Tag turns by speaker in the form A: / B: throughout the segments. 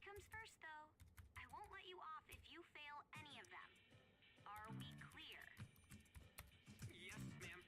A: Comes first, though. I won't let you off if you fail any of them. Are we clear?
B: Yes, ma'am.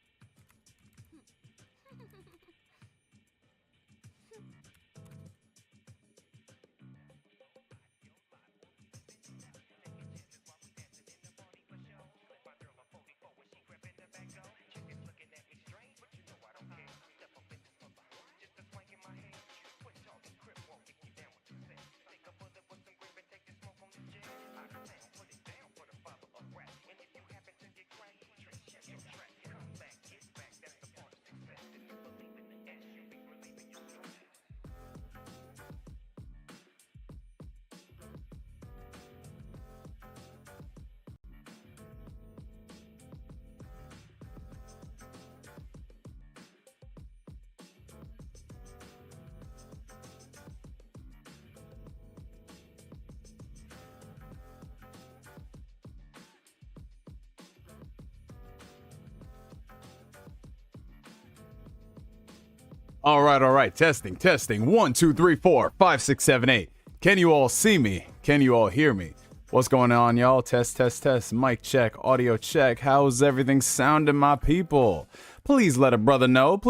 C: All right. Testing. 1, 2, 3, 4, 5, 6, 7, 8. Can you all see me? Can you all hear me? What's going on, y'all? Test. Mic check, audio check. How's everything sounding, my people? Please let a brother know.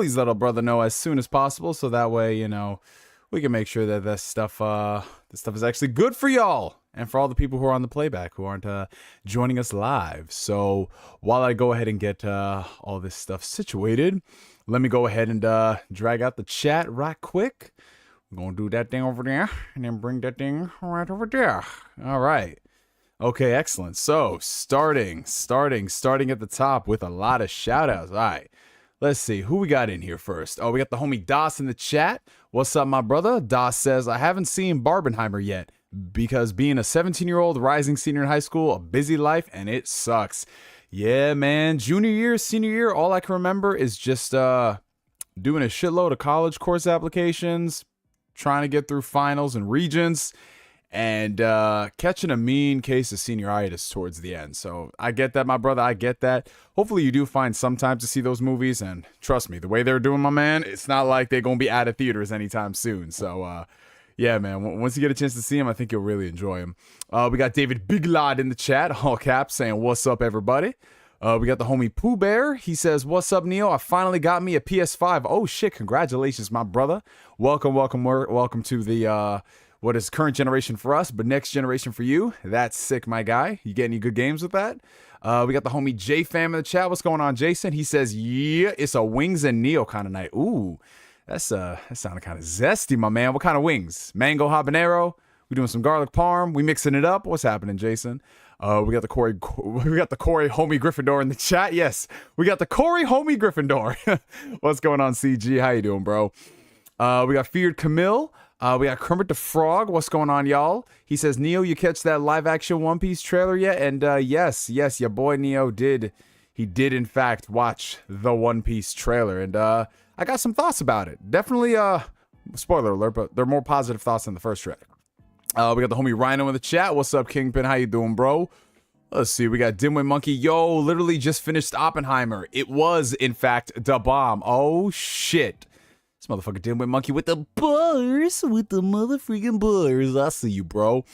C: As soon as possible, so that way, you know, we can make sure that this stuff is actually good for y'all and for all the people who are on the playback who aren't joining us live. So while I go ahead and get all this stuff situated, let me go ahead and drag out the chat right quick. I'm going to do that thing over there and then bring that thing right over there. All right. Okay, excellent. So starting at the top with a lot of shout outs. All right. Let's see who we got in here first. Oh, we got the homie Das in the chat. What's up, my brother? Das says, I haven't seen Barbenheimer yet because being a 17-year-old rising senior in high school, a busy life, and it sucks. Yeah, man. Junior year, senior year, all I can remember is just doing a shitload of college course applications, trying to get through finals and regents, and catching a mean case of senioritis towards the end. So I get that, my brother. I get that. Hopefully you do find some time to see those movies. And trust me, the way they're doing, my man, it's not like they're going to be out of theaters anytime soon. So, yeah, man, once you get a chance to see them, I think you'll really enjoy them. We got David Biglod in the chat, all caps, saying, what's up, everybody? We got the homie Pooh Bear. He says, what's up, Neo? I finally got me a PS5. Oh, shit. Congratulations, my brother. Welcome to the, what is current generation for us, but next generation for you. That's sick, my guy. You get any good games with that? We got the homie J-Fam in the chat. What's going on, Jason? He says, yeah, it's a wings and Neo kind of night. Ooh, that sounded kind of zesty, my man. What kind of wings? Mango habanero? We doing some garlic parm? We mixing it up? What's happening, Jason? We got the Kory homie Gryffindor in the chat. Yes, we got the Kory homie Gryffindor. What's going on, CG? How you doing, bro? We got Feared Camille. We got Kermit the Frog. What's going on, y'all? He says, Neo, you catch that live action One Piece trailer yet? And yes, your boy Neo did. He did, in fact, watch the One Piece trailer. And I got some thoughts about it. Definitely, spoiler alert, but they're more positive thoughts than the first trailer. We got the homie Rhino in the chat. What's up, Kingpin? How you doing, bro? Let's see. We got DIMWITMONKEY. Yo, literally just finished Oppenheimer. It was, in fact, the bomb. Oh, shit. This motherfucker DIMWITMONKEY with the bars. With the motherfucking bars. I see you, bro.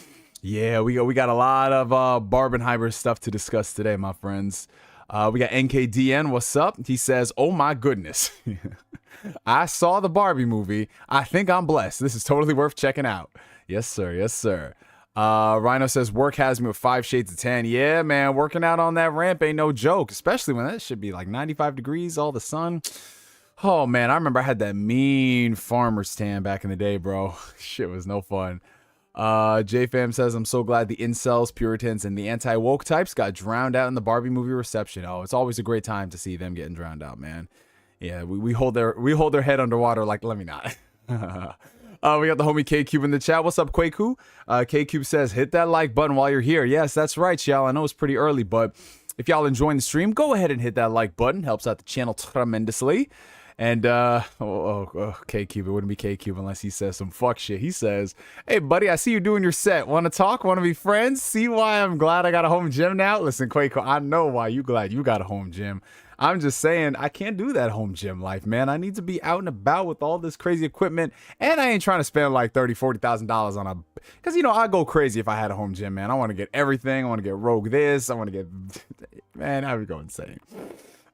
C: Yeah, we got a lot of Barbenheimer stuff to discuss today, my friends. We got NKDN. What's up? He says, oh, my goodness. I saw the Barbie movie. I think I'm blessed. This is totally worth checking out. Yes, sir. Yes, sir. Rhino says, work has me with 5 shades of tan. Yeah, man, working out on that ramp ain't no joke, especially when that should be like 95 degrees, all the sun. Oh, man, I remember I had that mean farmer's tan back in the day, bro. Shit was no fun. JFam says, I'm so glad the incels, Puritans, and the anti-woke types got drowned out in the Barbie movie reception. Oh, it's always a great time to see them getting drowned out, man. Yeah, we hold their head underwater like, let me not. We got the homie K-Cube in the chat. What's up, Kwaku? K-Cube says, hit that like button while you're here. Yes, that's right, y'all. I know it's pretty early, but if y'all enjoying the stream, go ahead and hit that like button. Helps out the channel tremendously. And, K-Cube, it wouldn't be K-Cube unless he says some fuck shit. He says, hey, buddy, I see you doing your set. Want to talk? Want to be friends? See why I'm glad I got a home gym now? Listen, Quaco, I know why you glad you got a home gym. I'm just saying, I can't do that home gym life, man. I need to be out and about with all this crazy equipment. And I ain't trying to spend like $30,000, $40,000 on a... Because, you know, I go crazy if I had a home gym, man. I want to get everything. I want to get Rogue this. I want to get... Man, I would go insane.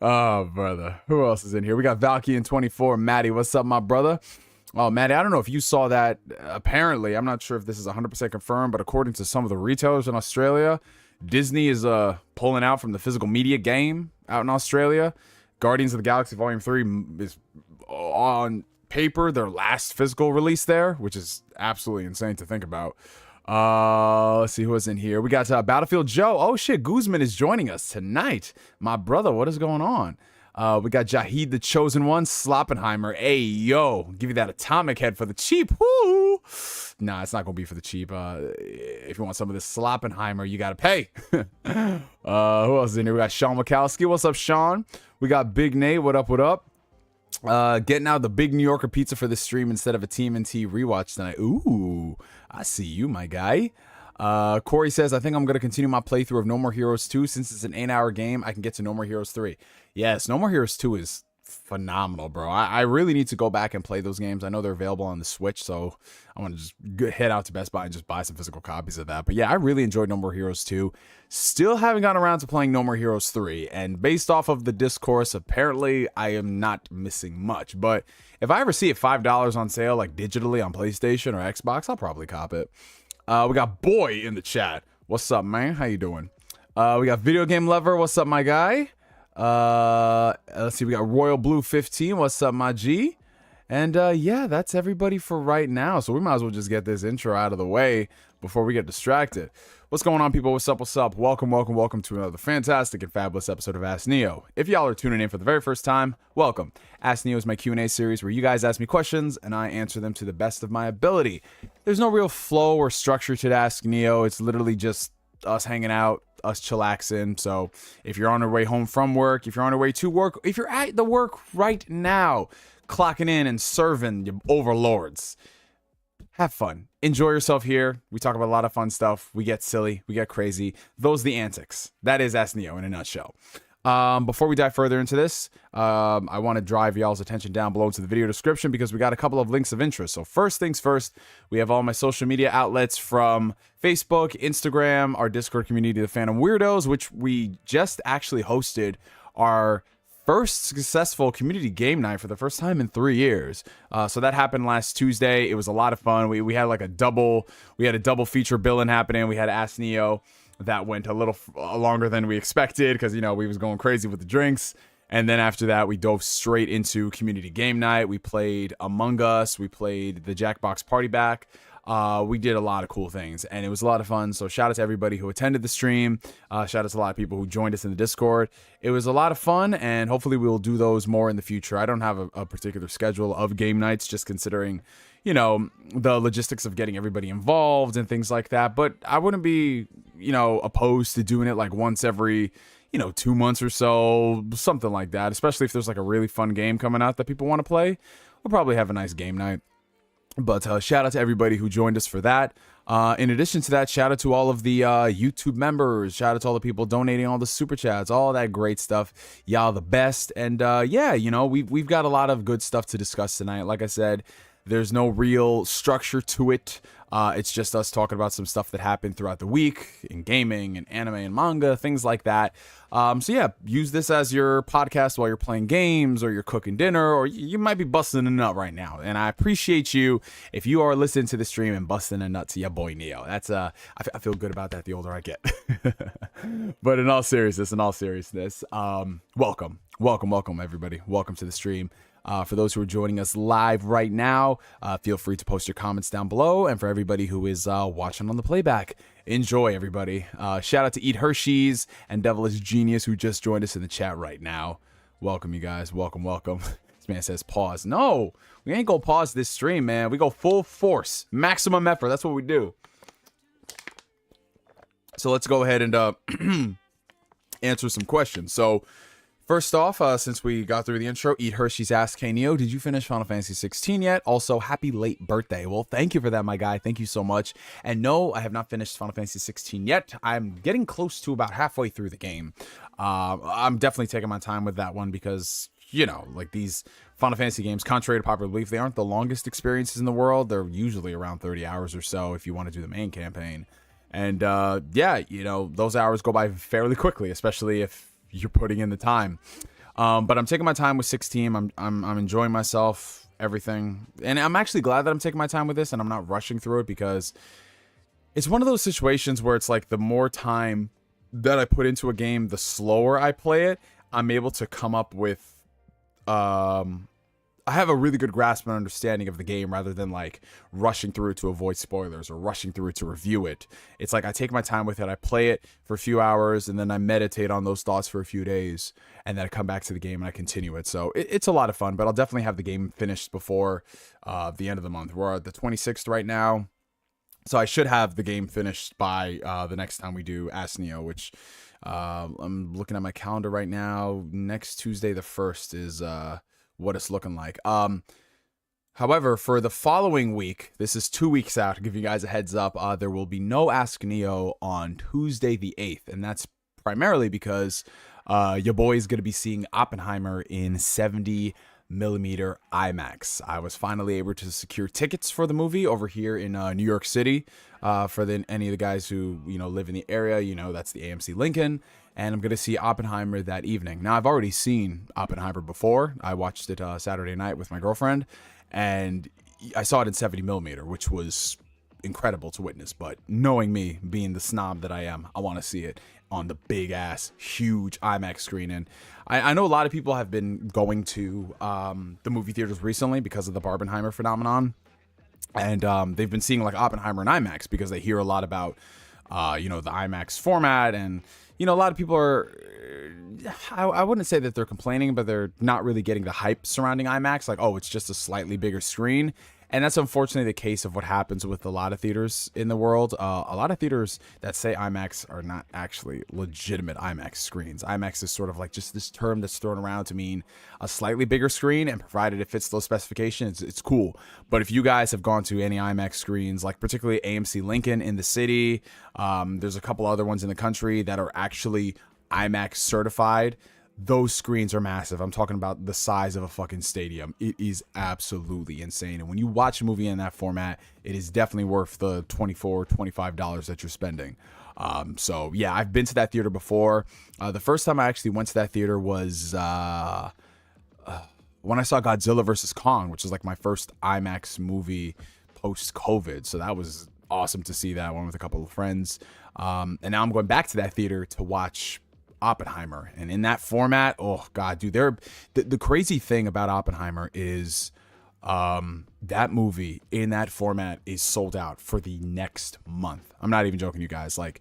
C: Oh, brother. Who else is in here? We got Valky in 24. Maddie, what's up, my brother? Oh, Maddie, I don't know if you saw that. Apparently, I'm not sure if this is 100% confirmed, but according to some of the retailers in Australia, Disney is pulling out from the physical media game out in Australia. Guardians of the Galaxy Volume 3 is on paper their last physical release there, which is absolutely insane to think about. Let's see who is in here. We got Battlefield Joe. Oh shit, Guzman is joining us tonight. My brother, what is going on? We got Jahid the Chosen One, Sloppenheimer. Hey, yo, give you that atomic head for the cheap. Woo! Nah, it's not going to be for the cheap. If you want some of this Sloppenheimer, you got to pay. Who else is in here? We got Shawn Wilcowski. What's up, Sean? We got Big Nate. What up, what up? Getting out the big New Yorker pizza for the stream instead of a TMNT rewatch tonight. Ooh, I see you, my guy. Kory says, I think I'm going to continue my playthrough of No More Heroes 2. Since it's an 8-hour game, I can get to No More Heroes 3. Yes, No More Heroes 2 is phenomenal, bro. I really need to go back and play those games. I know they're available on the Switch, so I want to just head out to Best Buy and just buy some physical copies of that. But yeah, I really enjoyed No More Heroes 2. Still haven't gotten around to playing No More Heroes 3. And based off of the discourse, apparently I am not missing much. But if I ever see it $5 on sale, like digitally on PlayStation or Xbox, I'll probably cop it. We got Boy in the chat. What's up, man? How you doing? We got Video Game Lover. What's up, my guy? Let's see. We got Royal Blue 15. What's up, my G? And yeah, that's everybody for right now. So we might as well just get this intro out of the way before we get distracted. What's going on, people? What's up? What's up? Welcome, welcome, welcome to another fantastic and fabulous episode of Ask Neo. If y'all are tuning in for the very first time, welcome. Ask Neo is my Q&A series where you guys ask me questions and I answer them to the best of my ability. There's no real flow or structure to Ask Neo. It's literally just us hanging out, us chillaxing. So if you're on your way home from work, if you're on your way to work, if you're at the work right now, clocking in and serving your overlords, have fun. Enjoy yourself here. We talk about a lot of fun stuff. We get silly. We get crazy. Those are the antics. That is Ask Neo in a nutshell. Before we dive further into this, I want to drive y'all's attention down below to the video description because we got a couple of links of interest. So first things first, we have all my social media outlets from Facebook, Instagram, our Discord community, the Phantom Weirdos, which we just actually hosted our first successful community game night for the first time in 3 years. So that happened last Tuesday. It was a lot of fun. We had like a double feature billing happening. We had Ask Neo that went a little longer than we expected because, you know, we was going crazy with the drinks. And then after that, we dove straight into community game night. We played Among Us. We played the Jackbox Party Back. We did a lot of cool things, and it was a lot of fun. So shout out to everybody who attended the stream. Shout out to a lot of people who joined us in the Discord. It was a lot of fun, and hopefully we'll do those more in the future. I don't have a particular schedule of game nights, just considering, you know, the logistics of getting everybody involved and things like that. But I wouldn't be, you know, opposed to doing it like once every, you know, 2 months or so, something like that. Especially if there's like a really fun game coming out that people want to play. We'll probably have a nice game night. But shout out to everybody who joined us for that. In addition to that, shout out to all of the YouTube members. Shout out to all the people donating all the super chats, all that great stuff. Y'all the best. And yeah, you know, we've got a lot of good stuff to discuss tonight. Like I said, there's no real structure to it. It's just us talking about some stuff that happened throughout the week in gaming and anime and manga, things like that. So yeah, use this as your podcast while you're playing games or you're cooking dinner, or you might be busting a nut right now. And I appreciate you if you are listening to the stream and busting a nut to your boy Neo. That's I feel good about that the older I get. But in all seriousness, welcome everybody. Welcome to the stream. For those who are joining us live right now, feel free to post your comments down below. And for everybody who is watching on the playback, enjoy, everybody. Shout out to Eat Hershey's and Devilish Genius who just joined us in the chat right now. Welcome, you guys. Welcome. This man says pause. No, we ain't gonna pause this stream, man. We go full force, maximum effort. That's what we do. So let's go ahead and answer some questions. So first off, since we got through the intro, Eat Hershey's asked, "Hey Neo, did you finish Final Fantasy 16 yet? Also, happy late birthday." Well, thank you for that, my guy. Thank you so much. And no, I have not finished Final Fantasy 16 yet. I'm getting close to about halfway through the game. I'm definitely taking my time with that one because, you know, like these Final Fantasy games, contrary to popular belief, they aren't the longest experiences in the world. They're usually around 30 hours or so if you want to do the main campaign. And yeah, you know, those hours go by fairly quickly, especially if you're putting in the time. But I'm taking my time with 16. I'm enjoying myself, everything. And I'm actually glad that I'm taking my time with this and I'm not rushing through it, because it's one of those situations where it's like the more time that I put into a game, the slower I play it, I'm able to come up with I have a really good grasp and understanding of the game rather than like rushing through it to avoid spoilers or rushing through it to review it. It's like I take my time with it, I play it for a few hours, and then I meditate on those thoughts for a few days, and then I come back to the game and I continue it. So it's a lot of fun, but I'll definitely have the game finished before the end of the month. We're at the 26th right now, so I should have the game finished by the next time we do Ask Neo, which I'm looking at my calendar right now. Next Tuesday, the 1st, is what it's looking like. However, for the following week, this is 2 weeks out, to give you guys a heads up, there will be no Ask Neo on Tuesday the 8th, and that's primarily because your boy is going to be seeing Oppenheimer in 70mm IMAX. I was finally able to secure tickets for the movie over here in New York City. For any of the guys who, you know, live in the area, you know, that's the AMC Lincoln. And I'm going to see Oppenheimer that evening. Now, I've already seen Oppenheimer before. I watched it Saturday night with my girlfriend, and I saw it in 70mm, which was incredible to witness. But knowing me, being the snob that I am, I want to see it on the big-ass, huge IMAX screen. And I know a lot of people have been going to the movie theaters recently because of the Barbenheimer phenomenon. And they've been seeing like Oppenheimer in IMAX because they hear a lot about, you know, the IMAX format. And, you know, a lot of people are, I wouldn't say that they're complaining, but they're not really getting the hype surrounding IMAX. Like, oh, it's just a slightly bigger screen. And that's unfortunately the case of what happens with a lot of theaters in the world. A lot of theaters that say IMAX are not actually legitimate IMAX screens. IMAX is sort of like just this term that's thrown around to mean a slightly bigger screen, and provided it fits those specifications, it's cool. But if you guys have gone to any IMAX screens, like particularly AMC Lincoln in the city, there's a couple other ones in the country that are actually IMAX certified. Those screens are massive. I'm talking about the size of a fucking stadium. It is absolutely insane. And when you watch a movie in that format, it is definitely worth the $24, $25 that you're spending. So yeah, I've been to that theater before. The first time I actually went to that theater was when I saw Godzilla vs. Kong, which is like my first IMAX movie post-COVID. So that was awesome to see that one with a couple of friends. And now I'm going back to that theater to watch Oppenheimer. And in that format, oh God, dude, the crazy thing about Oppenheimer is that movie in that format is sold out for the next month. I'm not even joking, you guys. Like,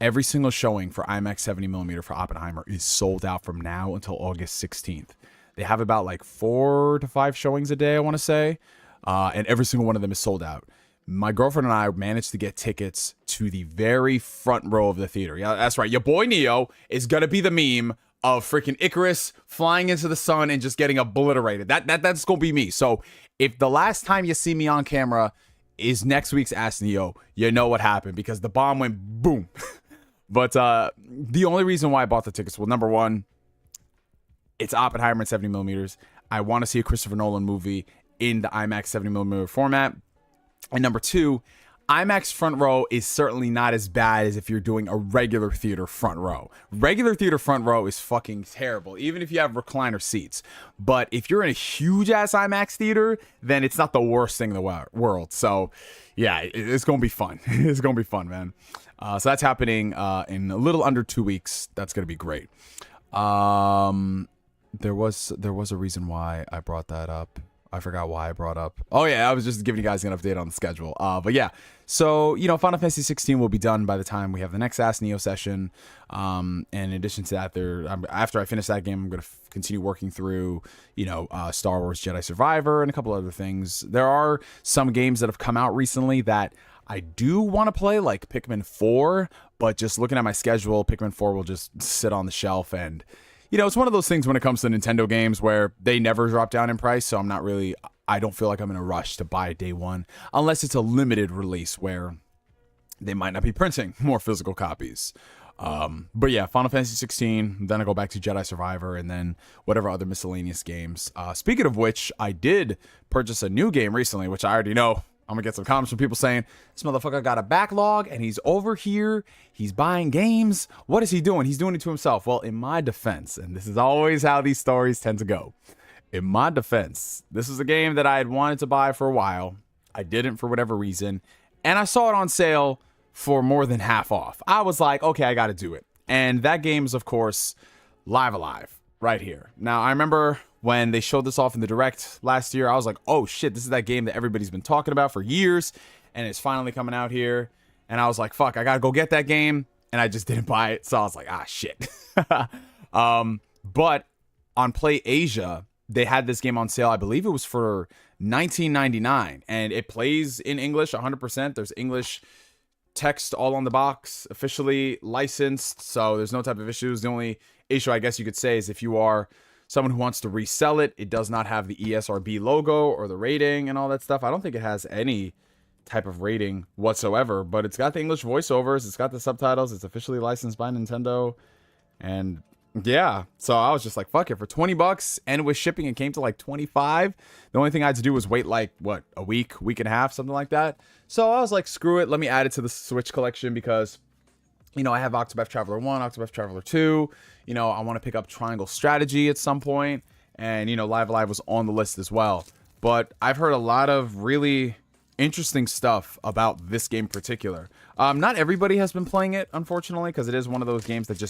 C: every single showing for IMAX 70mm for Oppenheimer is sold out from now until August 16th. They have about like 4 to 5 showings a day, I want to say. And every single one of them is sold out. My girlfriend and I managed to get tickets to the very front row of the theater. Yeah, that's right. Your boy Neo is going to be the meme of freaking Icarus flying into the sun and just getting obliterated. That's going to be me. So if the last time you see me on camera is next week's Ask Neo, you know what happened, because the bomb went boom. But the only reason why I bought the tickets, well, number one, it's Oppenheimer in 70mm. I want to see a Christopher Nolan movie in the IMAX 70mm format. And number two, IMAX front row is certainly not as bad as if you're doing a regular theater front row. Regular theater front row is fucking terrible, even if you have recliner seats. But if you're in a huge ass IMAX theater, then it's not the worst thing in the world. So yeah, it's going to be fun. It's going to be fun, man. So that's happening in a little under 2 weeks. That's going to be great. There was a reason why I brought that up. I forgot why I brought up. Oh yeah, I was just giving you guys an update on the schedule. But yeah, so Final Fantasy 16 will be done by the time we have the next Ask Neo session. And in addition to that, after I finish that game, I'm gonna continue working through Star Wars Jedi Survivor and a couple other things. There are some games that have come out recently that I do want to play, like Pikmin 4, but just looking at my schedule, Pikmin 4 will just sit on the shelf. And it's one of those things when it comes to Nintendo games where they never drop down in price. So I don't feel like I'm in a rush to buy day one, unless it's a limited release where they might not be printing more physical copies. But yeah, Final Fantasy 16, then I go back to Jedi Survivor, and then whatever other miscellaneous games. Speaking of which, I did purchase a new game recently, which I already know. I'm gonna get some comments from people saying, this motherfucker got a backlog and he's over here, he's buying games. What is he doing? He's doing it to himself. Well, in my defense, and this is always how these stories tend to go. In my defense, this is a game that I had wanted to buy for a while. I didn't for whatever reason. And I saw it on sale for more than half off. I was like, okay, I gotta do it. And that game is, of course, Live Alive right here. Now, I remember when they showed this off in the Direct last year, I was like, oh shit, this is that game that everybody's been talking about for years, and it's finally coming out here. And I was like, fuck, I gotta go get that game, and I just didn't buy it. So I was like, shit. But on Play Asia, they had this game on sale. I believe it was for $19.99, and it plays in English 100%. There's English text all on the box, officially licensed, so there's no type of issues. The only issue, I guess you could say, is if you are someone who wants to resell it, it does not have the ESRB logo or the rating and all that stuff. I don't think it has any type of rating whatsoever, but it's got the English voiceovers, it's got the subtitles, it's officially licensed by Nintendo, and yeah, so I was just like, fuck it, for $20, and with shipping it came to like $25. The only thing I had to do was wait like a week and a half, something like that. So I was like, screw it, let me add it to the Switch collection, because I have Octopath Traveler 1, Octopath Traveler 2. I want to pick up Triangle Strategy at some point. And, Live Alive was on the list as well. But I've heard a lot of really interesting stuff about this game in particular. Not everybody has been playing it, unfortunately, because it is one of those games that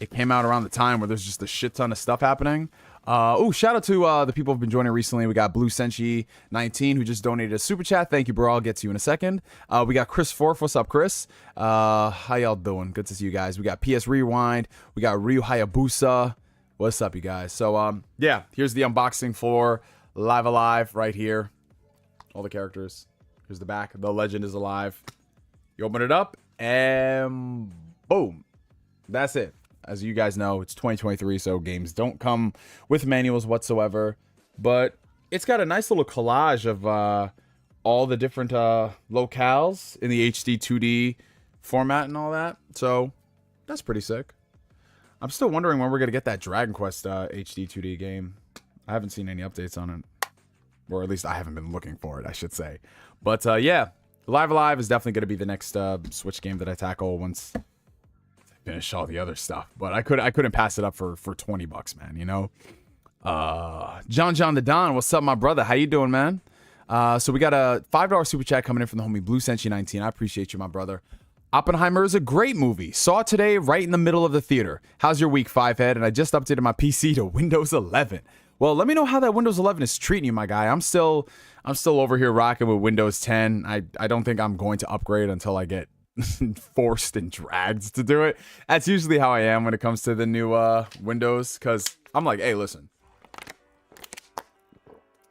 C: it came out around the time where there's just a shit ton of stuff happening. Shout out to the people who've been joining recently. We got Blue Senshi 19 who just donated a super chat. Thank you, bro. I'll get to you in a second. We got Chris Forth. What's up, Chris? How y'all doing? Good to see you guys. We got PS Rewind. We got Ryu Hayabusa. What's up, you guys? So yeah, here's the unboxing for Live Alive right here. All the characters. Here's the back. The legend is alive. You open it up and boom. That's it. As you guys know, it's 2023, so games don't come with manuals whatsoever. But it's got a nice little collage of all the different locales in the HD 2D format and all that. So that's pretty sick. I'm still wondering when we're going to get that Dragon Quest HD 2D game. I haven't seen any updates on it. Or at least I haven't been looking for it, I should say. But yeah, Live Alive is definitely going to be the next Switch game that I tackle once I finish all the other stuff. But I couldn't pass it up for $20, man, you know? John the Don, what's up, my brother? How you doing, man? So we got a $5 super chat coming in from the homie Blue Senshi 19. I appreciate you, my brother. Oppenheimer is a great movie. Saw it today right in the middle of the theater. How's your week, Fivehead? And I just updated my PC to Windows 11. Well, let me know how that Windows 11 is treating you, my guy. I'm still over here rocking with Windows 10. I don't think I'm going to upgrade until I get forced and dragged to do it. That's usually how I am when it comes to the new Windows, because I'm like, hey, listen.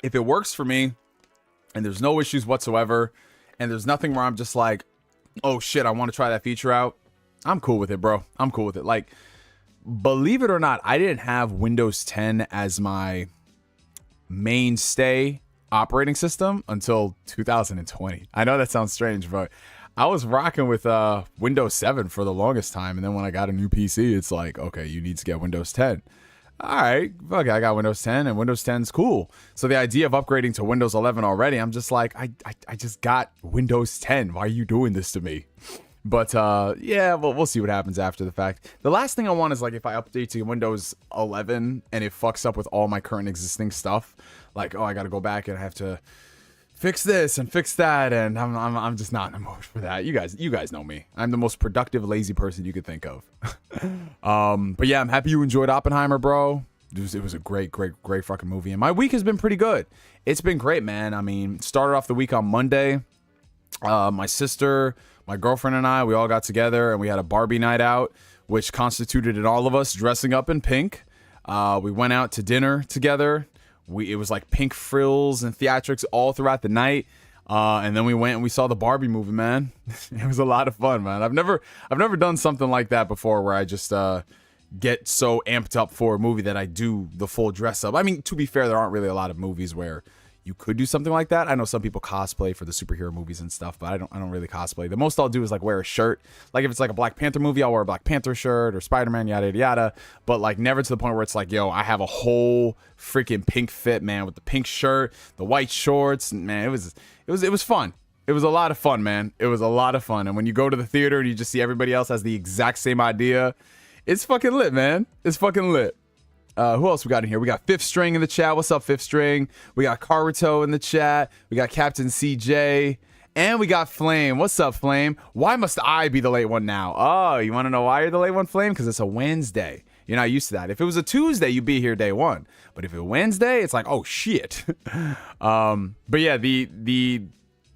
C: If it works for me and there's no issues whatsoever and there's nothing where I'm just like, oh shit, I want to try that feature out, I'm cool with it, bro. I'm cool with it. Like, believe it or not, I didn't have Windows 10 as my mainstay operating system until 2020. I know that sounds strange, but I was rocking with Windows 7 for the longest time. And then when I got a new PC, it's like, okay, you need to get Windows 10. All right, fuck it, I got Windows 10 and Windows 10's cool. So the idea of upgrading to Windows 11 already, I'm just like, I just got Windows 10. Why are you doing this to me? But yeah, we'll see what happens after the fact. The last thing I want is like if I update to Windows 11 and it fucks up with all my current existing stuff, like, oh, I got to go back and I have to fix this and fix that, and I'm just not in the mood for that. You guys know me. I'm the most productive, lazy person you could think of. But yeah, I'm happy you enjoyed Oppenheimer, bro. It was a great fucking movie, and my week has been pretty good. It's been great, man. I mean, started off the week on Monday. My sister, my girlfriend, and I, we all got together and we had a Barbie night out, which constituted in all of us dressing up in pink. We went out to dinner together. It was like pink frills and theatrics all throughout the night. And then we went and we saw the Barbie movie, man. It was a lot of fun, man. I've never done something like that before where I just get so amped up for a movie that I do the full dress up. I mean, to be fair, there aren't really a lot of movies where you could do something like that. I know some people cosplay for the superhero movies and stuff, but I don't really cosplay. The most I'll do is like wear a shirt. Like if it's like a Black Panther movie, I'll wear a Black Panther shirt or Spider-Man, yada, yada, yada. But like never to the point where it's like, yo, I have a whole freaking pink fit, man, with the pink shirt, the white shorts. Man, it was fun. It was a lot of fun, man. It was a lot of fun. And when you go to the theater and you just see everybody else has the exact same idea, it's fucking lit, man. It's fucking lit. Who else we got in here? We got Fifth String in the chat. What's up, Fifth String? We got Karuto in the chat. We got Captain CJ. And we got Flame. What's up, Flame? Why must I be the late one now? Oh, you want to know why you're the late one, Flame? Because it's a Wednesday. You're not used to that. If it was a Tuesday, you'd be here day one. But if it's Wednesday, it's like, oh, shit. But yeah, the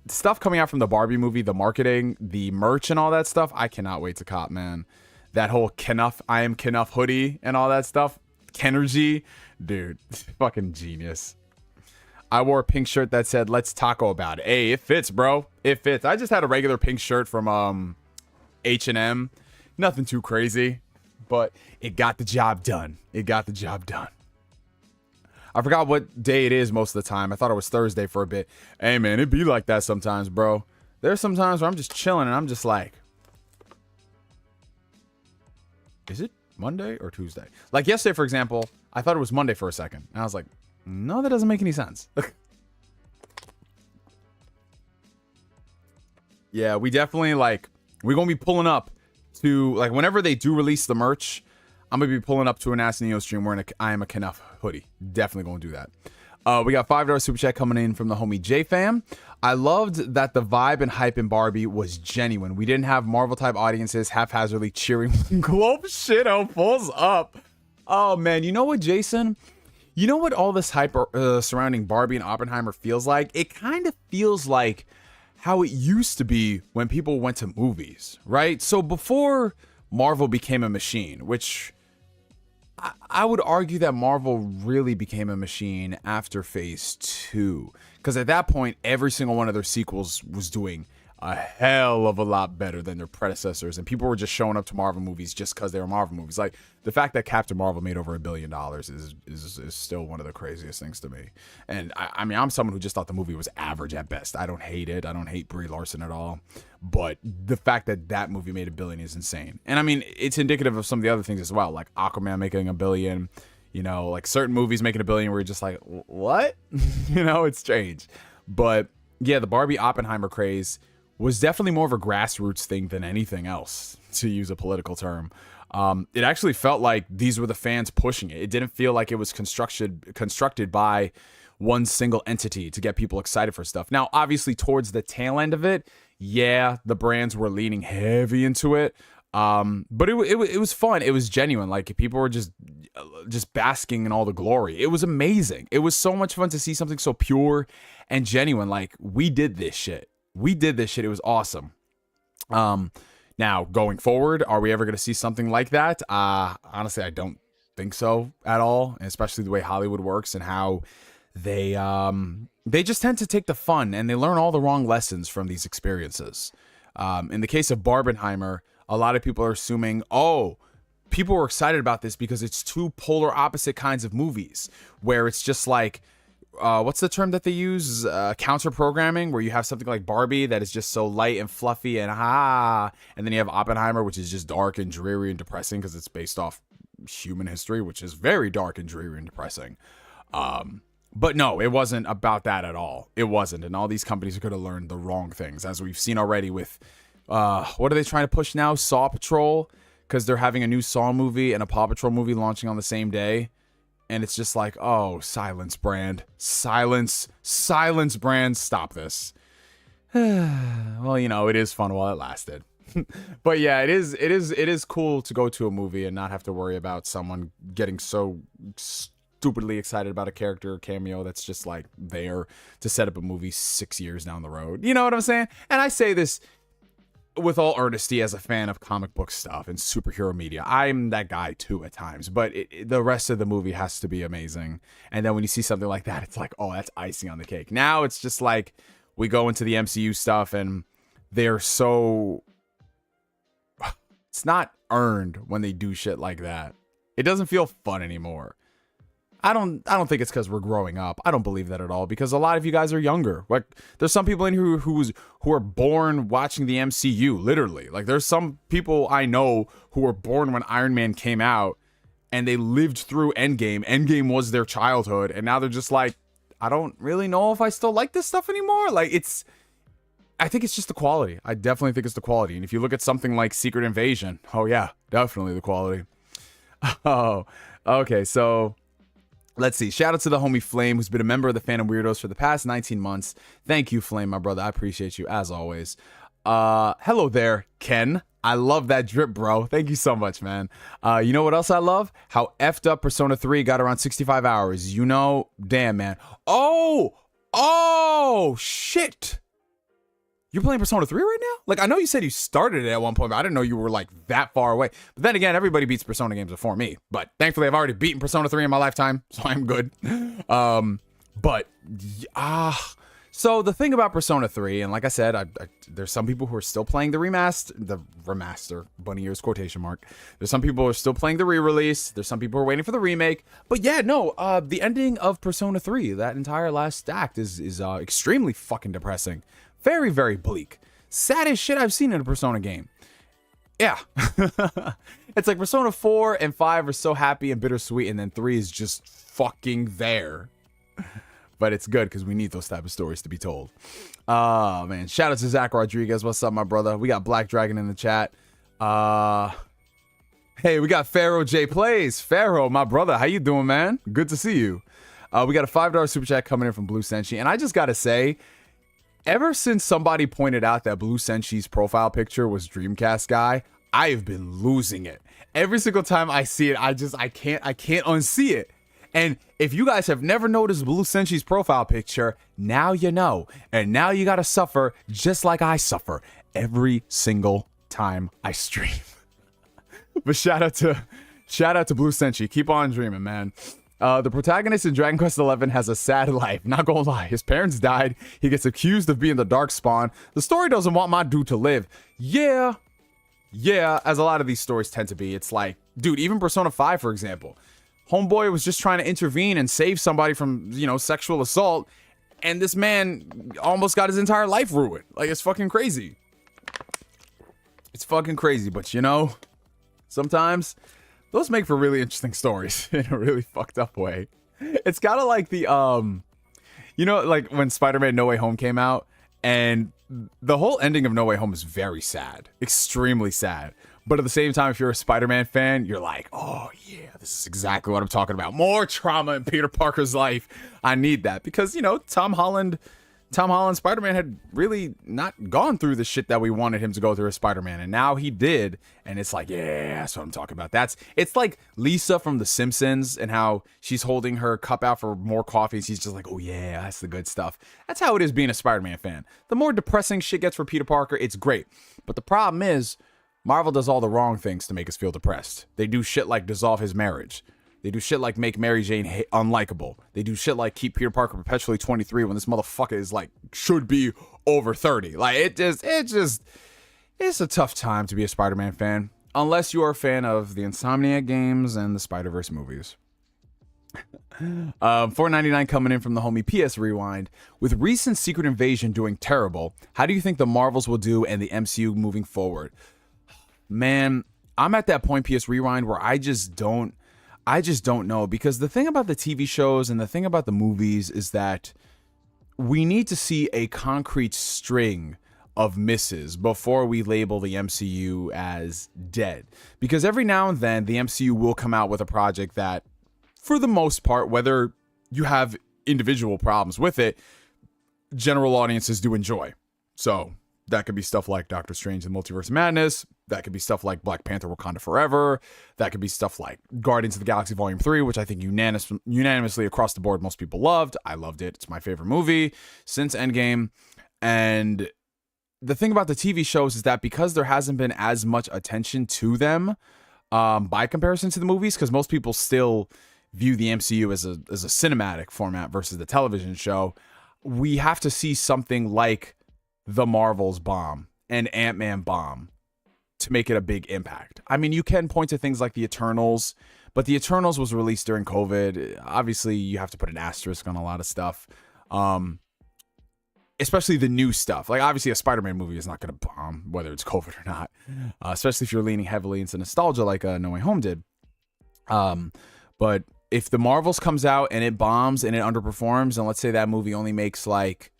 C: stuff coming out from the Barbie movie, the marketing, the merch and all that stuff, I cannot wait to cop, man. That whole I am Knuff hoodie and all that stuff. Kenergy, dude, fucking genius. I wore a pink shirt that said let's taco about it. Hey, it fits, bro. It fits. I just had a regular pink shirt from H&M. Nothing too crazy, but it got the job done. It got the job done. I forgot what day it is most of the time. I thought it was Thursday for a bit. Hey man, it be like that sometimes, bro. There's some times where I'm just chilling and I'm just like, is it Monday or Tuesday? Like yesterday, for example, I thought it was Monday for a second. And I was like, no, that doesn't make any sense. Yeah, we definitely we're going to be pulling up to, whenever they do release the merch, I'm going to be pulling up to an Ask Neo stream wearing I am a Knuff hoodie. Definitely going to do that. We got $5 super chat coming in from the homie J-Fam. I loved that the vibe and hype in Barbie was genuine. We didn't have Marvel-type audiences haphazardly cheering when Globe Shitto pulls up. Oh, man. You know what, Jason? You know what all this hype surrounding Barbie and Oppenheimer feels like? It kind of feels like how it used to be when people went to movies, right? So before Marvel became a machine, which I would argue that Marvel really became a machine after Phase 2. Because at that point, every single one of their sequels was doing a hell of a lot better than their predecessors. And people were just showing up to Marvel movies just because they were Marvel movies. Like, the fact that Captain Marvel made over $1 billion is still one of the craziest things to me. And I mean, I'm someone who just thought the movie was average at best. I don't hate it. I don't hate Brie Larson at all. But the fact that that movie made $1 billion is insane. And I mean, it's indicative of some of the other things as well, like Aquaman making $1 billion. You know, like certain movies making $1 billion where you're just like, what? You know, it's strange. But yeah, the Barbie Oppenheimer craze was definitely more of a grassroots thing than anything else, to use a political term. It actually felt like these were the fans pushing it. It didn't feel like it was constructed by one single entity to get people excited for stuff. Now, obviously, towards the tail end of it, yeah, the brands were leaning heavy into it. But it was fun. It was genuine. Like, people were just basking in all the glory. It was amazing. It was so much fun to see something so pure and genuine. Like, we did this shit. It was awesome. Now, going forward, are we ever going to see something like that? Honestly, I don't think so at all, especially the way Hollywood works and how they just tend to take the fun and they learn all the wrong lessons from these experiences. In the case of Barbenheimer, a lot of people are assuming, oh, people were excited about this because it's two polar opposite kinds of movies where it's just like, what's the term that they use? Counter programming, where you have something like Barbie that is just so light and fluffy and and then you have Oppenheimer, which is just dark and dreary and depressing because it's based off human history, which is very dark and dreary and depressing. But no, it wasn't about that at all. It wasn't. And all these companies are going to learn the wrong things, as we've seen already with, what are they trying to push now? Saw Patrol, because they're having a new Saw movie and a Paw Patrol movie launching on the same day. And it's just like, oh, silence, brand. Silence brand. Stop this. Well, you know, it is fun while it lasted. But yeah, it is cool to go to a movie and not have to worry about someone getting so stupidly excited about a character or cameo that's just like there to set up a movie 6 years down the road. You know what I'm saying? And I say this with all earnesty as a fan of comic book stuff and superhero media. I'm that guy too at times, but the rest of the movie has to be amazing. And then when you see something like that, it's like, oh, that's icing on the cake. Now it's just like we go into the MCU stuff and they're so... It's not earned when they do shit like that. It doesn't feel fun anymore. I don't think it's because we're growing up. I don't believe that at all, because a lot of you guys are younger. Like, there's some people in here who are born watching the MCU, literally. Like, there's some people I know who were born when Iron Man came out and they lived through Endgame. Endgame was their childhood, and now they're just like, I don't really know if I still like this stuff anymore. Like, I think it's just the quality. I definitely think it's the quality. And if you look at something like Secret Invasion, oh yeah, definitely the quality. Oh, okay, so... Let's see. Shout out to the homie Flame, who's been a member of the Phantom Weirdos for the past 19 months. Thank you, Flame, my brother. I appreciate you, as always. Hello there, Ken. I love that drip, bro. Thank you so much, man. You know what else I love? How effed up Persona 3 got around 65 hours. You know, damn, man. Oh, shit. You're playing Persona 3 right now? Like, I know you said you started it at one point, but I didn't know you were, like, that far away. But then again, everybody beats Persona games before me. But thankfully, I've already beaten Persona 3 in my lifetime, so I'm good. So the thing about Persona 3, and like I said, there's some people who are still playing the remaster, bunny ears quotation mark. There's some people who are still playing the re-release. There's some people who are waiting for the remake. But yeah, no, the ending of Persona 3, that entire last act is extremely fucking depressing. Very, very bleak. Saddest shit I've seen in a Persona game. Yeah. It's like Persona 4 and 5 are so happy and bittersweet, and then 3 is just fucking there. But it's good because we need those type of stories to be told. Oh, man. Shout out to Zack Rodriguez. What's up, my brother? We got Black Dragon in the chat. Hey, we got Pharaoh J Plays. Pharaoh, my brother. How you doing, man? Good to see you. We got a $5 super chat coming in from Blue Senshi. And I just got to say, ever since somebody pointed out that Blue Senshi's profile picture was Dreamcast guy, I have been losing it. Every single time I see it, I can't unsee it. And if you guys have never noticed Blue Senshi's profile picture, now you know. And now you gotta suffer just like I suffer every single time I stream. But shout out to Blue Senshi. Keep on dreaming, man. The protagonist in Dragon Quest XI has a sad life, not gonna lie. His parents died, he gets accused of being the Darkspawn. The story doesn't want my dude to live. Yeah, as a lot of these stories tend to be. It's like, dude, even Persona 5, for example. Homeboy was just trying to intervene and save somebody from, sexual assault, and this man almost got his entire life ruined. Like, it's fucking crazy. It's fucking crazy, but sometimes those make for really interesting stories in a really fucked up way. It's kind of like the, like when Spider-Man No Way Home came out And the whole ending of No Way Home is very sad, extremely sad. But at the same time, if you're a Spider-Man fan, you're like, oh yeah, this is exactly what I'm talking about. More trauma in Peter Parker's life. I need that because, you know, Tom Holland Spider-Man had really not gone through the shit that we wanted him to go through as Spider-Man, and now he did, and it's like, yeah, that's what I'm talking about. It's like Lisa from The Simpsons and how she's holding her cup out for more coffee, and she's just like, oh yeah, that's the good stuff. That's how it is being a Spider-Man fan. The more depressing shit gets for Peter Parker, it's great. But the problem is, Marvel does all the wrong things to make us feel depressed. They do shit like dissolve his marriage. They do shit like make Mary Jane unlikable. They do shit like keep Peter Parker perpetually 23 when this motherfucker is like, should be over 30. Like, it's a tough time to be a Spider-Man fan. Unless you are a fan of the Insomniac games and the Spider-Verse movies. $4.99 coming in from the homie PS Rewind. With recent Secret Invasion doing terrible, how do you think the Marvels will do and the MCU moving forward? Man, I'm at that point, PS Rewind, where I just don't know, because the thing about the TV shows and the thing about the movies is that we need to see a concrete string of misses before we label the MCU as dead. Because every now and then the MCU will come out with a project that, for the most part, whether you have individual problems with it, general audiences do enjoy. So that could be stuff like Doctor Strange and Multiverse of Madness. That could be stuff like Black Panther Wakanda Forever. That could be stuff like Guardians of the Galaxy Volume 3, which I think unanimously across the board most people loved. I loved it. It's my favorite movie since Endgame. And the thing about the TV shows is that because there hasn't been as much attention to them by comparison to the movies, because most people still view the MCU as a cinematic format versus the television show, we have to see something like The Marvels bomb and Ant-Man bomb to make it a big impact. I mean, you can point to things like the Eternals, but the Eternals was released during COVID. Obviously, you have to put an asterisk on a lot of stuff, especially the new stuff. Like, obviously, a Spider-Man movie is not going to bomb, whether it's COVID or not, especially if you're leaning heavily into nostalgia like No Way Home did. But if the Marvels comes out and it bombs and it underperforms, and let's say that movie only makes like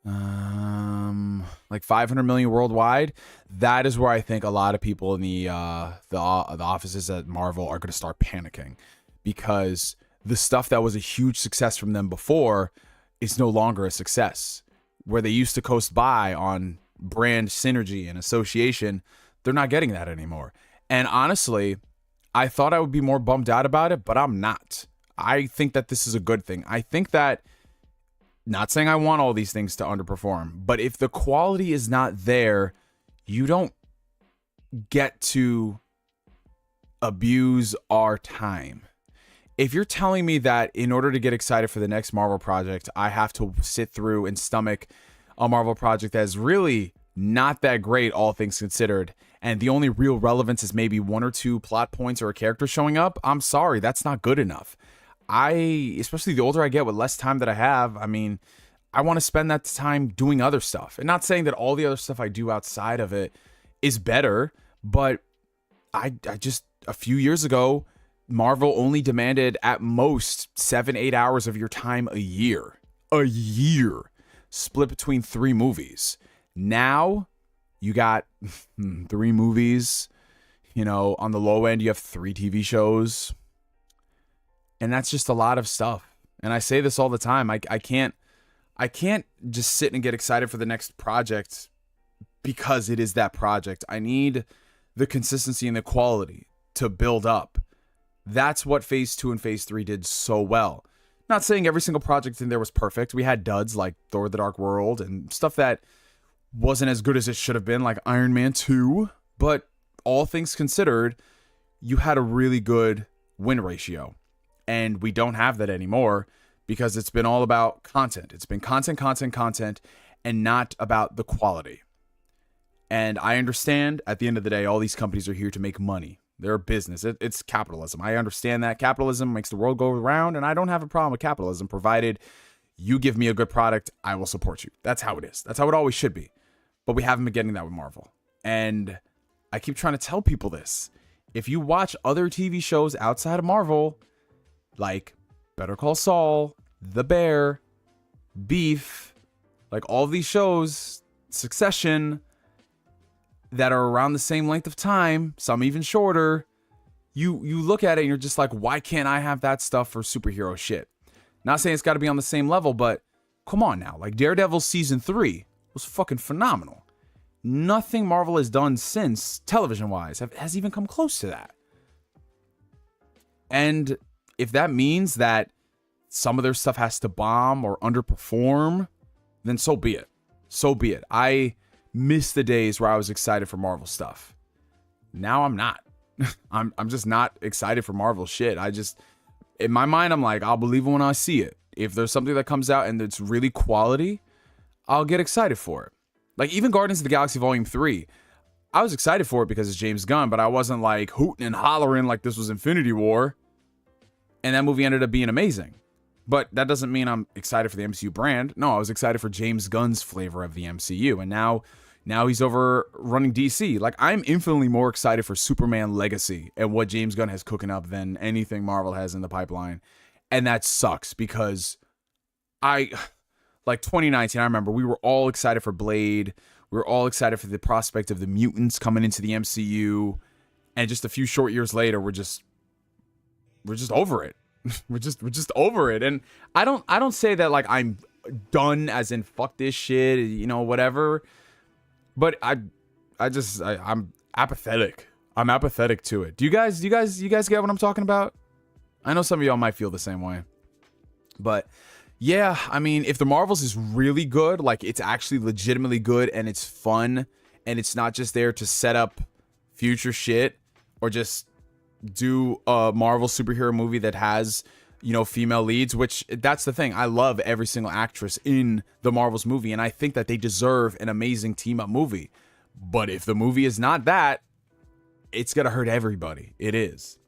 C: 500 million worldwide, that is where I think a lot of people in the offices at Marvel are going to start panicking, because the stuff that was a huge success from them before is no longer a success. Where they used to coast by on brand synergy and association, they're not getting that anymore. And honestly, I thought I would be more bummed out about it, but I'm not. I think that this is a good thing. I think that, not saying I want all these things to underperform, but if the quality is not there, you don't get to abuse our time. If you're telling me that in order to get excited for the next Marvel project, I have to sit through and stomach a Marvel project that is really not that great, all things considered, and the only real relevance is maybe one or two plot points or a character showing up, I'm sorry, that's not good enough. Especially the older I get with less time that I have, I mean, I want to spend that time doing other stuff. And not saying that all the other stuff I do outside of it is better, but I just, a few years ago, Marvel only demanded at most 7-8 hours of your time a year, split between 3 movies. Now you got 3 movies, you know, on the low end, you have 3 TV shows. And that's just a lot of stuff. And I say this all the time. I can't just sit and get excited for the next project because it is that project. I need the consistency and the quality to build up. That's what Phase 2 and Phase 3 did so well. Not saying every single project in there was perfect. We had duds like Thor: The Dark World and stuff that wasn't as good as it should have been, like Iron Man 2. But all things considered, you had a really good win ratio. And we don't have that anymore because it's been all about content. It's been content, and not about the quality. And I understand at the end of the day, all these companies are here to make money. They're a business. It's capitalism. I understand that. Capitalism makes the world go around, and I don't have a problem with capitalism, provided you give me a good product, I will support you. That's how it is. That's how it always should be. But we haven't been getting that with Marvel. And I keep trying to tell people this. If you watch other TV shows outside of Marvel, like Better Call Saul, The Bear, Beef, Like all these shows, Succession, that are around the same length of time, some even shorter, you look at it and you're just like, why can't I have that stuff for superhero shit? Not saying it's got to be on the same level, but come on now. Like Daredevil season 3 was fucking phenomenal. Nothing Marvel has done since, television-wise, has even come close to that. And if that means that some of their stuff has to bomb or underperform, then so be it. So be it. I miss the days where I was excited for Marvel stuff. Now I'm not. I'm just not excited for Marvel shit. In my mind, I'm like, I'll believe it when I see it. If there's something that comes out and it's really quality, I'll get excited for it. Like even Guardians of the Galaxy Volume 3, I was excited for it because it's James Gunn, but I wasn't like hooting and hollering like this was Infinity War. And that movie ended up being amazing. But that doesn't mean I'm excited for the MCU brand. No, I was excited for James Gunn's flavor of the MCU. And now he's over running DC. Like I'm infinitely more excited for Superman Legacy and what James Gunn has cooking up than anything Marvel has in the pipeline. And that sucks because like 2019, I remember we were all excited for Blade. We were all excited for the prospect of the mutants coming into the MCU. And just a few short years later, we're just over it. we're just over it. And I don't say that like I'm done as in fuck this shit, you know, whatever. But I'm apathetic. I'm apathetic to it. Do you guys get what I'm talking about? I know some of y'all might feel the same way. But yeah, I mean, if the Marvels is really good, like it's actually legitimately good and it's fun and it's not just there to set up future shit or just do a Marvel superhero movie that has, you know, female leads, which that's the thing. I love every single actress in the Marvels movie and I think that they deserve an amazing team up movie. But if the movie is not that, it's going to hurt everybody. It is.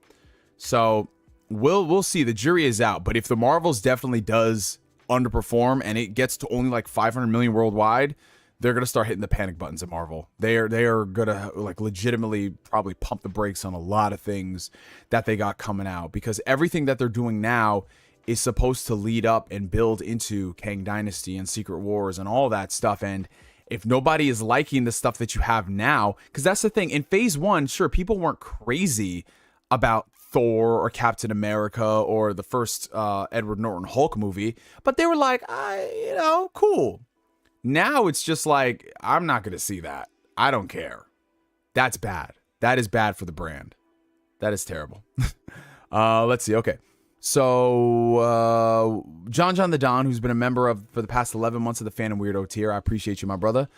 C: So we'll see. The jury is out. But if the Marvels definitely does underperform and it gets to only like 500 million worldwide, they're going to start hitting the panic buttons at Marvel. They are going to like legitimately probably pump the brakes on a lot of things that they got coming out, because everything that they're doing now is supposed to lead up and build into Kang Dynasty and Secret Wars and all that stuff. And if nobody is liking the stuff that you have now, because that's the thing, in phase 1, sure, people weren't crazy about Thor or Captain America or the first Edward Norton Hulk movie, but they were like, you know, cool. Now it's just like, I'm not going to see that. I don't care. That's bad. That is bad for the brand. That is terrible. Let's see. Okay. So, John the Don, who's been a member for the past 11 months of the Fan and Weirdo tier. I appreciate you, my brother.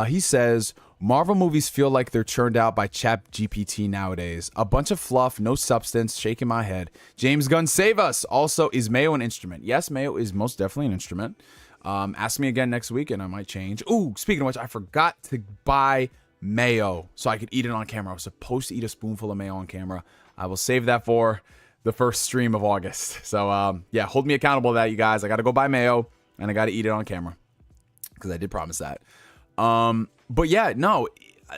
C: He says, Marvel movies feel like they're churned out by ChatGPT nowadays. A bunch of fluff, no substance, shaking my head. James Gunn, save us. Also, is Mayo an instrument? Yes, Mayo is most definitely an instrument. Ask me again next week and I might change. Ooh, speaking of which, I forgot to buy mayo so I could eat it on camera. I was supposed to eat a spoonful of mayo on camera. I will save that for the first stream of August. So, yeah, hold me accountable to that, you guys. I got to go buy mayo and I got to eat it on camera because I did promise that. But yeah, no,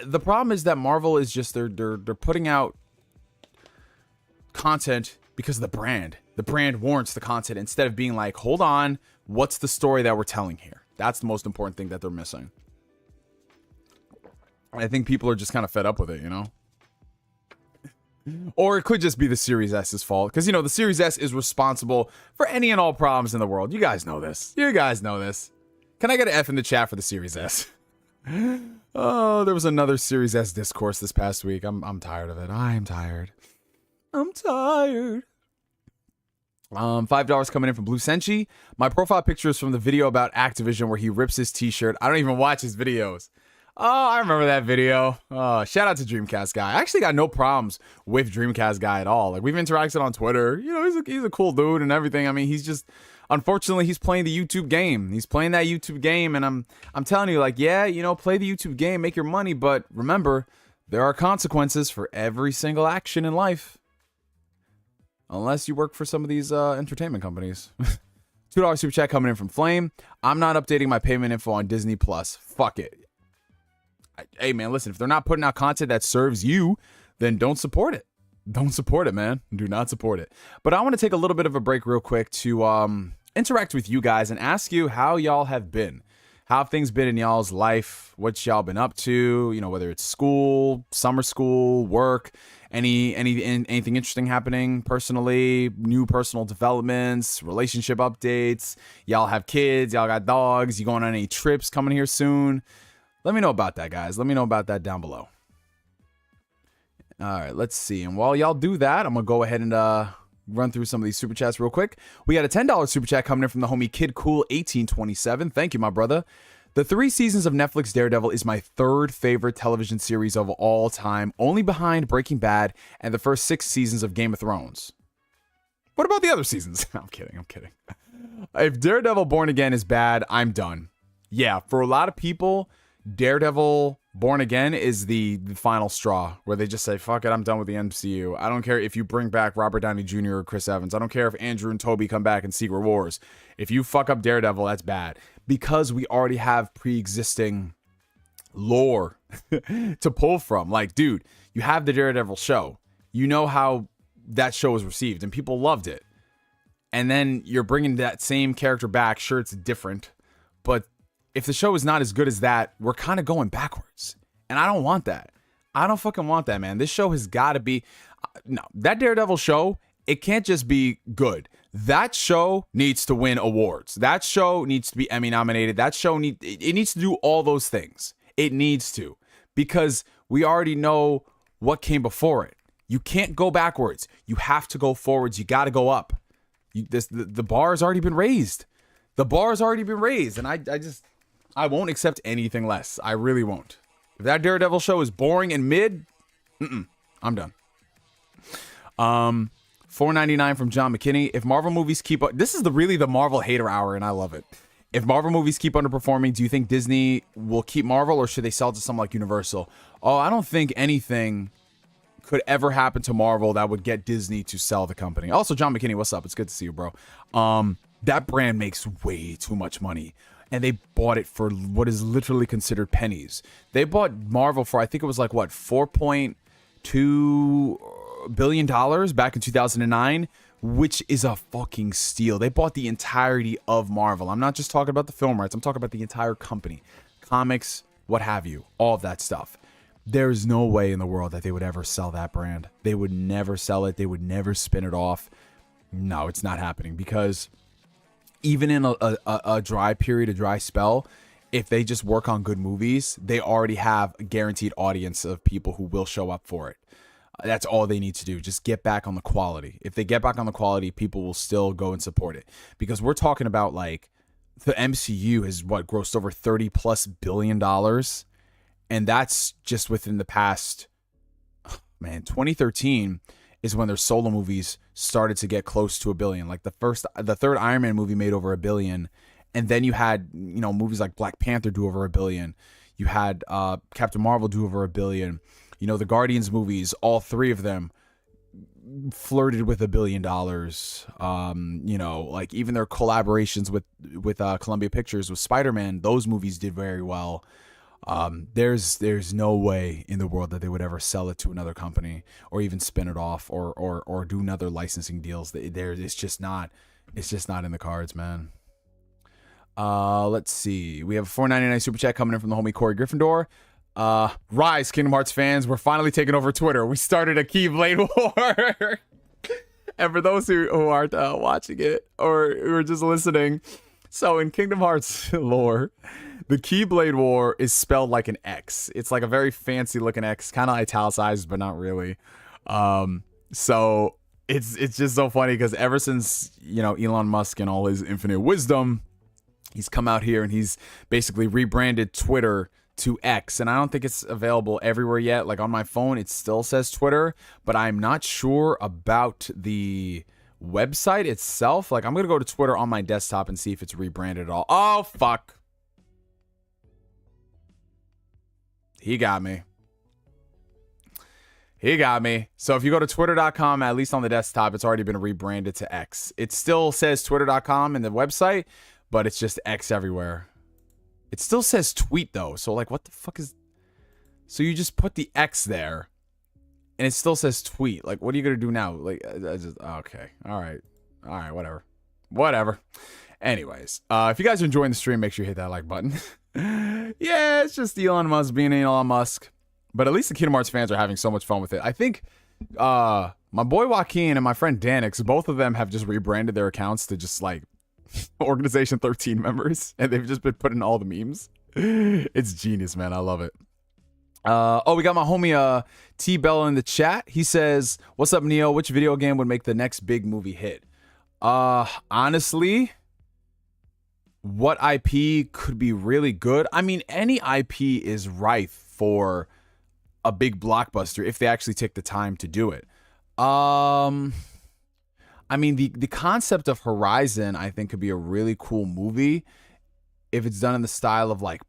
C: the problem is that Marvel is just, they're putting out content because of the brand. The brand warrants the content instead of being like, hold on, what's the story that we're telling here? That's the most important thing that they're missing. I think people are just kind of fed up with it, you know? Or it could just be the Series S's fault. Because, you know, the Series S is responsible for any and all problems in the world. You guys know this. You guys know this. Can I get an F in the chat for the Series S? Oh, there was another Series S discourse this past week. I'm tired of it. I'm tired. I'm tired. $5 coming in from Blue Senchi. My profile picture is from the video about Activision where he rips his t-shirt. I don't even watch his videos. Oh, I remember that video. Shout out to Dreamcast Guy. I actually got no problems with Dreamcast Guy at all. Like, we've interacted on Twitter. You know, he's a cool dude and everything. I mean, he's just, unfortunately, he's playing the YouTube game. He's playing that YouTube game, and I'm telling you, like, yeah, you know, play the YouTube game, make your money, but remember, there are consequences for every single action in life. Unless you work for some of these entertainment companies. $2 super chat coming in from Flame. I'm not updating my payment info on Disney Plus. Fuck it. Hey, man, listen, if they're not putting out content that serves you, then don't support it. Don't support it, man. Do not support it. But I want to take a little bit of a break real quick to interact with you guys and ask you how y'all have been. How have things been in y'all's life? What y'all been up to? You know, whether it's school, summer school, work, anything interesting happening personally, new personal developments, relationship updates. Y'all have kids, y'all got dogs, you going on any trips coming here soon? Let me know about that, guys. Let me know about that down below. All right, let's see. And while y'all do that, I'm going to go ahead and run through some of these super chats real quick. We got a $10 super chat coming in from the homie Kid Cool 1827. Thank you, my brother. The 3 seasons of Netflix Daredevil is my 3rd favorite television series of all time, only behind Breaking Bad and the first 6 seasons of Game of Thrones. What about the other seasons? I'm kidding. If Daredevil Born Again is bad, I'm done. Yeah, for a lot of people, Daredevil Born Again is the final straw where they just say, fuck it, I'm done with the MCU. I don't care if you bring back Robert Downey Jr. or Chris Evans. I don't care if Andrew and Toby come back in Secret Wars. If you fuck up Daredevil, that's bad. Because we already have pre-existing lore to pull from. Like, dude, you have the Daredevil show. You know how that show was received and people loved it. And then you're bringing that same character back. Sure, it's different, but if the show is not as good as that, we're kind of going backwards. And I don't want that. I don't fucking want that, man. This show has got to be... No, that Daredevil show, it can't just be good. That show needs to win awards. That show needs to be Emmy nominated. That show needs to do all those things. It needs to. Because we already know what came before it. You can't go backwards. You have to go forwards. You got to go up. The bar has already been raised. The bar has already been raised. And I won't accept anything less. I really won't. If that Daredevil show is boring and mid, I'm done. $4.99 from John McKinney. If Marvel movies keep... This is really the Marvel hater hour, and I love it. If Marvel movies keep underperforming, do you think Disney will keep Marvel, or should they sell to something like Universal? Oh, I don't think anything could ever happen to Marvel that would get Disney to sell the company. Also, John McKinney, what's up? It's good to see you, bro. That brand makes way too much money. And they bought it for what is literally considered pennies. They bought Marvel for, I think it was like, what, $4.2 billion back in 2009, which is a fucking steal. They bought the entirety of Marvel. I'm not just talking about the film rights. I'm talking about the entire company. Comics, what have you, all of that stuff. There's no way in the world that they would ever sell that brand. They would never sell it. They would never spin it off. No, it's not happening, because even in a dry period, a dry spell, if they just work on good movies, they already have a guaranteed audience of people who will show up for it. That's all they need to do. Just get back on the quality. If they get back on the quality, people will still go and support it. Because we're talking about, like, the MCU has grossed over $30+ billion. And that's just within the past, 2013 is when their solo movies started to get close to $1 billion. Like the 3rd Iron Man movie made over $1 billion. And then you had, movies like Black Panther do over $1 billion. You had Captain Marvel do over $1 billion. The Guardians movies, all 3 of them flirted with $1 billion. Like even their collaborations with Columbia Pictures with Spider-Man, those movies did very well. There's no way in the world that they would ever sell it to another company or even spin it off or do another licensing deals. It's just not in the cards, man. Let's see. We have a $4.99 super chat coming in from the homie Kory Gryffindor. Rise, Kingdom Hearts fans. We're finally taking over Twitter. We started a Keyblade war. And for those who aren't watching it or who are just listening, so in Kingdom Hearts lore, the Keyblade War is spelled like an X. It's like a very fancy looking X, kind of italicized, but not really. So it's just so funny because ever since, Elon Musk and all his infinite wisdom, he's come out here and he's basically rebranded Twitter to X. And I don't think it's available everywhere yet. Like on my phone, it still says Twitter, but I'm not sure about the website itself. Like I'm going to go to Twitter on my desktop and see if it's rebranded at all. Oh, fuck. He got me. So if you go to twitter.com, at least on the desktop, it's already been rebranded to X. It still says twitter.com in the website, but it's just X everywhere. It still says tweet though. So like, what the fuck is... So you just put the X there and it still says tweet. Like, what are you going to do now? Like, okay. All right, whatever. Anyways, if you guys are enjoying the stream, make sure you hit that like button. Yeah, it's just Elon Musk being Elon Musk. But at least the Kingdom Hearts fans are having so much fun with it. I think my boy Joaquin and my friend Danix, both of them have just rebranded their accounts to just like Organization 13 members, and they've just been putting all the memes. It's genius, man. I love it. Oh, we got my homie T Bell in the chat. He says, "What's up, Neo? Which video game would make the next big movie hit?" Honestly, what IP could be really good? I mean, any IP is rife for a big blockbuster if they actually take the time to do it. I mean, the concept of Horizon, I think, could be a really cool movie if it's done in the style of like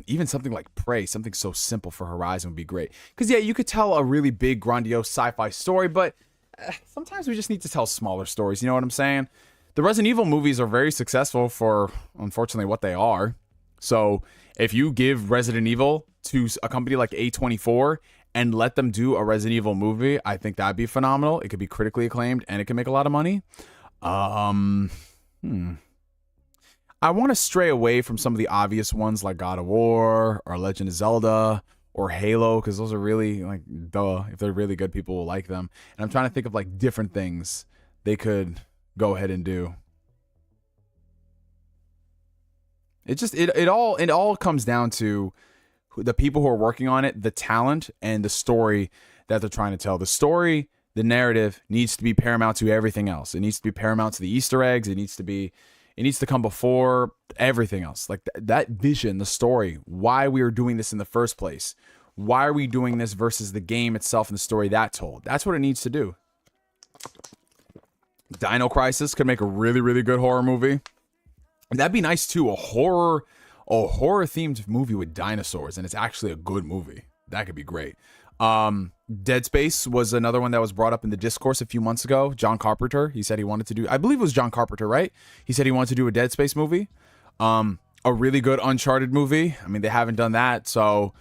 C: even something like Prey. Something so simple for Horizon would be great. Because yeah, you could tell a really big, grandiose sci-fi story, but sometimes we just need to tell smaller stories. You know what I'm saying? The Resident Evil movies are very successful for, unfortunately, what they are. So if you give Resident Evil to a company like A24 and let them do a Resident Evil movie, I think that'd be phenomenal. It could be critically acclaimed and it can make a lot of money. I want to stray away from some of the obvious ones like God of War or Legend of Zelda or Halo, because those are really like, duh, if they're really good, people will like them. And I'm trying to think of like different things they could go ahead and do. It just it all comes down to the people who are working on it, the talent, and the story that they're trying to tell. The story, the narrative needs to be paramount to everything else. It needs to be paramount to the Easter eggs. It needs to come before everything else. Like that vision, the story, why we are doing this in the first place. Why are we doing this versus the game itself and the story that told? That's what it needs to do. Dino Crisis could make a really, really good horror movie. And that'd be nice too. A horror themed movie with dinosaurs, and it's actually a good movie. That could be great. Dead Space was another one that was brought up in the discourse a few months ago. John Carpenter, he said he wanted to do, I believe it was John Carpenter, right? He said he wanted to do a Dead Space movie. A really good Uncharted movie. I mean, they haven't done that. So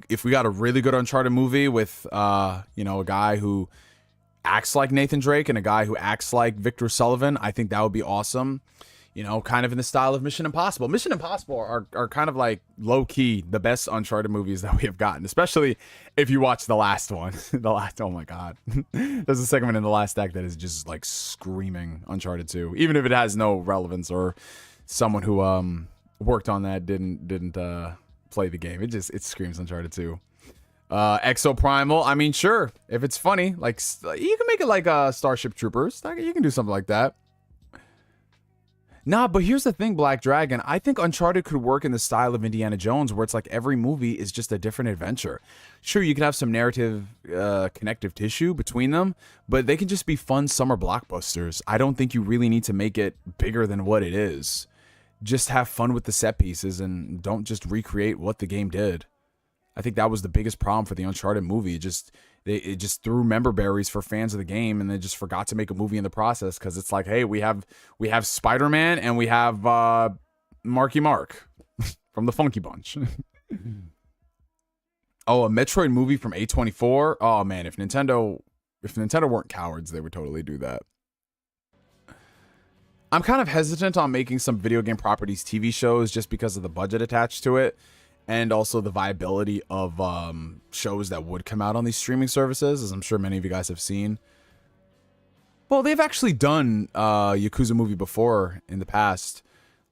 C: if we got a really good Uncharted movie with, a guy who acts like Nathan Drake and a guy who acts like Victor Sullivan, I think that would be awesome. Kind of in the style of Mission Impossible. Mission Impossible are kind of like low-key the best Uncharted movies that we have gotten, especially if you watch the last one. Oh my God. There's a segment in the last act that is just like screaming Uncharted 2, even if it has no relevance or someone who worked on that didn't play the game. It screams Uncharted 2. Exoprimal, I mean, sure, if it's funny, like you can make it like Starship Troopers. You can do something like that. Nah, but here's the thing, Black Dragon. I think Uncharted could work in the style of Indiana Jones, where it's like every movie is just a different adventure. Sure, you can have some narrative connective tissue between them, but they can just be fun summer blockbusters. I don't think you really need to make it bigger than what it is. Just have fun with the set pieces and don't just recreate what the game did. I think that was the biggest problem for the Uncharted movie. It just threw member berries for fans of the game, and they just forgot to make a movie in the process because it's like, hey, we have Spider-Man and we have Marky Mark from the Funky Bunch. Oh, a Metroid movie from A24. Oh man, if Nintendo weren't cowards, they would totally do that. I'm kind of hesitant on making some video game properties TV shows just because of the budget attached to it. And also the viability of shows that would come out on these streaming services, as I'm sure many of you guys have seen. Well, they've actually done a Yakuza movie before in the past.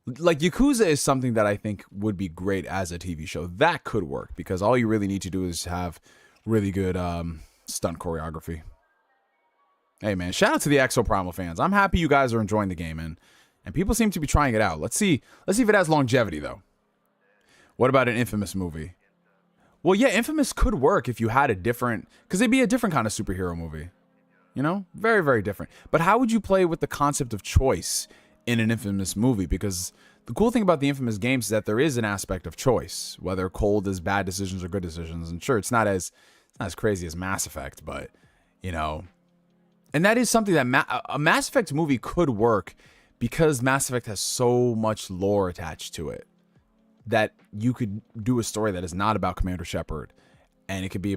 C: Like, Yakuza is something that I think would be great as a TV show. That could work, because all you really need to do is have really good stunt choreography. Hey, man, shout out to the Exoprimal fans. I'm happy you guys are enjoying the game, and people seem to be trying it out. Let's see if it has longevity, though. What about an Infamous movie? Well, yeah, Infamous could work if you had a different... Because it'd be a different kind of superhero movie. Very, very different. But how would you play with the concept of choice in an Infamous movie? Because the cool thing about the Infamous games is that there is an aspect of choice. Whether cold is bad decisions or good decisions. And sure, it's not as crazy as Mass Effect, but, And that is something that a Mass Effect movie could work because Mass Effect has so much lore attached to it. That you could do a story that is not about Commander Shepard, and it could be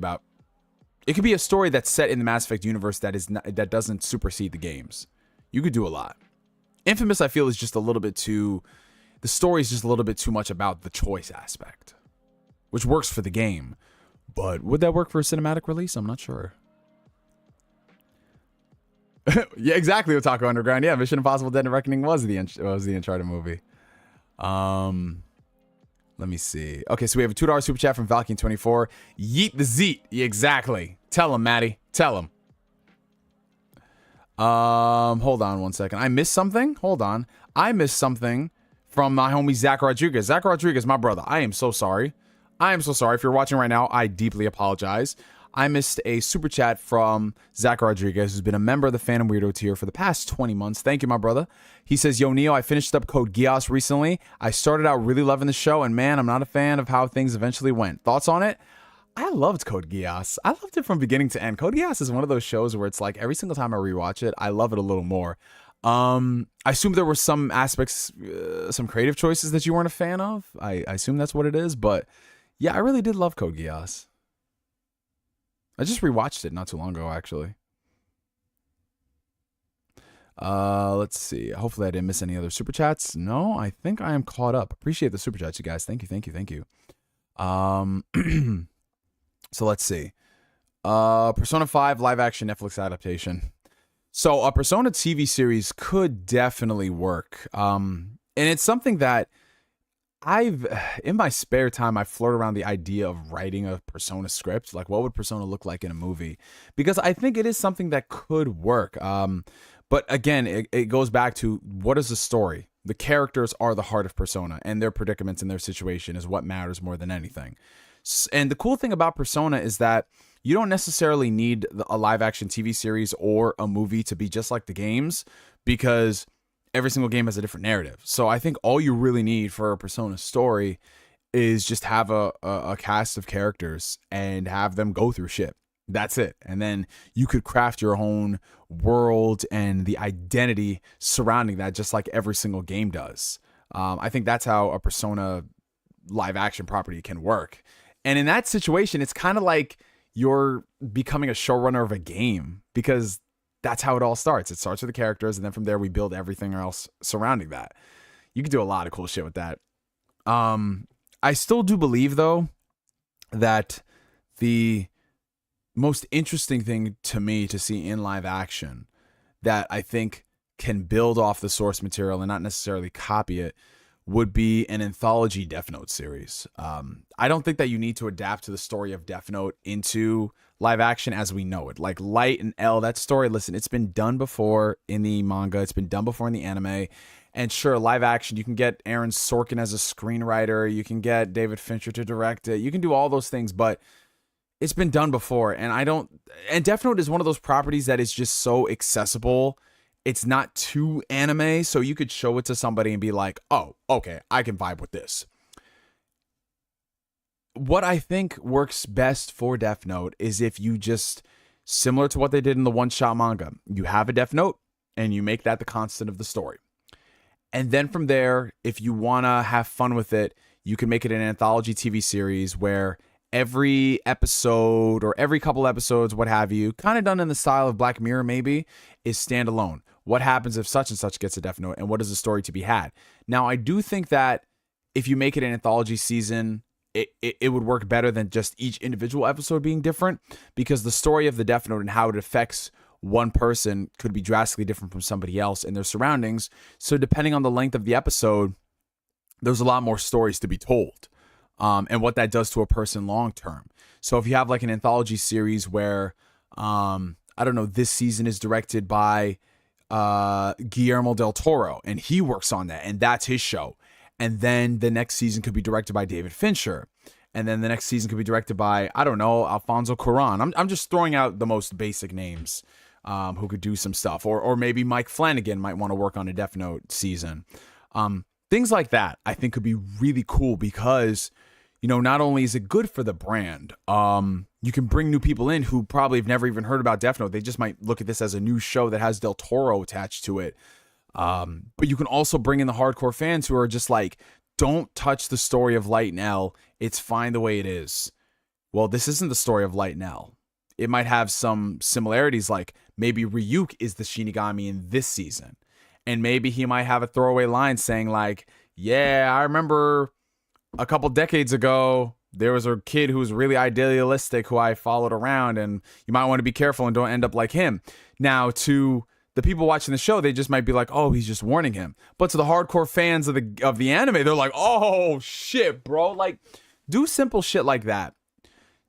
C: a story that's set in the Mass Effect universe that doesn't supersede the games. You could do a lot. Infamous, I feel, is just a little bit too. The story is just a little bit too much about the choice aspect, which works for the game. But would that work for a cinematic release? I'm not sure. Yeah, exactly. Otaku Underground. Yeah, Mission Impossible: Dead Reckoning was the Uncharted movie. Let me see. Okay, so we have a $2 super chat from Valkyne24. Yeet the Zeet. Yeah, exactly. Tell him, Maddie. Tell him. Hold on one second. I missed something. Hold on. I missed something from my homie Zack Rodriguez. Zack Rodriguez, my brother. I am so sorry. I am so sorry. If you're watching right now, I deeply apologize. I missed a super chat from Zack Rodriguez, who's been a member of the Phantom Weirdo tier for the past 20 months. Thank you, my brother. He says, Yo, Neo, I finished up Code Geass recently. I started out really loving the show, and man, I'm not a fan of how things eventually went. Thoughts on it? I loved Code Geass. I loved it from beginning to end. Code Geass is one of those shows where it's like every single time I rewatch it, I love it a little more. I assume there were some aspects, some creative choices that you weren't a fan of. I assume that's what it is, but yeah, I really did love Code Geass. I just rewatched it not too long ago, actually. Let's see. Hopefully I didn't miss any other super chats. No, I think I am caught up. Appreciate the super chats, you guys. Thank you, thank you, thank you. So let's see. Persona 5 live action Netflix adaptation. So a Persona TV series could definitely work. And it's something that in my spare time, I flirt around the idea of writing a Persona script. Like, what would Persona look like in a movie? Because I think it is something that could work. But again, it goes back to, what is the story? The characters are the heart of Persona, and their predicaments and their situation is what matters more than anything. And the cool thing about Persona is that you don't necessarily need a live action TV series or a movie to be just like the games, because every single game has a different narrative. So I think all you really need for a Persona story is just have a cast of characters and have them go through shit. That's it. And then you could craft your own world and the identity surrounding that, just like every single game does. I think that's how a Persona live action property can work. And in that situation, it's kind of like you're becoming a showrunner of a game, because that's how it all starts. It starts with the characters, and then from there we build everything else surrounding that. You can do a lot of cool shit with that. I still do believe, though, that the most interesting thing to me to see in live action that I think can build off the source material and not necessarily copy it would be an anthology Death Note series. I don't think that you need to adapt to the story of Death Note into live action as we know it. Like Light and L, that story, listen, it's been done before in the manga. It's been done before in the anime. And sure, live action, you can get Aaron Sorkin as a screenwriter. You can get David Fincher to direct it. You can do all those things, but it's been done before. And Death Note is one of those properties that is just so accessible. It's not too anime, so you could show it to somebody and be like, oh, okay, I can vibe with this. What I think works best for Death Note is if you just, similar to what they did in the one-shot manga, you have a Death Note and you make that the constant of the story. And then from there, if you want to have fun with it, you can make it an anthology TV series where every episode or every couple episodes, what have you, kind of done in the style of Black Mirror maybe, is standalone. What happens if such and such gets a Death Note, and what is the story to be had? Now, I do think that if you make it an anthology season, it would work better than just each individual episode being different, because the story of the Death Note and how it affects one person could be drastically different from somebody else and their surroundings. So depending on the length of the episode, there's a lot more stories to be told, and what that does to a person long term. So if you have like an anthology series where, I don't know, this season is directed by Guillermo del Toro, and he works on that, and that's his show. And then the next season could be directed by David Fincher. And then the next season could be directed by, I don't know, Alfonso Cuarón. I'm just throwing out the most basic names who could do some stuff. Or maybe Mike Flanagan might want to work on a Death Note season. Things like that I think could be really cool, because, you know, not only is it good for the brand, you can bring new people in who probably have never even heard about Death Note. They just might look at this as a new show that has Del Toro attached to it. But you can also bring in the hardcore fans who are just like, don't touch the story of Light and L. It's fine the way it is. Well, this isn't the story of Light and L. It might have some similarities, like maybe Ryuk is the Shinigami in this season. And maybe he might have a throwaway line saying like, Yeah, I remember a couple decades ago, there was a kid who was really idealistic who I followed around, and you might want to be careful and don't end up like him. Now, to the people watching the show, they just might be like, oh, he's just warning him. But to the hardcore fans of the anime, they're like, oh, shit, bro. Like, do simple shit like that.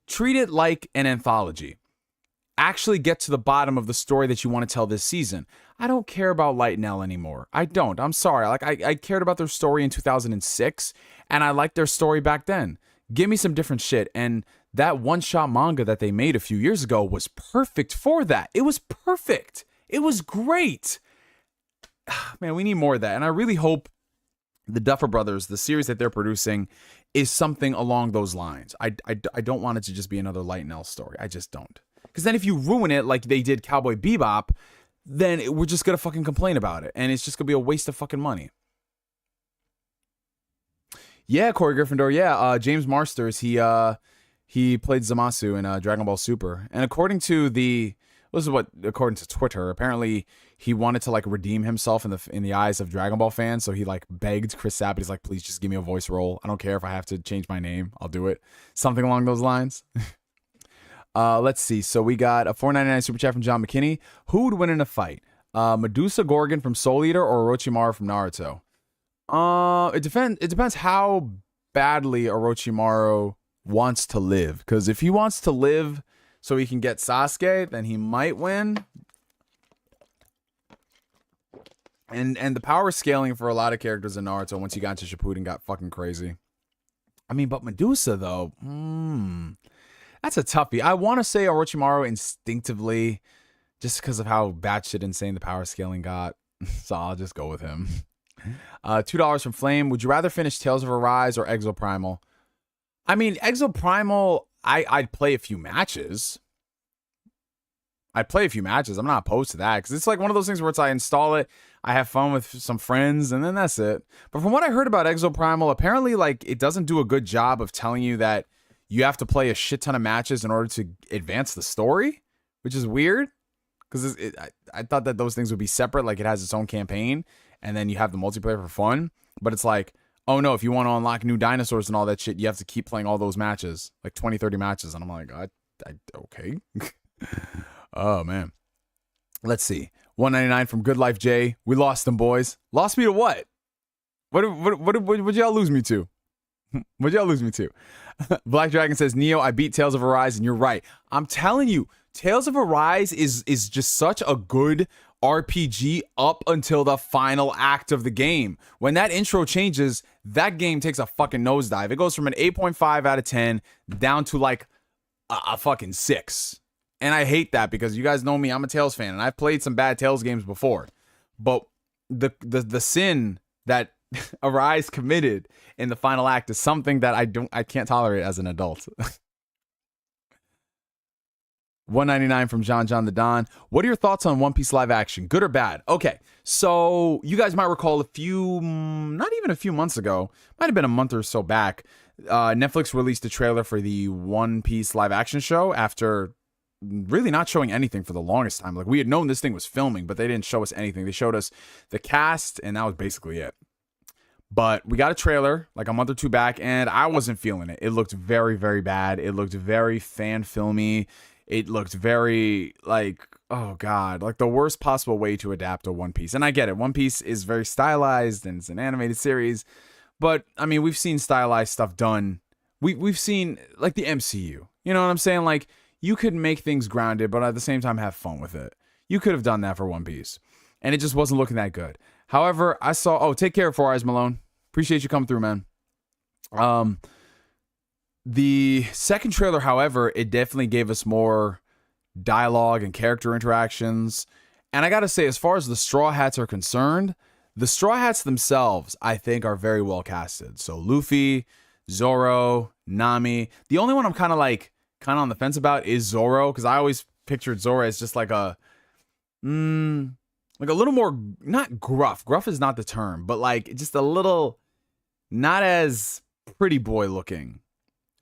C: Treat it like an anthology. Actually get to the bottom of the story that you want to tell this season. I don't care about Light and L anymore. I don't. I'm sorry. Like, I cared about their story in 2006, and I liked their story back then. Give me some different shit. And that one-shot manga that they made a few years ago was perfect for that. It was perfect. It was great. Man, we need more of that. And I really hope the Duffer Brothers, the series that they're producing, is something along those lines. I don't want it to just be another Light and L story. I just don't. Because then if you ruin it like they did Cowboy Bebop, then we're just going to fucking complain about it. And it's just going to be a waste of fucking money. Yeah, Kory Gryffindor. Yeah, James Marsters. He played Zamasu in Dragon Ball Super, and according to according to Twitter, apparently he wanted to like redeem himself in the eyes of Dragon Ball fans. So he like begged Chris Sabat. He's like, please just give me a voice role. I don't care if I have to change my name. I'll do it. Something along those lines. Let's see. So we got a $4.99 super chat from John McKinney. Who would win in a fight? Medusa Gorgon from Soul Eater or Orochimaru from Naruto? It depends how badly Orochimaru wants to live. Because if he wants to live so he can get Sasuke, then he might win. And the power scaling for a lot of characters in Naruto once you got into Shippuden got fucking crazy. I mean, but Medusa though, that's a toughie. I want to say Orochimaru instinctively, just because of how batshit insane the power scaling got. So I'll just go with him. $2 from Flame. Would you rather finish Tales of Arise or Exoprimal? I mean, Exoprimal, I'd play a few matches. I'm not opposed to that because it's like one of those things where it's I install it, I have fun with some friends, and then that's it. But from what I heard about Exoprimal, apparently like it doesn't do a good job of telling you that you have to play a shit ton of matches in order to advance the story, which is weird because I thought that those things would be separate, like it has its own campaign. And then you have the multiplayer for fun. But it's like, oh no, if you want to unlock new dinosaurs and all that shit, you have to keep playing all those matches. Like 20, 30 matches. And I'm like, okay. Oh, man. Let's see. $1.99 from Good Life J. We lost them, boys. Lost me to what? What'd y'all lose me to? What'd y'all lose me to? Black Dragon says, Neo, I beat Tales of Arise, and you're right. I'm telling you, Tales of Arise is just such a good RPG up until the final act of the game. When that intro changes, that game takes a fucking nosedive. It goes from an 8.5 out of 10 down to like a fucking 6. And I hate that because you guys know me, I'm a Tales fan, and I've played some bad Tales games before. But the sin that Arise committed in the final act is something that I can't tolerate as an adult. $1.99 from John the Don. What are your thoughts on One Piece live action? Good or bad? Okay, so you guys might recall not even a few months ago, might have been a month or so back, Netflix released a trailer for the One Piece live action show after really not showing anything for the longest time. Like, we had known this thing was filming, but they didn't show us anything. They showed us the cast, and that was basically it. But we got a trailer like a month or two back, and I wasn't feeling it. It looked very, very bad. It looked very fan filmy. It looked very like, oh God, like the worst possible way to adapt a One Piece. And I get it. One Piece is very stylized and it's an animated series. But I mean, we've seen stylized stuff done. We've seen like the MCU. You know what I'm saying? Like, you could make things grounded, but at the same time have fun with it. You could have done that for One Piece. And it just wasn't looking that good. However, I saw, take care of Four Eyes Malone. Appreciate you coming through, man. The second trailer, however, it definitely gave us more dialogue and character interactions. And I gotta say, as far as the Straw Hats are concerned, the Straw Hats themselves, I think, are very well casted. So Luffy, Zoro, Nami. The only one I'm kind of on the fence about is Zoro, because I always pictured Zoro as just like a little more, not gruff. Gruff is not the term, but like just a little not as pretty boy looking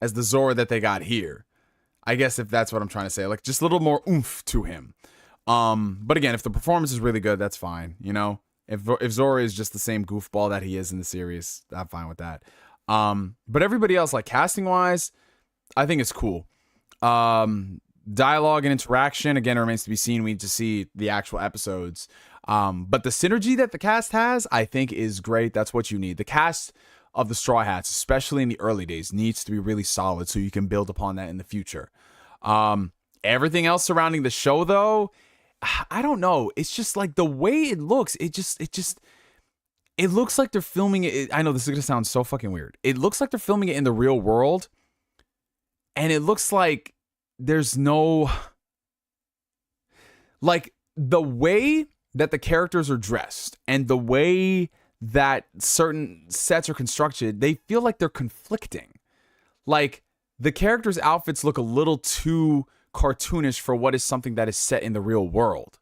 C: as the Zoro that they got here. I guess if that's what I'm trying to say, like just a little more oomph to him. But again, if the performance is really good, that's fine, you know? If Zoro is just the same goofball that he is in the series, I'm fine with that. But everybody else, like casting wise, I think it's cool. Dialogue and interaction, again, remains to be seen. We need to see the actual episodes. But the synergy that the cast has, I think, is great. That's what you need. The cast of the Straw Hats, especially in the early days, needs to be really solid so you can build upon that in the future. Everything else surrounding the show, though, I don't know. It's just like the way it looks. It looks like they're filming it. I know this is gonna sound so fucking weird. It looks like they're filming it in the real world, and it looks like there's no, like, the way that the characters are dressed and the way that certain sets are constructed, they feel like they're conflicting. Like, the characters' outfits look a little too cartoonish for what is something that is set in the real world.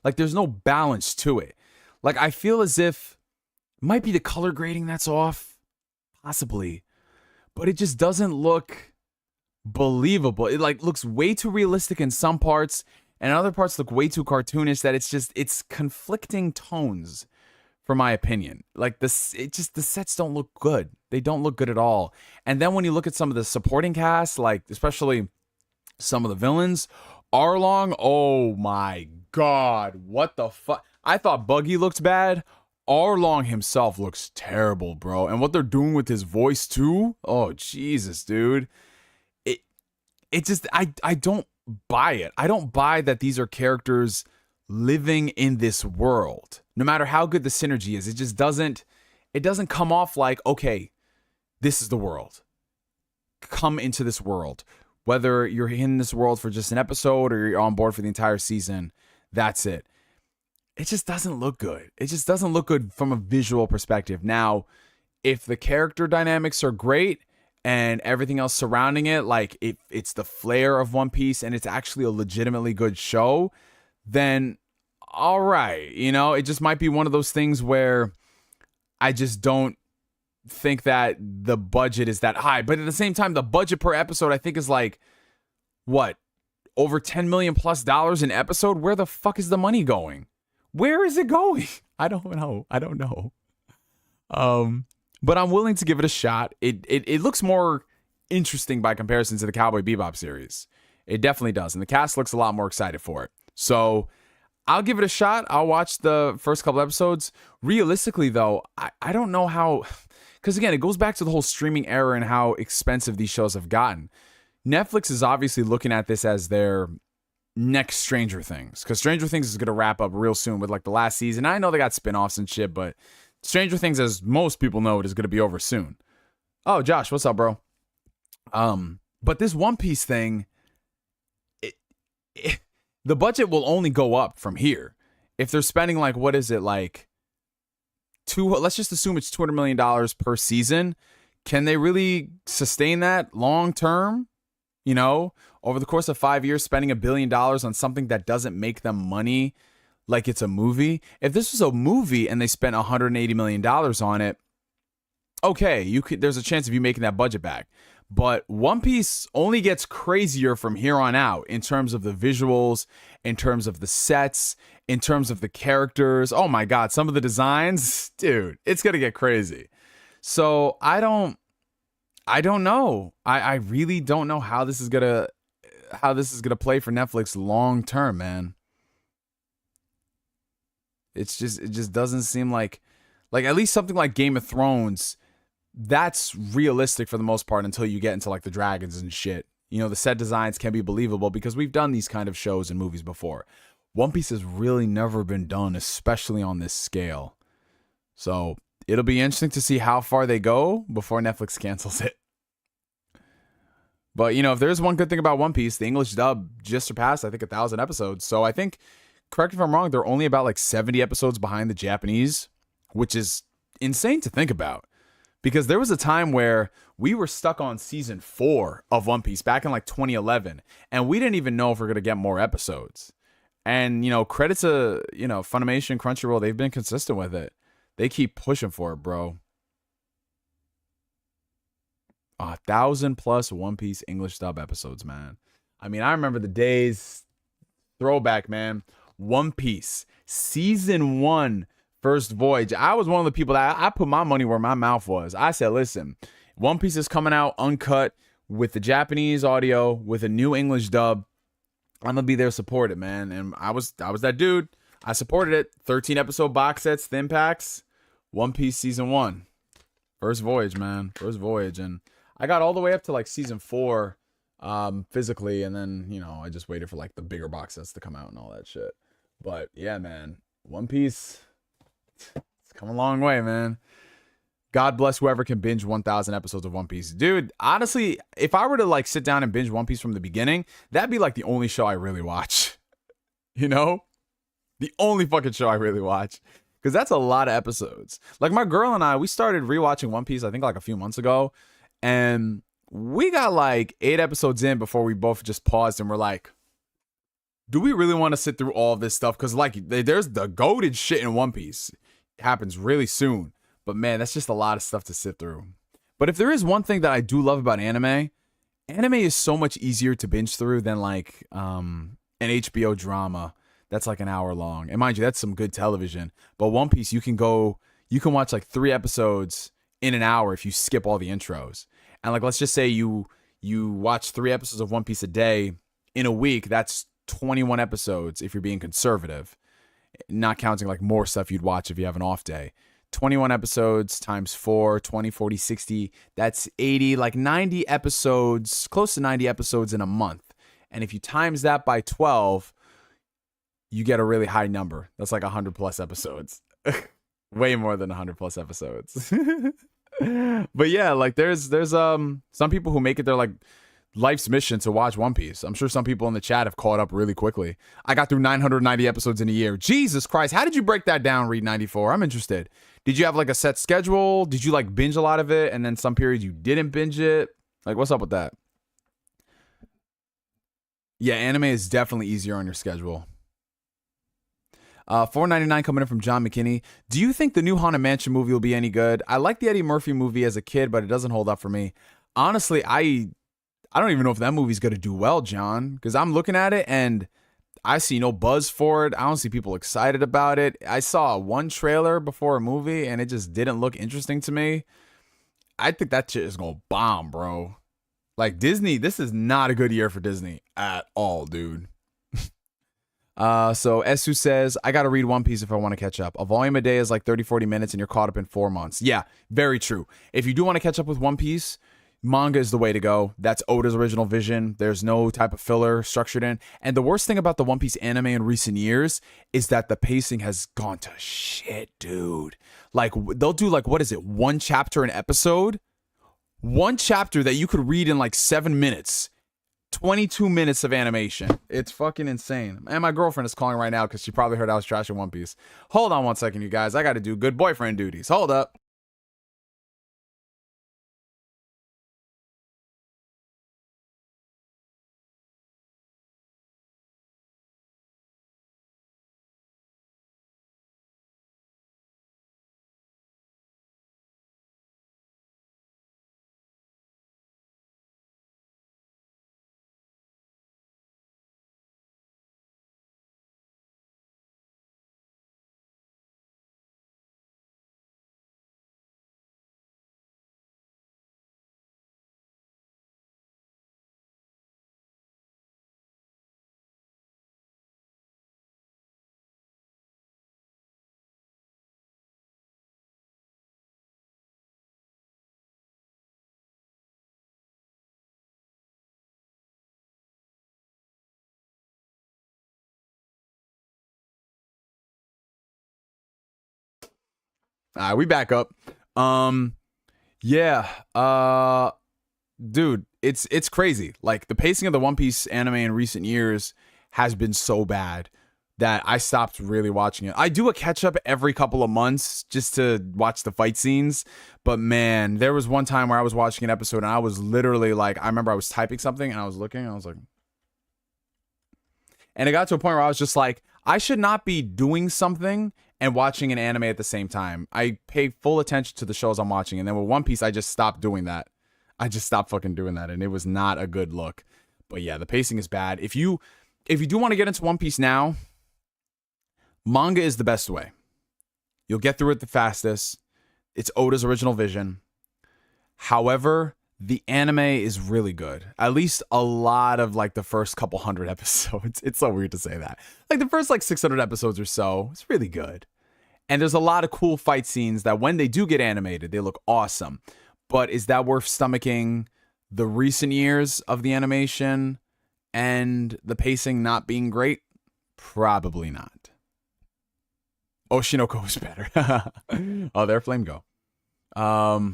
C: Like, there's no balance to it. Like, I feel as if, might be the color grading that's off, possibly, but it just doesn't look believable. It like looks way too realistic in some parts, and other parts look way too cartoonish. That it's conflicting tones, for my opinion. Like the sets don't look good. They don't look good at all. And then when you look at some of the supporting cast, like especially some of the villains, Arlong, oh my god, what the fuck? I thought Buggy looked bad. Arlong himself looks terrible, bro. And what they're doing with his voice too, oh Jesus, dude. It just, I don't buy it. I don't buy that these are characters living in this world. No matter how good the synergy is, it doesn't come off like, okay, this is the world. Come into this world. Whether you're in this world for just an episode or you're on board for the entire season, that's it. It just doesn't look good. It just doesn't look good from a visual perspective. Now, if the character dynamics are great and everything else surrounding it, like if it's the flair of One Piece and it's actually a legitimately good show, then all right. You know, it just might be one of those things where I just don't think that the budget is that high. But at the same time, the budget per episode, I think, is like, what? Over $10 million plus an episode? Where the fuck is the money going? Where is it going? I don't know. But I'm willing to give it a shot. It looks more interesting by comparison to the Cowboy Bebop series. It definitely does. And the cast looks a lot more excited for it. So I'll give it a shot. I'll watch the first couple episodes. Realistically, though, I don't know how... Because, again, it goes back to the whole streaming era and how expensive these shows have gotten. Netflix is obviously looking at this as their next Stranger Things. Because Stranger Things is going to wrap up real soon with, like, the last season. I know they got spinoffs and shit, but Stranger Things, as most people know, it is going to be over soon. Oh, Josh, what's up, bro? But this One Piece thing, the budget will only go up from here. If they're spending, like, what is it, like... let's just assume it's $200 million per season. Can they really sustain that long term? You know, over the course of 5 years, spending $1 billion on something that doesn't make them money, like it's a movie. If this was a movie and they spent $180 million on it, okay, there's a chance of you making that budget back. But One Piece only gets crazier from here on out in terms of the visuals, in terms of the sets, in terms of the characters. Oh my God, some of the designs, dude, it's gonna get crazy. So I don't know. I really don't know how this is gonna play for Netflix long term, man. It just doesn't seem like at least something like Game of Thrones. That's realistic for the most part until you get into like the dragons and shit. You know, the set designs can be believable because we've done these kind of shows and movies before. One Piece has really never been done, especially on this scale. So it'll be interesting to see how far they go before Netflix cancels it. But, you know, if there's one good thing about One Piece, the English dub just surpassed, I think, 1,000 episodes. So I think, correct me if I'm wrong, they're only about like 70 episodes behind the Japanese, which is insane to think about. Because there was a time where we were stuck on season 4 of One Piece back in like 2011, and we didn't even know if we're going to get more episodes. And, you know, credit to, you know, Funimation, Crunchyroll, they've been consistent with it. They keep pushing for it, bro. 1,000 plus One Piece English dub episodes, man. I mean, I remember the days, throwback, man. One Piece, season 1 First Voyage. I was one of the people that I put my money where my mouth was. I said, listen, One Piece is coming out uncut with the Japanese audio with a new English dub. I'm gonna be there to support it, man. And I was that dude. I supported it. 13 episode box sets, thin packs, One Piece season 1. First Voyage, man. First Voyage. And I got all the way up to like season 4 physically, and then, you know, I just waited for like the bigger box sets to come out and all that shit. But yeah, man, One Piece, it's come a long way, man. God bless whoever can binge 1,000 episodes of One Piece. Dude, honestly, if I were to like sit down and binge One Piece from the beginning, that'd be like the only show I really watch. You know? The only fucking show I really watch. Because that's a lot of episodes. Like my girl and I, we started rewatching One Piece, I think like a few months ago. And we got like 8 episodes in before we both just paused and we're like, do we really want to sit through all of this stuff? Because like there's the goated shit in One Piece. It happens really soon. But man, that's just a lot of stuff to sit through. But if there is one thing that I do love about anime is so much easier to binge through than like an HBO drama that's like an hour long. And mind you, that's some good television. But One Piece, you can watch like 3 episodes in an hour if you skip all the intros. And like, let's just say you watch 3 episodes of One Piece a day in a week. That's 21 episodes if you're being conservative, not counting like more stuff you'd watch if you have an off day. 21 episodes times 4, 20, 40, 60. That's 80, like 90 episodes, close to 90 episodes in a month. And if you times that by 12, you get a really high number. That's like 100 plus episodes. Way more than 100 plus episodes. But yeah, like there's some people who make it their like life's mission to watch One Piece. I'm sure some people in the chat have caught up really quickly. I got through 990 episodes in a year. Jesus Christ, how did you break that down, Read 94? I'm interested. Did you have like a set schedule? Did you like binge a lot of it and then some periods you didn't binge it? Like, what's up with that? Yeah, anime is definitely easier on your schedule. $4.99 coming in from John McKinney. Do you think the new Haunted Mansion movie will be any good? I liked the Eddie Murphy movie as a kid, but it doesn't hold up for me. Honestly, I don't even know if that movie's going to do well, John, because I'm looking at it and I see no buzz for it. I don't see people excited about it. I saw one trailer before a movie and it just didn't look interesting to me. I think that shit is going to bomb, bro. Like Disney, this is not a good year for Disney at all, dude. So Esu says, I got to read One Piece if I want to catch up. A volume a day is like 30, 40 minutes and you're caught up in 4 months. Yeah, very true. If you do want to catch up with One Piece, manga is the way to go. That's Oda's original vision. There's no type of filler structured in. And the worst thing about the One Piece anime in recent years is that the pacing has gone to shit, dude. Like they'll do like, what is it? 1 chapter an episode? 1 chapter that you could read in like 7 minutes. 22 minutes of animation. It's fucking insane. And my girlfriend is calling right now because she probably heard I was trashing One Piece. Hold on 1 second, you guys. I got to do good boyfriend duties. Hold up. All right, we back up. Yeah. Dude, it's crazy. Like the pacing of the One Piece anime in recent years has been so bad that I stopped really watching it. I do a catch up every couple of months just to watch the fight scenes. But man, there was one time where I was watching an episode and I was literally like, I remember I was typing something and I was looking and I was like, and it got to a point where I was just like, I should not be doing something and watching an anime at the same time. I pay full attention to the shows I'm watching. And then with One Piece, I just stopped doing that. I just stopped fucking doing that. And it was not a good look. But yeah, the pacing is bad. If you do want to get into One Piece now, manga is the best way. You'll get through it the fastest. It's Oda's original vision. However, the anime is really good. At least a lot of like the first couple hundred episodes. It's so weird to say that. Like the first like 600 episodes or so, it's really good. And there's a lot of cool fight scenes that when they do get animated, they look awesome. But is that worth stomaching the recent years of the animation and the pacing not being great? Probably not. Oshinoko is better. Oh, there Flame go. Oh,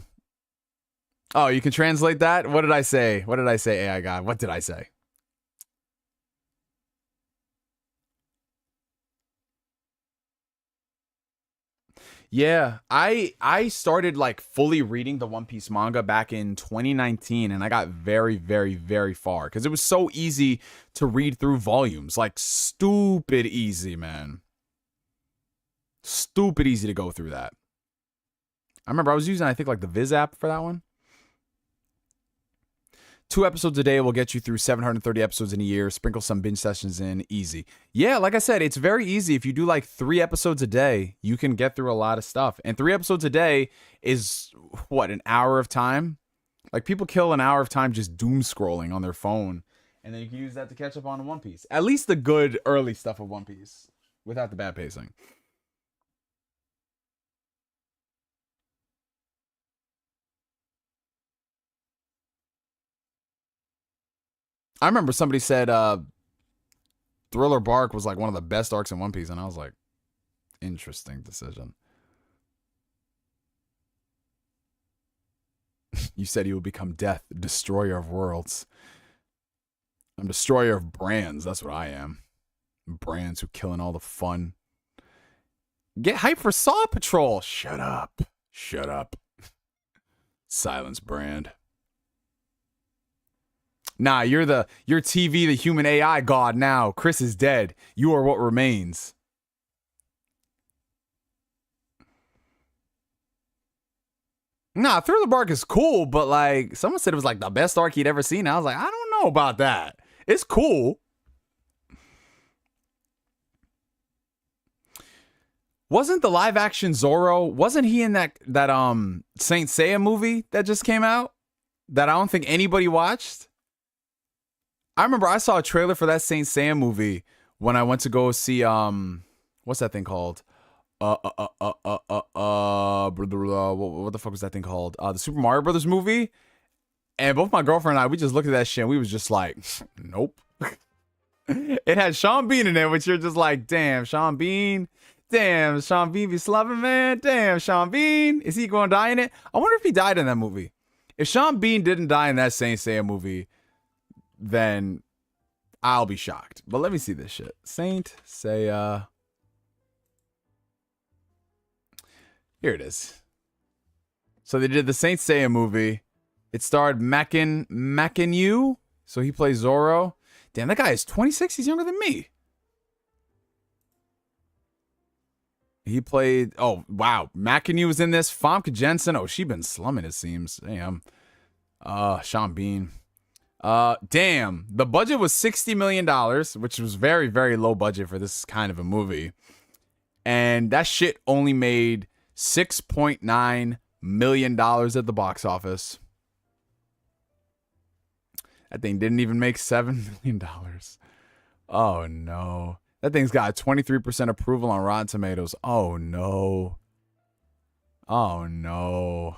C: you can translate that? What did I say? What did I say, AI God? What did I say? Yeah, I started like fully reading the One Piece manga back in 2019, and I got very, very, very far because it was so easy to read through volumes. Like stupid easy, man. Stupid easy to go through that. I remember I was using, I think, like the Viz app for that one. 2 episodes a day will get you through 730 episodes in a year. Sprinkle some binge sessions in, easy. Yeah, like I said, it's very easy. If you do like 3 episodes a day, you can get through a lot of stuff. And 3 episodes a day is, what, an hour of time? Like people kill an hour of time just doom scrolling on their phone. And then you can use that to catch up on One Piece. At least the good early stuff of One Piece without the bad pacing. I remember somebody said Thriller Bark was like one of the best arcs in One Piece, and I was like, interesting decision. You said you will become Death, destroyer of worlds. I'm destroyer of brands. That's what I am. Brands who killing all the fun. Get hype for Saw Patrol. Shut up. Shut up. Silence, Brand. Nah, you're TV, the human AI god now. Chris is dead. You are what remains. Nah, Thriller Bark is cool, but like someone said it was like the best arc he'd ever seen. I was like, I don't know about that. It's cool. Wasn't the live action Zoro, wasn't he in that Saint Seiya movie that just came out? That I don't think anybody watched? I remember I saw a trailer for that Saint Seiya movie when I went to go see what's that thing called? What the fuck was that thing called? The Super Mario Brothers movie. And both my girlfriend and I, we just looked at that shit and we was just like, nope. It had Sean Bean in it, which you're just like, damn, Sean Bean. Damn, Sean Bean be slubbing, man. Damn, Sean Bean. Is he going to die in it? I wonder if he died in that movie. If Sean Bean didn't die in that Saint Seiya movie, then I'll be shocked. But let me see this shit. Saint Seiya. Here it is. So they did the Saint Seiya movie. It starred Mackenyu. So he plays Zoro. Damn, that guy is 26. He's younger than me. He played, oh, wow. Mackenyu was in this. Famke Jensen. Oh, she been slumming, it seems. Damn. Sean Bean. Damn. The budget was $60 million, which was very, very low budget for this kind of a movie. And that shit only made $6.9 million at the box office. That thing didn't even make $7 million. Oh, no. That thing's got 23% approval on Rotten Tomatoes. Oh, no. Oh, no.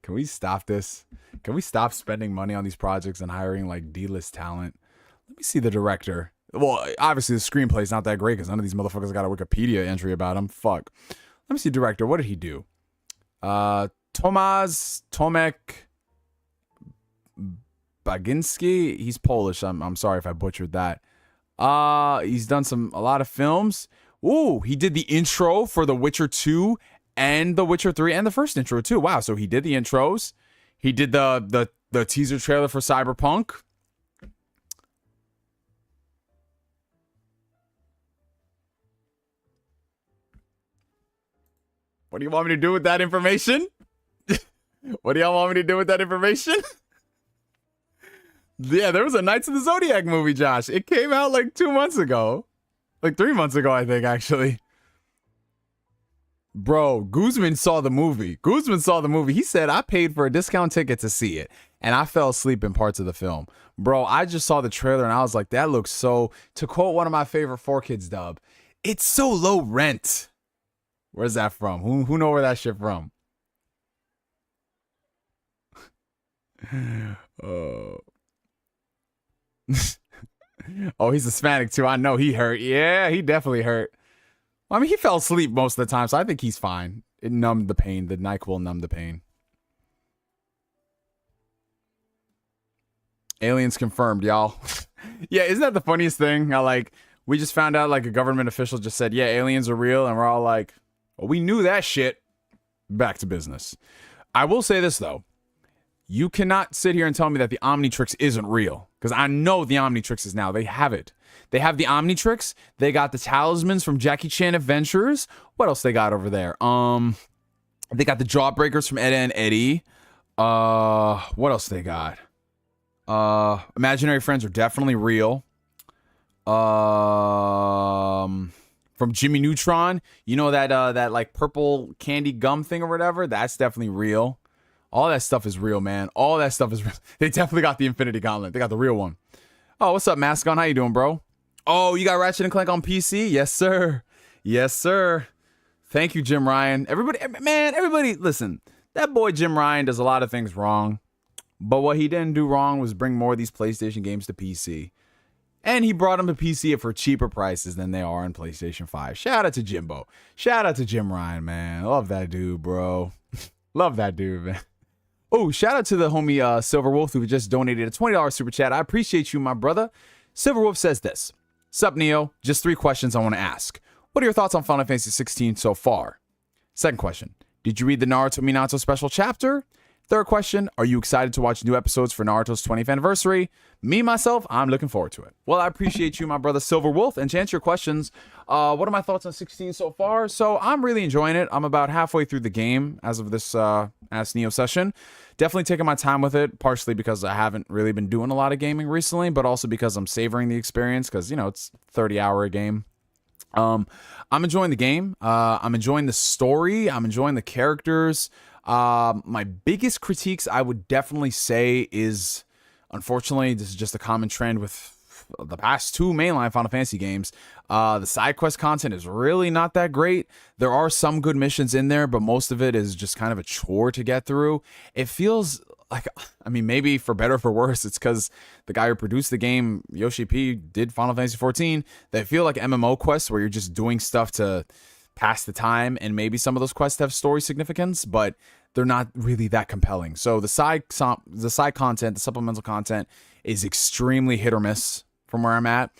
C: Can we stop this? Can we stop spending money on these projects and hiring, like, D-list talent? Let me see the director. Well, obviously, the screenplay's not that great because none of these motherfuckers got a Wikipedia entry about him. Fuck. Let me see director. What did he do? Tomek Baginski. He's Polish. I'm sorry if I butchered that. He's done a lot of films. Ooh, he did the intro for The Witcher 2 and The Witcher 3 and the first intro too. Wow, so he did the intros. He did the teaser trailer for Cyberpunk. What do you want me to do with that information? What do y'all want me to do with that information? Yeah, there was a Knights of the Zodiac movie, Josh. It came out like 2 months ago. Like 3 months ago, I think, actually. Bro, Guzman saw the movie. He said, I paid for a discount ticket to see it, and I fell asleep in parts of the film. Bro, I just saw the trailer, and I was like, that looks so, to quote one of my favorite 4Kids dub, it's so low rent. Where's that from? Who know where that shit from? Oh, he's Hispanic too. I know he hurt. Yeah, he definitely hurt. I mean, he fell asleep most of the time, so I think he's fine. It numbed the pain. The NyQuil numbed the pain. Aliens confirmed, y'all. Yeah, isn't that the funniest thing? How, like, we just found out, like, a government official just said, yeah, aliens are real, and we're all like, well, we knew that shit. Back to business. I will say this, though. You cannot sit here and tell me that the Omnitrix isn't real, because I know the Omnitrix is now. They have it. They have the Omnitrix. They got the talismans from Jackie Chan Adventures. What else they got over there? They got the Jawbreakers from Edda and Eddie. What else they got? Imaginary friends are definitely real. From Jimmy Neutron, you know that like purple candy gum thing or whatever? That's definitely real. All that stuff is real, man. All that stuff is real. They definitely got the Infinity Gauntlet. They got the real one. Oh, what's up, Mascon? How you doing, bro? Oh, you got Ratchet and Clank on PC? Yes, sir. Yes, sir. Thank you, Jim Ryan. Everybody, listen. That boy Jim Ryan does a lot of things wrong. But what he didn't do wrong was bring more of these PlayStation games to PC. And he brought them to PC for cheaper prices than they are on PlayStation 5. Shout out to Jimbo. Shout out to Jim Ryan, man. Love that dude, bro. Love that dude, man. Oh, shout out to the homie Silverwolf who just donated a $20 super chat. I appreciate you, my brother. Silverwolf says this. Sup, Neo? Just 3 questions I want to ask. What are your thoughts on Final Fantasy 16 so far? Second question. Did you read the Naruto Minato special chapter? Third question, are you excited to watch new episodes for Naruto's 20th anniversary? Me, myself, I'm looking forward to it. Well, I appreciate you, my brother Silverwolf. And to answer your questions, what are my thoughts on 16 so far? So I'm really enjoying it. I'm about halfway through the game as of this Ask Neo session. Definitely taking my time with it, partially because I haven't really been doing a lot of gaming recently, but also because I'm savoring the experience because, you know, it's 30-hour a game. I'm enjoying the game. I'm enjoying the story. I'm enjoying the characters. My biggest critiques, I would definitely say, is, unfortunately, this is just a common trend with the past 2 mainline Final Fantasy games. The side quest content is really not that great. There are some good missions in there, but most of it is just kind of a chore to get through. It feels like, I mean, maybe for better or for worse, it's because the guy who produced the game, Yoshi P, did Final Fantasy 14. They feel like MMO quests where you're just doing stuff to pass the time, and maybe some of those quests have story significance, but they're not really that compelling. So the side content, the supplemental content, is extremely hit or miss from where I'm at.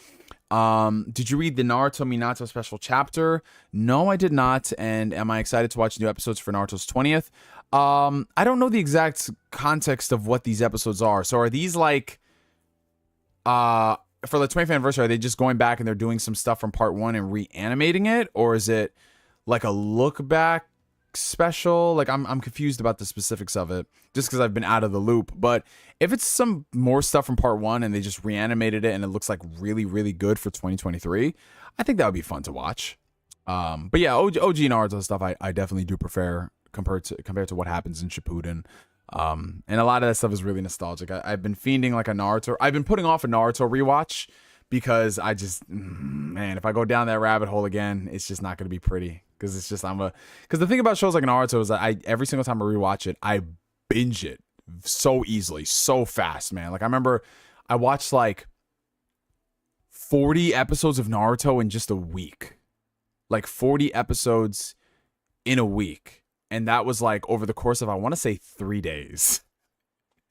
C: Did you read the Naruto Minato special chapter? No, I did not. And am I excited to watch new episodes for Naruto's 20th? I don't know the exact context of what these episodes are. So are these like, for the 20th anniversary, are they just going back and they're doing some stuff from part 1 and reanimating it? Or is it like a look back special? Like I'm confused about the specifics of it just because I've been out of the loop. But if it's some more stuff from part 1 and they just reanimated it and it looks like really, really good for 2023, I think that would be fun to watch. But yeah, OG Naruto stuff I definitely do prefer compared to what happens in Shippuden. And a lot of that stuff is really nostalgic. I've been fiending like a Naruto. I've been putting off a Naruto rewatch because I just, man, if I go down that rabbit hole again, it's just not going to be pretty. Because it's just, because the thing about shows like Naruto is that every single time I rewatch it, I binge it so easily, so fast, man. Like I remember I watched like 40 episodes of Naruto in just a week. Like 40 episodes in a week. And that was like over the course of, I want to say 3 days.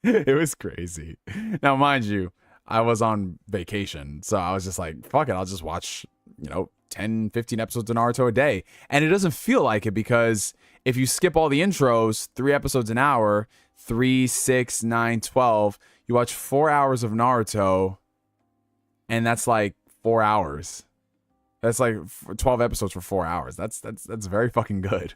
C: It was crazy. Now, mind you, I was on vacation. So I was just like, fuck it. I'll just watch, 10, 15 episodes of Naruto a day. And it doesn't feel like it because if you skip all the intros, 3 episodes an hour, 3, 6, 9, 12, you watch 4 hours of Naruto. And that's like 4 hours. That's like 12 episodes for 4 hours. That's very fucking good.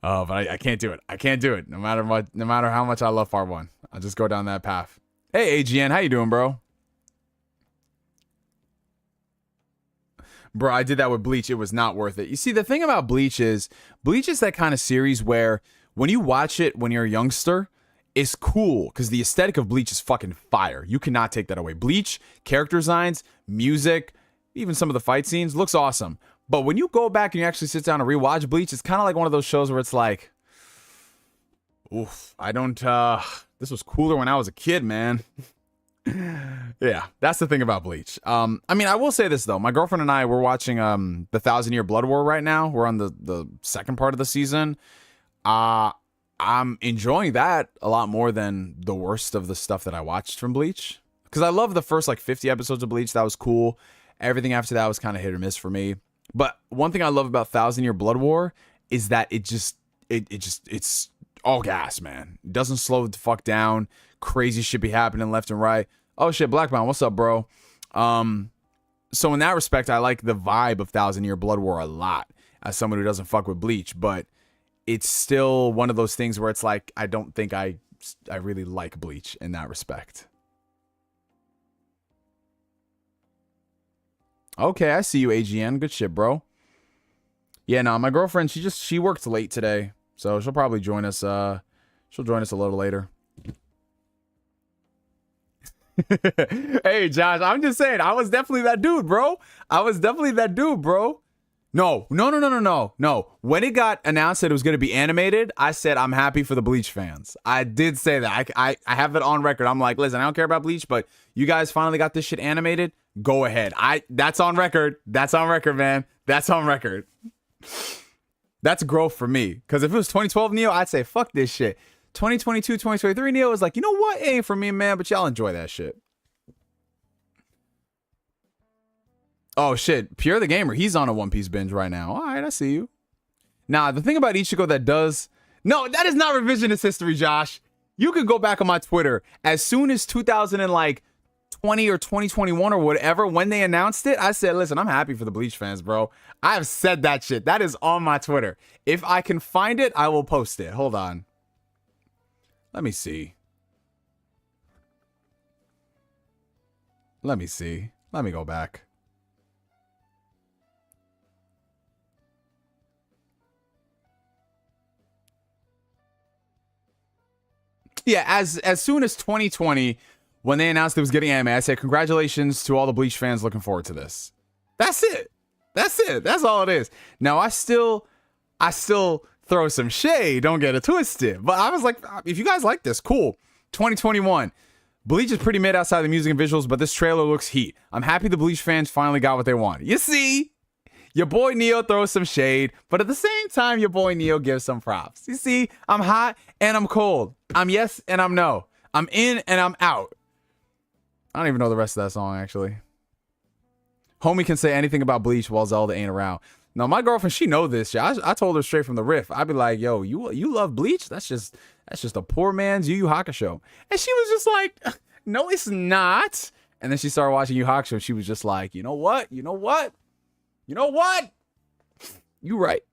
C: But I can't do it. I can't do it. No matter how much I love part 1. I'll just go down that path. Hey, AGN, how you doing, bro? Bro, I did that with Bleach. It was not worth it. You see, the thing about Bleach is that kind of series where when you watch it when you're a youngster, it's cool because the aesthetic of Bleach is fucking fire. You cannot take that away. Bleach, character designs, music, even some of the fight scenes looks awesome. But when you go back and you actually sit down and rewatch Bleach, it's kind of like one of those shows where it's like, oof, I don't, this was cooler when I was a kid, man. Yeah, that's the thing about Bleach. I mean, I will say this though. My girlfriend and I, we're watching the 1,000-Year Blood War right now. We're on the second part of the season. I'm enjoying that a lot more than the worst of the stuff that I watched from Bleach. Because I love the first like 50 episodes of Bleach. That was cool. Everything after that was kind of hit or miss for me. But one thing I love about 1,000-Year Blood War is that it's all gas, man. It doesn't slow the fuck down. Crazy shit be happening left and right. Oh shit, Blackbound, what's up, bro? So in that respect, I like the vibe of 1,000-Year Blood War a lot as someone who doesn't fuck with Bleach, but it's still one of those things where it's like, I don't think I really like Bleach in that respect. Okay, I see you, AGN. Good shit, bro. Yeah, no, my girlfriend, she worked late today, so she'll probably join us. She'll join us a little later. Hey, Josh, I'm just saying, I was definitely that dude, bro. No. When it got announced that it was going to be animated, I said, I'm happy for the Bleach fans. I did say that. I have it on record. I'm like, listen, I don't care about Bleach, but you guys finally got this shit animated. Go ahead. That's on record. That's on record, man. That's on record. That's growth for me. Because if it was 2012 Neo, I'd say, fuck this shit. 2022, 2023 Neo is like, you know what? It ain't for me, man, but y'all enjoy that shit. Oh, shit. PierretheGamer, he's on a One Piece binge right now. All right, I see you. Now, the thing about Ichigo that does... No, that is not revisionist history, Josh. You could go back on my Twitter. As soon as 2020 or 2021 or whatever, when they announced it, I said, listen, I'm happy for the Bleach fans, bro. I have said that shit. That is on my Twitter. If I can find it, I will post it. Hold on. Let me see. Let me go back. Yeah, as soon as 2020, when they announced it was getting anime, I said, congratulations to all the Bleach fans looking forward to this. That's it. That's all it is. Now, I still throw some shade, don't get it twisted. But I was like, if you guys like this, cool. 2021. Bleach is pretty mid outside the music and visuals, but this trailer looks heat. I'm happy the Bleach fans finally got what they wanted. You see? Your boy Neo throws some shade, but at the same time, your boy Neo gives some props. You see, I'm hot and I'm cold. I'm yes and I'm no. I'm in and I'm out. I don't even know the rest of that song, actually. Homie can say anything about Bleach while Zelda ain't around. No, my girlfriend, she know this shit. I told her straight from the riff. I'd be like, yo, you love Bleach? That's just a poor man's Yu Yu Hakusho. And she was just like, no, it's not. And then she started watching Yu Yu Hakusho, and she was just like, you know what? You right.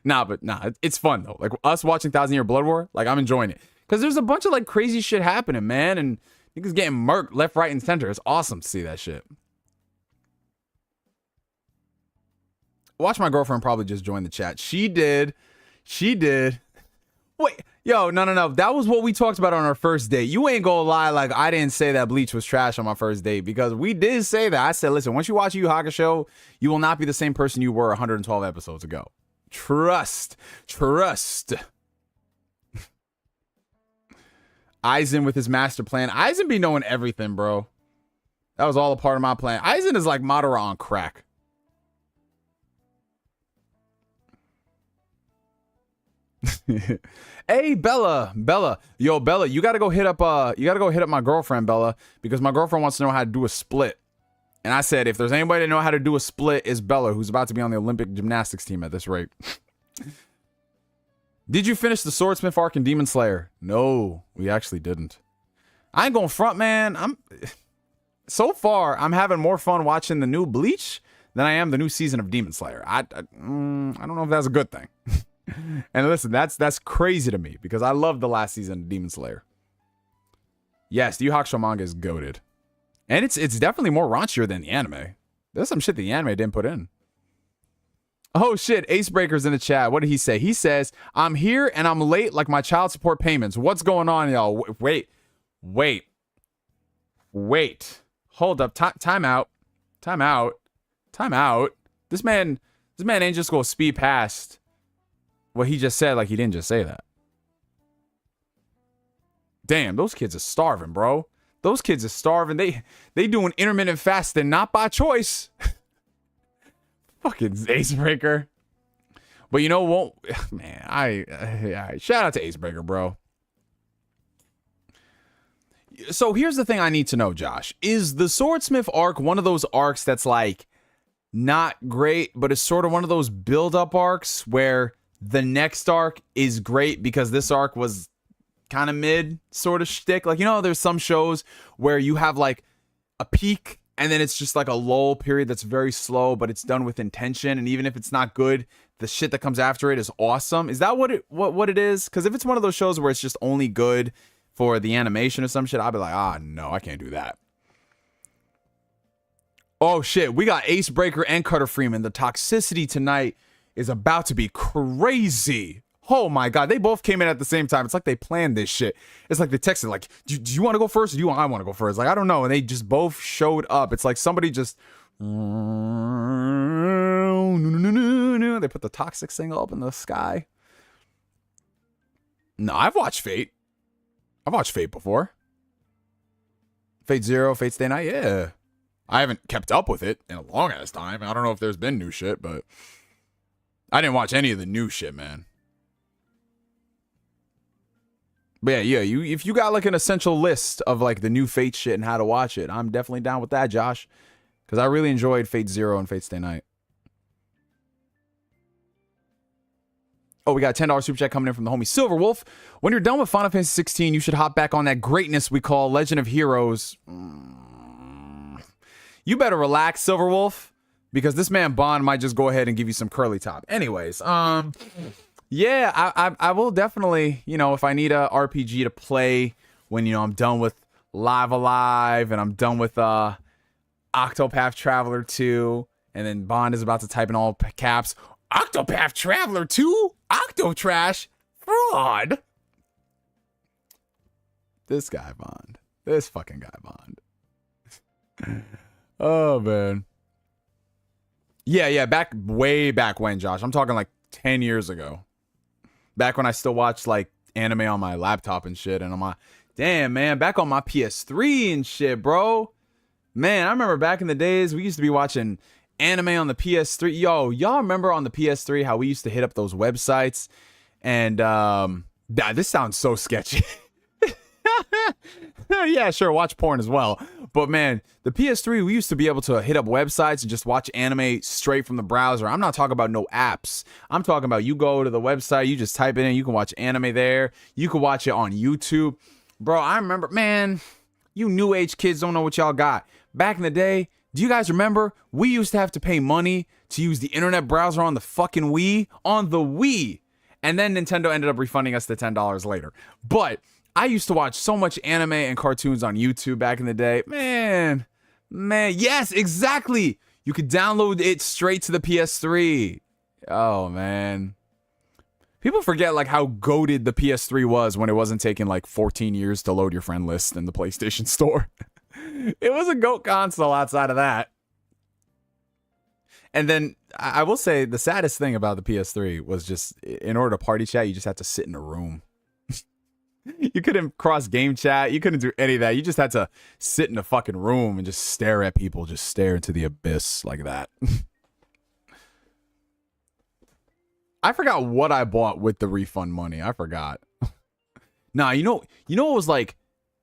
C: Nah, it's fun though. Like us watching 1,000-Year Blood War, like I'm enjoying it. Because there's a bunch of like crazy shit happening, man. And niggas getting murked left, right, and center. It's awesome to see that shit. Watch my girlfriend probably just join the chat. She did. Wait, yo, no. That was what we talked about on our first date. You ain't gonna lie, like I didn't say that Bleach was trash on my first date because we did say that. I said, listen, once you watch Yu Yu Hakusho, you will not be the same person you were 112 episodes ago. Trust. Aizen with his master plan. Aizen be knowing everything, bro. That was all a part of my plan. Aizen is like Madara on crack. Hey Bella, yo Bella, you gotta go hit up my girlfriend Bella because my girlfriend wants to know how to do a split. And I said, if there's anybody to know how to do a split, it's Bella, who's about to be on the Olympic gymnastics team at this rate. Did you finish the Swordsmith arc in Demon Slayer? No, we actually didn't. I ain't going front, man. So far, I'm having more fun watching the new Bleach than I am the new season of Demon Slayer. I don't know if that's a good thing. And listen, that's crazy to me because I love the last season of Demon Slayer. Yes, the Yu Hakusho manga is goated. And it's definitely more raunchier than the anime. There's some shit the anime didn't put in. Oh shit, Ace Breaker's in the chat. What did he say? He says, I'm here and I'm late like my child support payments. What's going on, y'all? Wait. Hold up. Time out. This man ain't just gonna speed past what he just said like he didn't just say that. Damn, those kids are starving, bro. Those kids are starving. They doing intermittent fasting, not by choice. Fucking Ace Breaker. But you know what? Man, I shout out to Ace Breaker, bro. So here's the thing I need to know, Josh. Is the Swordsmith arc one of those arcs that's like not great, but it's sort of one of those build-up arcs where the next arc is great because this arc was kind of mid sort of shtick? Like, you know, there's some shows where you have like a peak and then it's just like a lull period that's very slow, but it's done with intention. And even if it's not good, the shit that comes after it is awesome. Is that what it is? Because if it's one of those shows where it's just only good for the animation or some shit, I'll be like, no, I can't do that. Oh shit, we got Ace Breaker and Cutter Freeman. The toxicity tonight is about to be crazy. Oh my god, they both came in at the same time. It's like they planned this shit. It's like they texted like, do you want to go first or I want to go first? Like, I don't know. And they just both showed up. It's like somebody just they put the toxic single up in the sky. No, I've watched Fate. I've watched Fate before. Fate Zero, Fate Stay Night, yeah. I haven't kept up with it in a long ass time. I don't know if there's been new shit, but I didn't watch any of the new shit, man. But yeah, if you got like an essential list of like the new Fate shit and how to watch it, I'm definitely down with that, Josh. Because I really enjoyed Fate Zero and Fate Stay Night. Oh, we got a $10 super chat coming in from the homie Silver Wolf. When you're done with Final Fantasy 16, you should hop back on that greatness we call Legend of Heroes. You better relax, Silver Wolf, because this man Bond might just go ahead and give you some curly top. Anyways, yeah, I will definitely, you know, if I need a RPG to play when, you know, I'm done with Live Alive and I'm done with Octopath Traveler 2, and then Bond is about to type in all caps, Octopath Traveler 2? Octotrash? Fraud? This guy Bond. This fucking guy Bond. Oh, man. Yeah, way back when, Josh. I'm talking like 10 years ago. Back when I still watched like anime on my laptop and shit, and I'm like, damn, man, back on my PS3 and shit, bro. Man, I remember back in the days we used to be watching anime on the PS3. Yo, y'all remember on the PS3 how we used to hit up those websites? And this sounds so sketchy. Yeah, sure, watch porn as well. But man, the PS3, we used to be able to hit up websites and just watch anime straight from the browser. I'm not talking about no apps. I'm talking about you go to the website, you just type it in, you can watch anime there. You can watch it on YouTube. Bro, I remember, man, you new age kids don't know what y'all got. Back in the day, do you guys remember? We used to have to pay money to use the internet browser on the fucking Wii. On the Wii. And then Nintendo ended up refunding us the $10 later. But I used to watch so much anime and cartoons on YouTube back in the day. Man, yes, exactly. You could download it straight to the PS3. Oh, man. People forget like how goated the PS3 was when it wasn't taking like 14 years to load your friend list in the PlayStation Store. It was a GOAT console outside of that. And then I will say the saddest thing about the PS3 was just in order to party chat, you just had to sit in a room. You couldn't cross game chat. You couldn't do any of that. You just had to sit in a fucking room and just stare at people, just stare into the abyss like that. I forgot what I bought with the refund money. I forgot. Nah, you know what was like,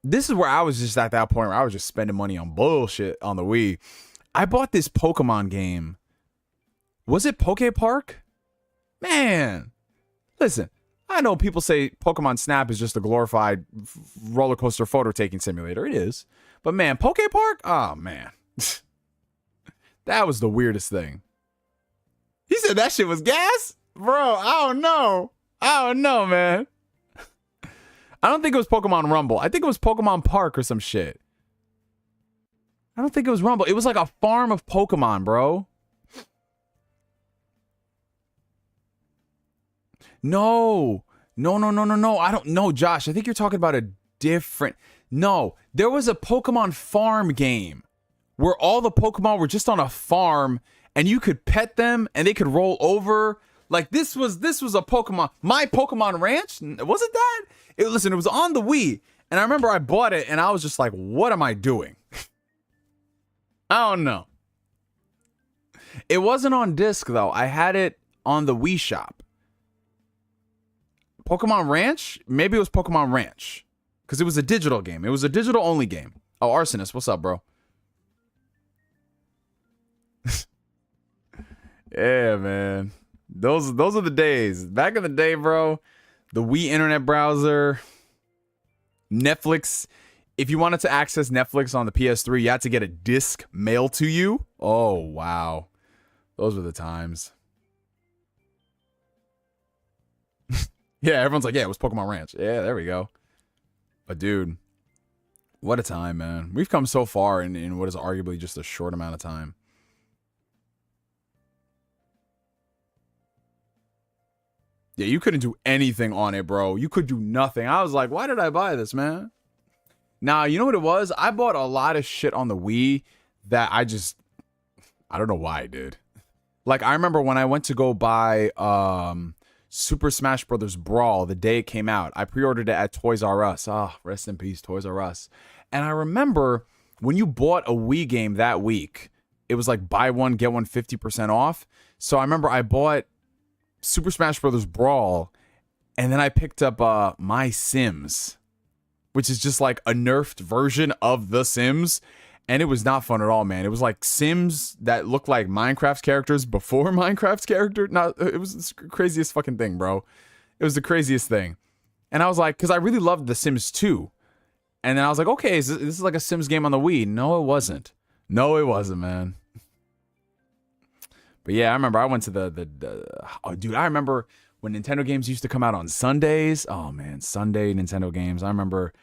C: this is where I was just at that point where I was just spending money on bullshit on the Wii. I bought this Pokemon game. Was it Poke Park? Man, listen. I know people say Pokemon Snap is just a glorified roller coaster photo taking simulator. It is. But man, Poke Park? Oh, man. That was the weirdest thing. He said that shit was gas? Bro, I don't know, man. I don't think it was Pokemon Rumble. I think it was Pokemon Park or some shit. I don't think it was Rumble. It was like a farm of Pokemon, bro. No. No. I don't know, Josh. I think you're talking about a different... No, there was a Pokemon farm game where all the Pokemon were just on a farm and you could pet them and they could roll over. Like this was a Pokemon, My Pokemon Ranch. Was it that? Listen, it was on the Wii, and I remember I bought it and I was just like, what am I doing? I don't know. It wasn't on disc though. I had it on the Wii shop. Pokemon Ranch? Maybe it was Pokemon Ranch. Because it was a digital game. It was a digital only game. Oh, Arsonist, what's up, bro? Yeah, man. Those are the days. Back in the day, bro. The Wii internet browser. Netflix. If you wanted to access Netflix on the PS3, you had to get a disc mailed to you. Oh, wow. Those were the times. Yeah, everyone's like, yeah, it was Pokemon Ranch. Yeah, there we go. But dude, what a time, man. We've come so far in what is arguably just a short amount of time. Yeah, you couldn't do anything on it, bro. You could do nothing. I was like, why did I buy this, man? Now, you know what it was? I bought a lot of shit on the Wii that I don't know why I did. Like, I remember when I went to go buy Super Smash Bros. Brawl the day it came out. I pre-ordered it at Toys R Us. Ah, rest in peace, Toys R Us. And I remember when you bought a Wii game that week, it was like buy one, get one 50% off. So I remember I bought Super Smash Bros. Brawl, and then I picked up My Sims, which is just like a nerfed version of The Sims. And it was not fun at all, man. It was like Sims that looked like Minecraft's characters before Minecraft's character. No, it was the craziest fucking thing, bro. It was the craziest thing. And I was like, because I really loved The Sims 2. And then I was like, okay, this is like a Sims game on the Wii. No, it wasn't. No, it wasn't, man. But yeah, I remember I went to oh, dude, I remember when Nintendo games used to come out on Sundays. Oh, man, Sunday Nintendo games. I remember...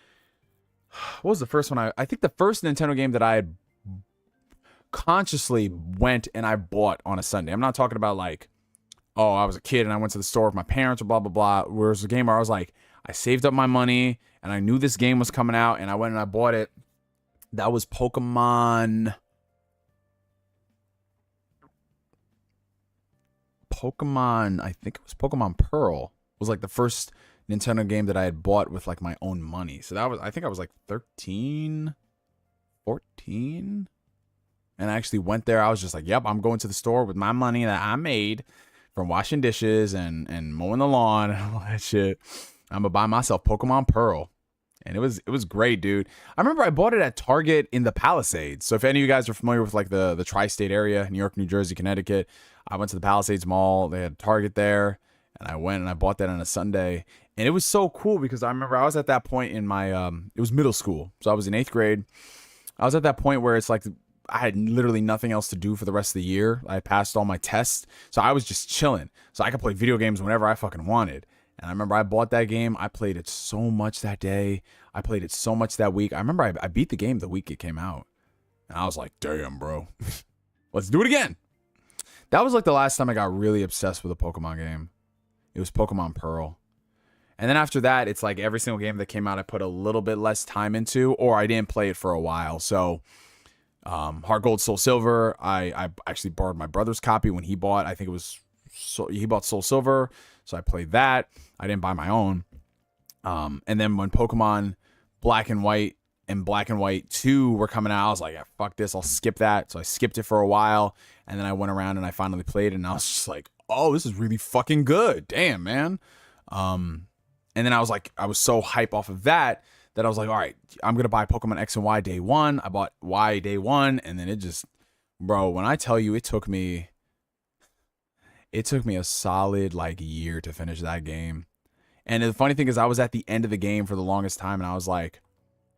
C: What was the first one? I think the first Nintendo game that I had consciously went and I bought on a Sunday. I'm not talking about like, oh, I was a kid and I went to the store with my parents or blah, blah, blah. Whereas a game where I was like, I saved up my money and I knew this game was coming out and I went and I bought it. That was Pokemon, I think it was Pokemon Pearl. It was like the first Nintendo game that I had bought with like my own money. So that was, I think I was like 13, 14. And I actually went there. I was just like, yep, I'm going to the store with my money that I made from washing dishes and mowing the lawn and all that shit. I'm gonna buy myself Pokemon Pearl. And it was great, dude. I remember I bought it at Target in the Palisades. So if any of you guys are familiar with like the tri-state area, New York, New Jersey, Connecticut, I went to the Palisades Mall. They had Target there. And I went and I bought that on a Sunday. And it was so cool because I remember I was at that point in my, it was middle school. So I was in 8th grade. I was at that point where it's like I had literally nothing else to do for the rest of the year. I passed all my tests. So I was just chilling. So I could play video games whenever I fucking wanted. And I remember I bought that game. I played it so much that day. I played it so much that week. I remember I beat the game the week it came out. And I was like, damn, bro. Let's do it again. That was like the last time I got really obsessed with a Pokemon game. It was Pokemon Pearl. And then after that, it's like every single game that came out, I put a little bit less time into, or I didn't play it for a while. So, Heart Gold, Soul Silver, I actually borrowed my brother's copy when he bought, I think it was, he bought Soul Silver. So I played that. I didn't buy my own. And then when Pokemon Black and White and Black and White 2 were coming out, I was like, yeah, fuck this. I'll skip that. So I skipped it for a while. And then I went around and I finally played it. And I was just like, oh, this is really fucking good. Damn, man. And then I was like, I was so hype off of that I was like, all right, I'm going to buy Pokemon X and Y day one. I bought Y day one. And then it just, bro, when I tell you it took me a solid like year to finish that game. And the funny thing is I was at the end of the game for the longest time. And I was like,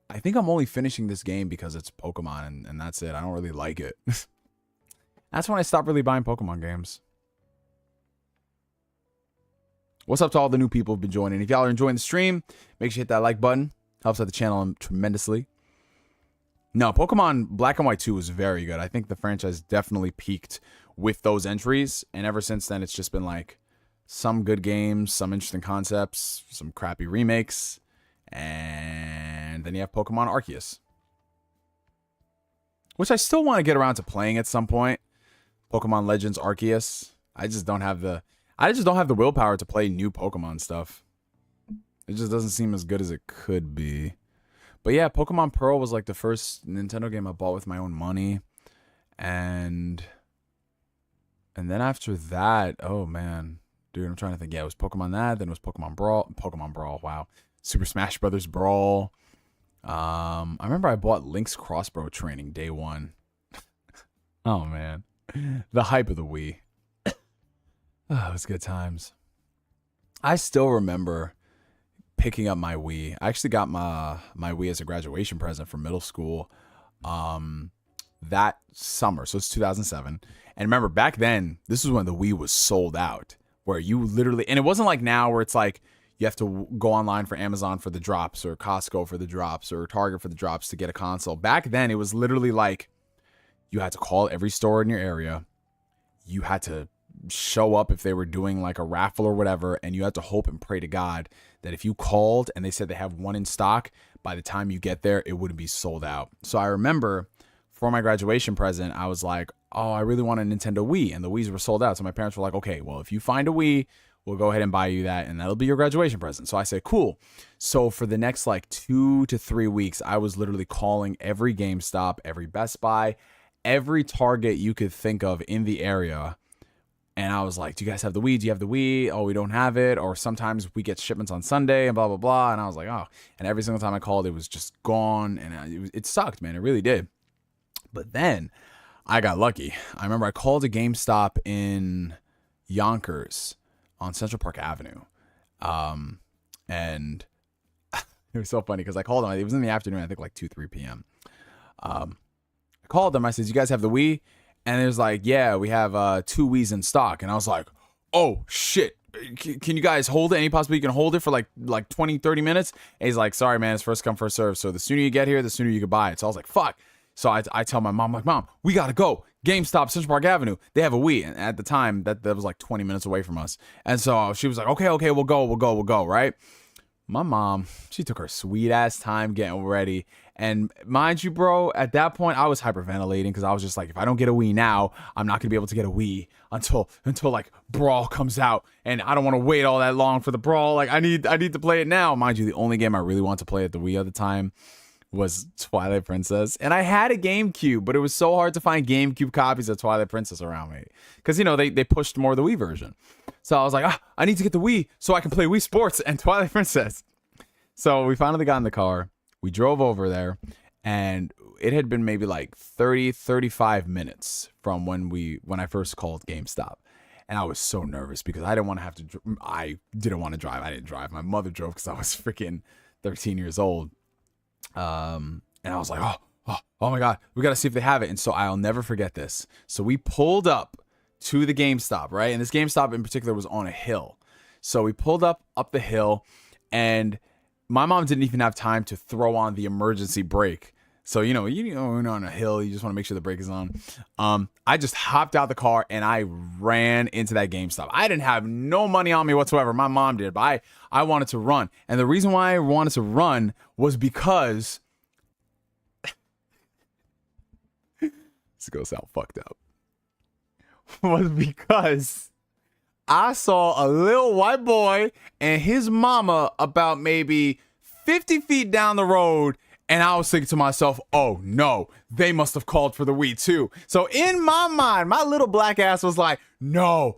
C: I think I'm only finishing this game because it's Pokemon and that's it. I don't really like it. That's when I stopped really buying Pokemon games. What's up to all the new people who've been joining? If y'all are enjoying the stream, make sure you hit that like button. Helps out the channel tremendously. No, Pokemon Black and White 2 was very good. I think the franchise definitely peaked with those entries. And ever since then, it's just been like some good games, some interesting concepts, some crappy remakes. And then you have Pokemon Arceus, which I still want to get around to playing at some point. Pokemon Legends Arceus. I just don't have the willpower to play new Pokemon stuff. It just doesn't seem as good as it could be. But yeah, Pokemon Pearl was like the first Nintendo game I bought with my own money. And then after that, oh man. Dude, I'm trying to think. Yeah, it was Pokemon that, then it was Pokemon Brawl, wow. Super Smash Brothers Brawl. I remember I bought Link's Crossbow Training day one. Oh man. The hype of the Wii. Oh, it was good times. I still remember picking up my Wii. I actually got my Wii as a graduation present for middle school that summer. So it's 2007. And remember, back then, this was when the Wii was sold out. Where you literally... And it wasn't like now where it's like you have to go online for Amazon for the drops or Costco for the drops or Target for the drops to get a console. Back then, it was literally like you had to call every store in your area. You had to show up if they were doing like a raffle or whatever, and you had to hope and pray to God that if you called and they said they have one in stock, by the time you get there, it wouldn't be sold out. So I remember for my graduation present, I was like, oh, I really want a Nintendo Wii, and the Wiis were sold out. So my parents were like, okay, well, if you find a Wii, we'll go ahead and buy you that, and that'll be your graduation present. So I said, cool. So for the next like 2 to 3 weeks, I was literally calling every GameStop, every Best Buy, every Target you could think of in the area. And I was like, do you guys have the Wii? Do you have the Wii? Oh, we don't have it. Or sometimes we get shipments on Sunday and blah, blah, blah. And I was like, oh. And every single time I called, it was just gone. And it sucked, man. It really did. But then I got lucky. I remember I called a GameStop in Yonkers on Central Park Avenue. And it was so funny because I called them. It was in the afternoon, I think like 2, 3 p.m. I called them. I said, you guys have the Wii? And it was like, yeah, we have 2 Wiis in stock. And I was like, oh, shit. Can you guys hold it? Any possibility you can hold it for like 20, 30 minutes? And he's like, sorry, man, it's first come, first serve. So the sooner you get here, the sooner you can buy it. So I was like, fuck. So I tell my mom, like, Mom, we got to go. GameStop, Central Park Avenue. They have a Wii. And at the time, that was like 20 minutes away from us. And so she was like, okay, we'll go, right? My mom, she took her sweet ass time getting ready. And mind you, bro, at that point, I was hyperventilating because I was just like, if I don't get a Wii now, I'm not going to be able to get a Wii until like Brawl comes out. And I don't want to wait all that long for the Brawl. Like, I need to play it now. Mind you, the only game I really wanted to play at the Wii at the time was Twilight Princess. And I had a GameCube, but it was so hard to find GameCube copies of Twilight Princess around me. Because, you know, they pushed more the Wii version. So I was like, I need to get the Wii so I can play Wii Sports and Twilight Princess. So we finally got in the car. We drove over there, and it had been maybe like 30, 35 minutes from when I first called GameStop. And I was so nervous because I didn't want to have to, I didn't want to drive. I didn't drive. My mother drove because I was freaking 13 years old. And I was like, oh my God, we got to see if they have it. And so I'll never forget this. So we pulled up to the GameStop, right? And this GameStop in particular was on a hill. So we pulled up the hill, and my mom didn't even have time to throw on the emergency brake. So, you know, on a hill, you just want to make sure the brake is on. I just hopped out the car and I ran into that GameStop. I didn't have no money on me whatsoever. My mom did, but I wanted to run. And the reason why I wanted to run was because this is going to sound fucked up. Was because I saw a little white boy and his mama about maybe 50 feet down the road. And I was thinking to myself, oh no, they must have called for the Wii too. So in my mind, my little black ass was like, no,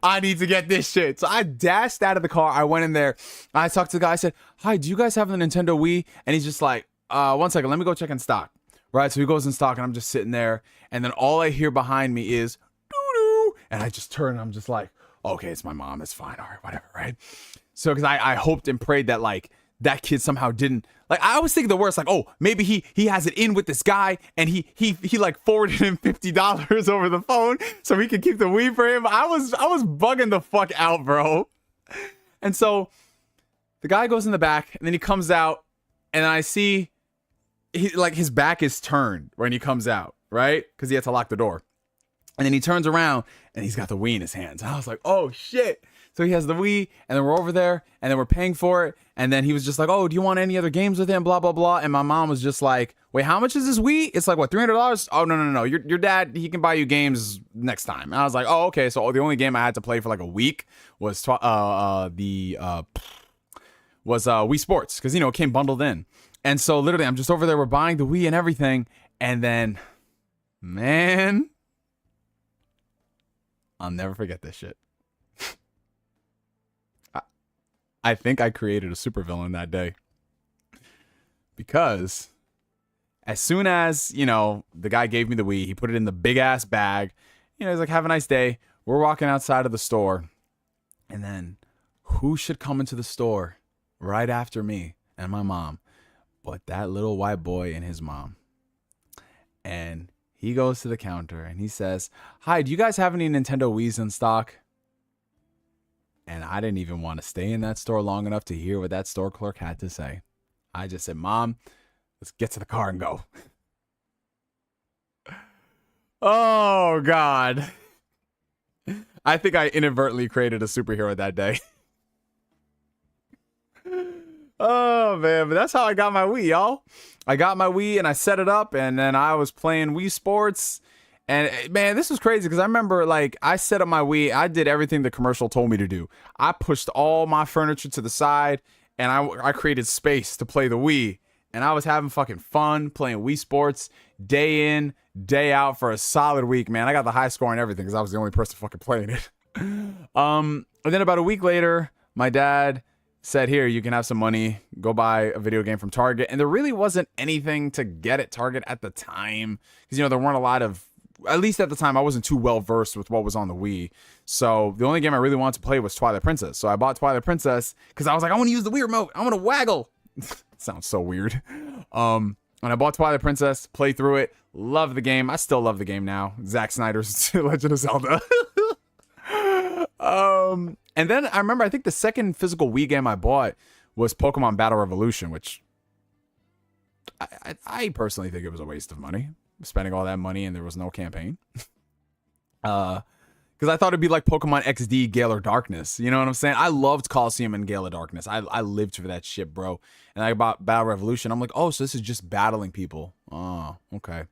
C: I need to get this shit. So I dashed out of the car. I went in there. I talked to the guy. I said, hi, do you guys have the Nintendo Wii? And he's just like, 1 second, let me go check in stock. Right, so he goes in stock and I'm just sitting there. And then all I hear behind me is, doo-doo. And I just turn and I'm just like, okay, it's my mom. It's fine. All right, whatever, right? So because I hoped and prayed that like that kid somehow didn't, like, I was thinking the worst, like, oh, maybe he has it in with this guy and he like forwarded him $50 over the phone so he could keep the Wii for him. I was bugging the fuck out, bro. And so the guy goes in the back and then he comes out and I see like his back is turned when he comes out, right? Because he had to lock the door. And then he turns around and he's got the Wii in his hands. And I was like, oh shit. So he has the Wii, and then we're over there, and then we're paying for it. And then he was just like, oh, do you want any other games with him? Blah, blah, blah. And my mom was just like, wait, how much is this Wii? It's like, what, $300? Oh, no. Your dad, he can buy you games next time. And I was like, oh, okay. So the only game I had to play for like a week was Wii Sports, because, you know, it came bundled in. And so literally, I'm just over there. We're buying the Wii and everything. And then, man, I'll never forget this shit. I think I created a supervillain that day, because as soon as, you know, the guy gave me the Wii, he put it in the big ass bag. You know, he's like, have a nice day. We're walking outside of the store. And then who should come into the store right after me and my mom but that little white boy and his mom? And he goes to the counter and he says, hi, do you guys have any Nintendo Wiis in stock? And I didn't even want to stay in that store long enough to hear what that store clerk had to say. I just said, Mom, let's get to the car and go. Oh, God. I think I inadvertently created a superhero that day. Oh, man. But that's how I got my Wii, y'all. I got my Wii and I set it up, and then I was playing Wii Sports. And man, this was crazy because I remember, like, I set up my Wii. I did everything the commercial told me to do. I pushed all my furniture to the side, and I created space to play the Wii. And I was having fucking fun playing Wii Sports day in, day out for a solid week, man. I got the high score and everything because I was the only person fucking playing it. And then about a week later, my dad said, here, you can have some money. Go buy a video game from Target. And there really wasn't anything to get at Target at the time because, you know, there weren't a lot of, at least at the time, I wasn't too well versed with what was on the Wii. So the only game I really wanted to play was Twilight Princess. So I bought Twilight Princess because I was like, I want to use the Wii remote. I want to waggle. Sounds so weird. And I bought Twilight Princess, played through it, love the game. I still love the game now. Zack Snyder's Legend of Zelda. And then I remember, I think the second physical Wii game I bought was Pokemon Battle Revolution, which I personally think it was a waste of money. Spending all that money and there was no campaign. Because I thought it'd be like Pokemon XD Gale of Darkness. You know what I'm saying? I loved Coliseum and Gale of Darkness. I lived for that shit, bro. And I bought Battle Revolution. I'm like, oh, so this is just battling people. Oh, okay.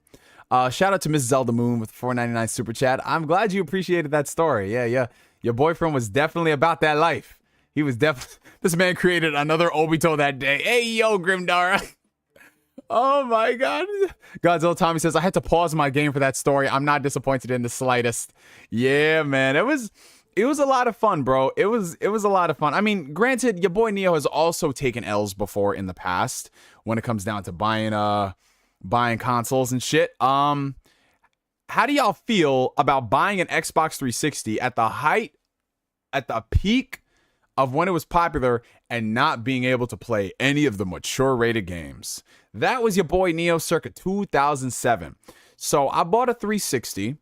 C: Shout out to Miss Zelda Moon with $4.99 super chat. I'm glad you appreciated that story. Yeah. Your boyfriend was definitely about that life. He was definitely... This man created another Obito that day. Hey, yo, Grimdara. Oh my God. Godzilla Tommy says, I had to pause my game for that story. I'm not disappointed in the slightest. Yeah, man. It was a lot of fun, bro. It was a lot of fun. I mean, granted, your boy Neo has also taken L's before in the past when it comes down to buying consoles and shit. How do y'all feel about buying an Xbox 360 at the peak of when it was popular and not being able to play any of the mature rated games? That was your boy Neo circa 2007. So I bought a 360.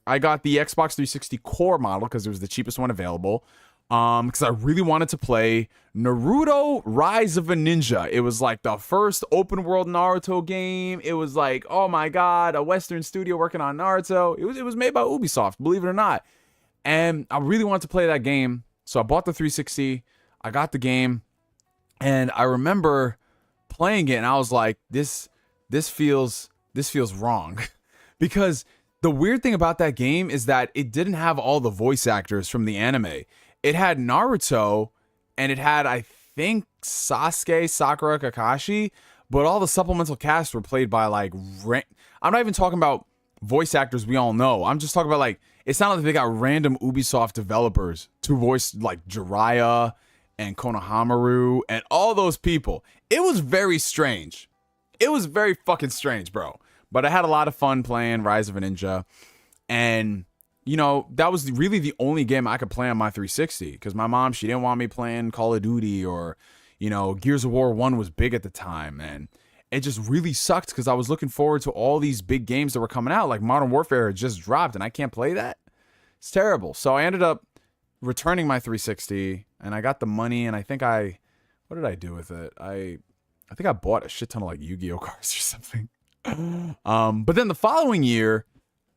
C: I got the Xbox 360 core model because it was the cheapest one available. Because I really wanted to play Naruto Rise of a Ninja. It was like the first open world Naruto game. It was like, oh my God, a Western studio working on Naruto. It was made by Ubisoft, believe it or not. And I really wanted to play that game. So I bought the 360. I got the game. And I remember playing it and I was like, this feels wrong. Because the weird thing about that game is that it didn't have all the voice actors from the anime. It had Naruto and it had, I think, Sasuke, Sakura, Kakashi, but all the supplemental casts were played by like, I'm not even talking about voice actors we all know. I'm just talking about like, it's not like they got random Ubisoft developers to voice like Jiraiya and Konohamaru and all those people. It was very strange. It was very fucking strange, bro. But I had a lot of fun playing Rise of a Ninja. And, you know, that was really the only game I could play on my 360. Because my mom, she didn't want me playing Call of Duty or, you know, Gears of War 1 was big at the time. And it just really sucked because I was looking forward to all these big games that were coming out. Like Modern Warfare had just dropped and I can't play that. It's terrible. So I ended up returning my 360 and I got the money and I think what did I do with it? I I think I bought a shit ton of like Yu-Gi-Oh cards or something. But then the following year,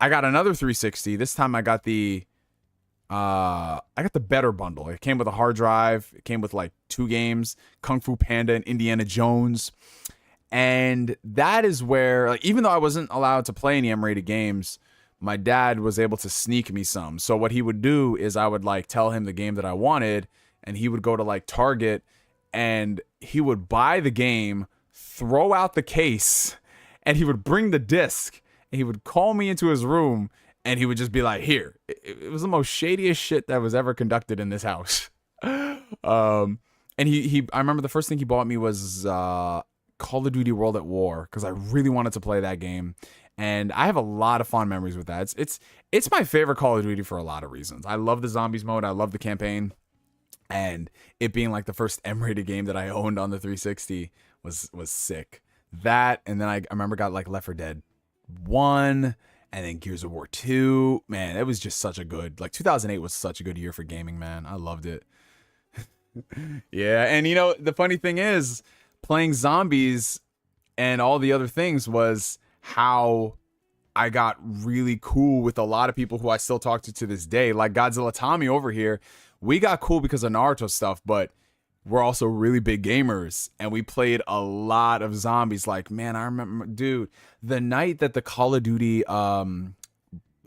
C: I got another 360. This time I got the better bundle. It came with a hard drive. It came with like 2 games, Kung Fu Panda and Indiana Jones. And that is where, like, even though I wasn't allowed to play any M-rated games, my dad was able to sneak me some. So what he would do is I would like tell him the game that I wanted, and he would go to like Target and he would buy the game, throw out the case, and he would bring the disc and he would call me into his room and he would just be like, here. It was the most shadiest shit that was ever conducted in this house. And I remember the first thing he bought me was Call of Duty World at War, because I really wanted to play that game. And I have a lot of fond memories with that. It's my favorite Call of Duty for a lot of reasons. I love the zombies mode. I love the campaign. And it being like the first M-rated game that I owned on the 360 was sick. That, and then I remember got like Left 4 Dead 1, and then Gears of War 2. Man, it was just such a good, like 2008 was such a good year for gaming, man. I loved it. Yeah, and you know, the funny thing is, playing zombies and all the other things was how I got really cool with a lot of people who I still talk to this day. Like Godzilla Tommy over here, we got cool because of Naruto stuff, but we're also really big gamers, and we played a lot of zombies. Like, man, I remember, dude, the night that the Call of Duty World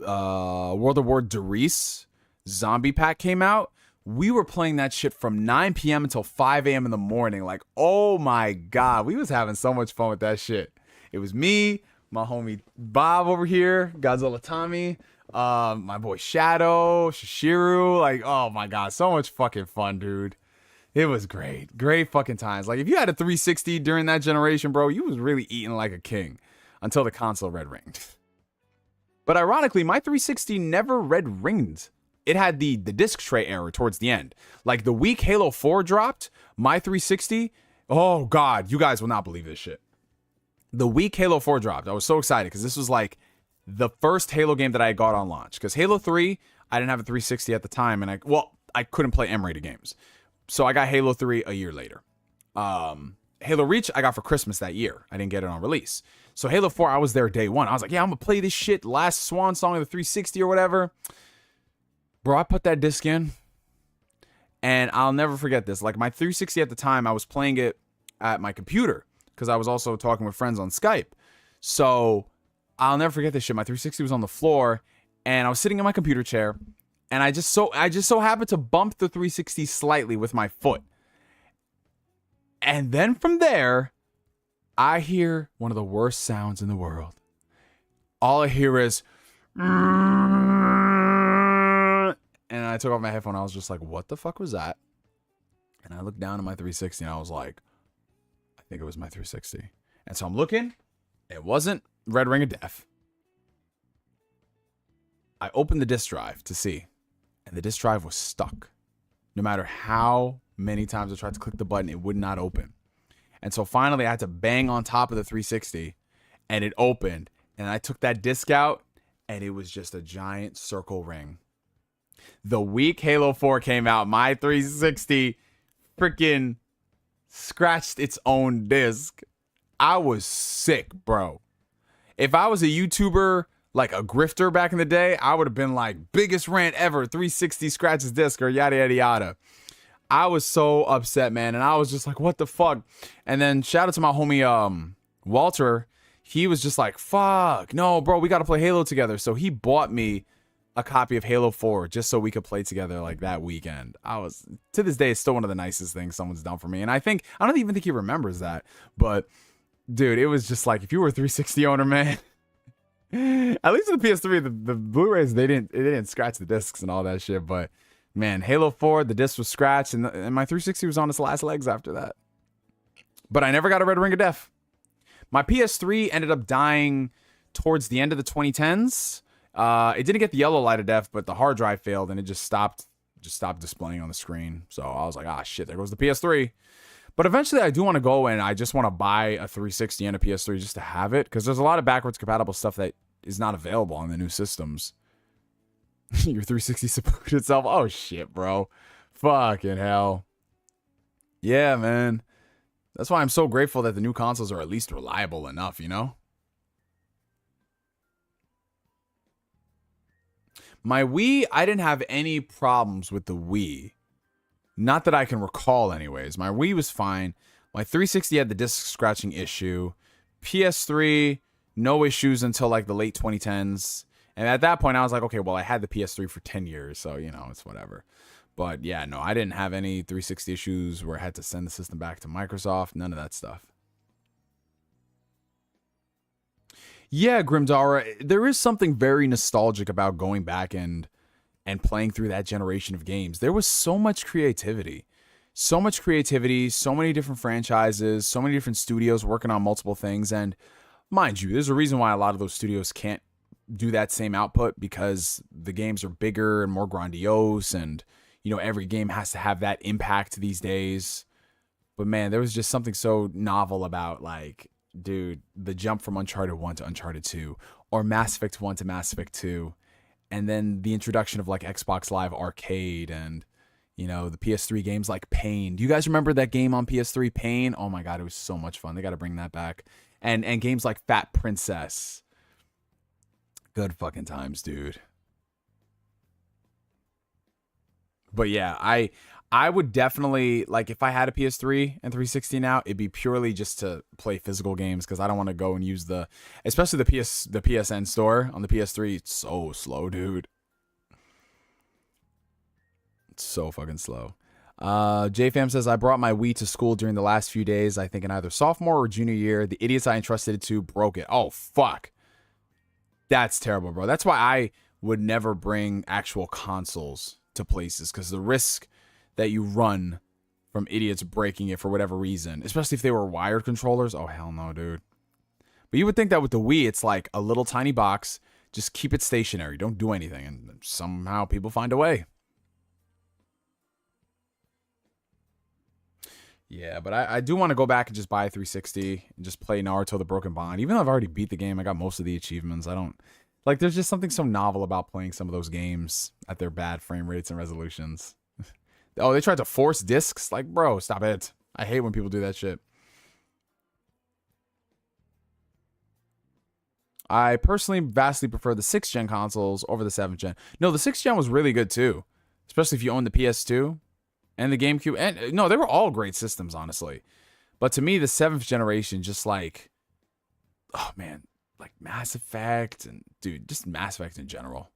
C: of War Darius zombie pack came out, we were playing that shit from 9 p.m. until 5 a.m. in the morning. Like, oh my God, we was having so much fun with that shit. It was me, my homie Bob over here, Godzilla Tommy, my boy Shadow, Shishiru. Like, oh my God, so much fucking fun, dude. It was great. Great fucking times. Like, if you had a 360 during that generation, bro, you was really eating like a king until the console red ringed. But ironically, my 360 never red ringed. It had the disc tray error towards the end. Like, the week Halo 4 dropped, my 360, oh God, you guys will not believe this shit. The week Halo 4 dropped, I was so excited because this was like the first Halo game that I got on launch. Because Halo 3, I didn't have a 360 at the time, and I couldn't play M-rated games. So I got Halo 3 a year later. Halo Reach, I got for Christmas that year. I didn't get it on release. So Halo 4, I was there day one. I was like, yeah, I'm going to play this shit. Last swan song of the 360 or whatever. Bro, I put that disc in. And I'll never forget this. Like, my 360 at the time, I was playing it at my computer. Because I was also talking with friends on Skype. So I'll never forget this shit. My 360 was on the floor. And I was sitting in my computer chair. And I just so happened to bump the 360 slightly with my foot. And then from there, I hear one of the worst sounds in the world. All I hear is, and I took off my headphone. I was just like, what the fuck was that? And I looked down at my 360 and I was like, I think it was my 360. And so I'm looking. It wasn't Red Ring of Death. I opened the disk drive to see. And the disk drive was stuck. No matter how many times I tried to click the button, it would not open. And so finally I had to bang on top of the 360 and it opened. And I took that disc out and it was just a giant circle ring. The week Halo 4 came out, my 360 freaking scratched its own disc. I was sick, bro. If I was a YouTuber, like a grifter back in the day, I would have been like, biggest rant ever, 360 scratches disc or yada, yada, yada. I was so upset, man. And I was just like, what the fuck? And then shout out to my homie, Walter. He was just like, fuck, no, bro, we got to play Halo together. So he bought me a copy of Halo 4 just so we could play together like that weekend. To this day, it's still one of the nicest things someone's done for me. And I don't even think he remembers that. But dude, it was just like, if you were a 360 owner, man, at least with the PS3, the Blu-rays, it didn't scratch the discs and all that shit. But man, Halo 4, the disc was scratched, and my 360 was on its last legs after that. But I never got a Red Ring of Death. My PS3 ended up dying towards the end of the 2010s. It didn't get the yellow light of death, but the hard drive failed, and it just stopped displaying on the screen. So I was like, ah, shit, there goes the PS3. But eventually I do want to go and I just want to buy a 360 and a PS3 just to have it. Because there's a lot of backwards compatible stuff that is not available on the new systems. Your 360 supports itself. Oh, shit, bro. Fucking hell. Yeah, man. That's why I'm so grateful that the new consoles are at least reliable enough, you know? My Wii, I didn't have any problems with the Wii. Not that I can recall anyways. My Wii was fine. My 360 had the disc scratching issue. PS3, no issues until like the late 2010s. And at that point, I was like, okay, well, I had the PS3 for 10 years, so, you know, it's whatever. But yeah, no, I didn't have any 360 issues where I had to send the system back to Microsoft. None of that stuff. Yeah, Grimdara, there is something very nostalgic about going back and playing through that generation of games. There was so much creativity. So much creativity, so many different franchises, so many different studios working on multiple things. And mind you, there's a reason why a lot of those studios can't do that same output, because the games are bigger and more grandiose, and you know, every game has to have that impact these days. But man, there was just something so novel about, like, dude, the jump from Uncharted 1 to Uncharted 2, or Mass Effect 1 to Mass Effect 2, and then the introduction of like Xbox Live Arcade and, you know, the PS3 games like Pain. Do you guys remember that game on PS3, Pain? Oh my God, it was so much fun. They got to bring that back. And games like Fat Princess. Good fucking times, dude. But yeah, I would definitely, like, if I had a PS3 and 360 now, it'd be purely just to play physical games, because I don't want to go and use especially the PSN store on the PS3. It's so slow, dude. It's so fucking slow. JFam says, I brought my Wii to school during the last few days, I think in either sophomore or junior year. The idiots I entrusted it to broke it. Oh, fuck. That's terrible, bro. That's why I would never bring actual consoles to places, because the risk that you run from idiots breaking it for whatever reason, especially if they were wired controllers. Oh, hell no, dude. But you would think that with the Wii, it's like a little tiny box. Just keep it stationary. Don't do anything. And somehow people find a way. Yeah, but I do want to go back and just buy a 360 and just play Naruto the Broken Bond. Even though I've already beat the game, I got most of the achievements. I don't... Like, there's just something so novel about playing some of those games at their bad frame rates and resolutions. Oh, they tried to force discs? Like, bro, stop it. I hate when people do that shit. I personally vastly prefer the 6th gen consoles over the 7th gen. No, the 6th gen was really good too. Especially if you own the PS2 and the GameCube. And no, they were all great systems, honestly. But to me, the 7th generation, just like, oh man, like Mass Effect and, dude, just Mass Effect in general.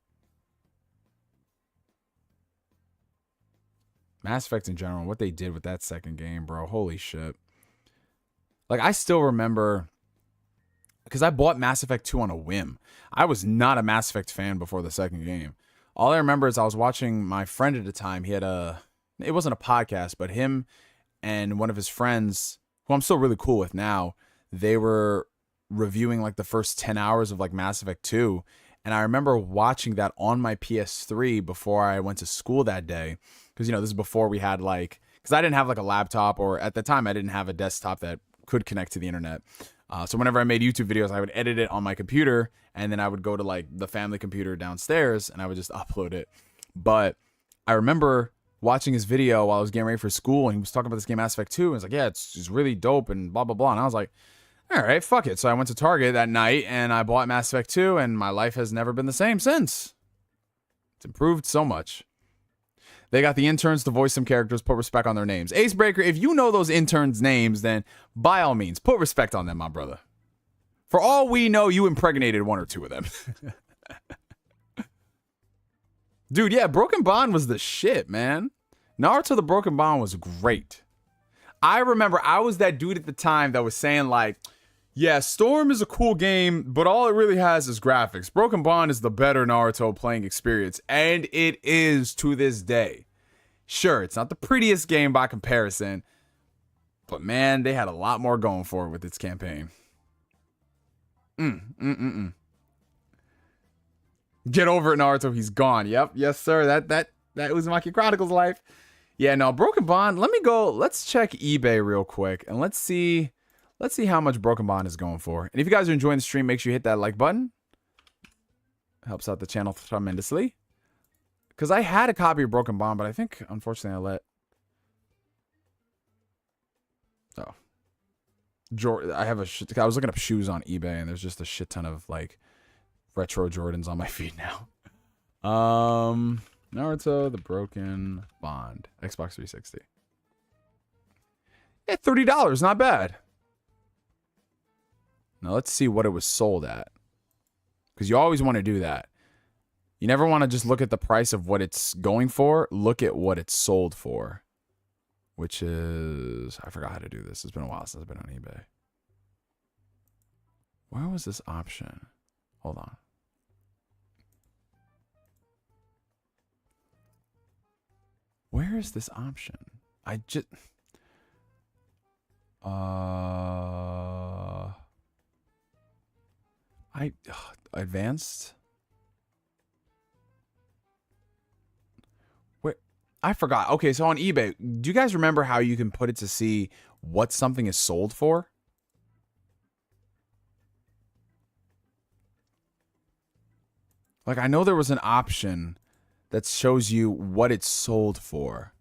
C: Mass Effect in general, what they did with that second game, bro. Holy shit. Like, I still remember, because I bought Mass Effect 2 on a whim. I was not a Mass Effect fan before the second game. All I remember is I was watching my friend at the time. He had it wasn't a podcast, but him and one of his friends, who I'm still really cool with now, they were reviewing like the first 10 hours of like Mass Effect 2. And I remember watching that on my PS3 before I went to school that day. Because, you know, this is before we had like, because I didn't have like a laptop, or at the time I didn't have a desktop that could connect to the internet. So whenever I made YouTube videos, I would edit it on my computer, and then I would go to like the family computer downstairs and I would just upload it. But I remember watching his video while I was getting ready for school, and he was talking about this game Mass Effect 2, and he's like, yeah, it's really dope and blah, blah, blah. And I was like, all right, fuck it. So I went to Target that night and I bought Mass Effect 2, and my life has never been the same since. It's improved so much. They got the interns to voice some characters, put respect on their names. Acebreaker, if you know those interns' names, then by all means, put respect on them, my brother. For all we know, you impregnated one or two of them. Dude, yeah, Broken Bond was the shit, man. Naruto the Broken Bond was great. I remember I was that dude at the time that was saying like, yeah, Storm is a cool game, but all it really has is graphics. Broken Bond is the better Naruto playing experience, and it is to this day. Sure, it's not the prettiest game by comparison, but man, they had a lot more going for it with its campaign. Get over it, Naruto. He's gone. Yep, yes, sir. That Uzumaki Chronicles life. Yeah, no, Broken Bond. Let me go. Let's check eBay real quick, and let's see how much Broken Bond is going for. And if you guys are enjoying the stream, make sure you hit that like button. Helps out the channel tremendously. Because I had a copy of Broken Bond, but I think, unfortunately, I let... Oh. I have I was looking up shoes on eBay, and there's just a shit ton of like retro Jordans on my feed now. Naruto, The Broken Bond, Xbox 360. Yeah, $30, not bad. Now let's see what it was sold at, because you always want to do that. You never want to just look at the price of what it's going for. Look at what it's sold for, which is, I forgot how to do this. It's been a while since I've been on eBay. Where was this option? Hold on. Where is this option? I just... Advanced? Where? I forgot. Okay, so on eBay, do you guys remember how you can put it to see what something is sold for? Like, I know there was an option that shows you what it's sold for.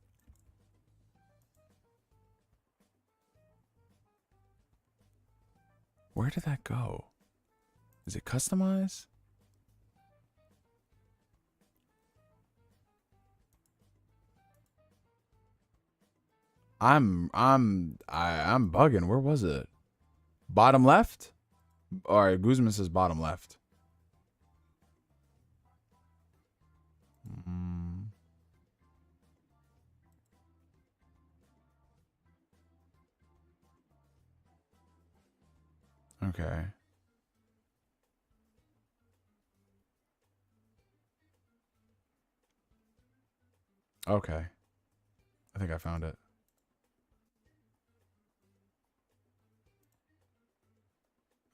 C: Where did that go? Is it customized? I'm bugging. Where was it? Bottom left? All right, Guzman says bottom left. Okay. Okay. I think I found it.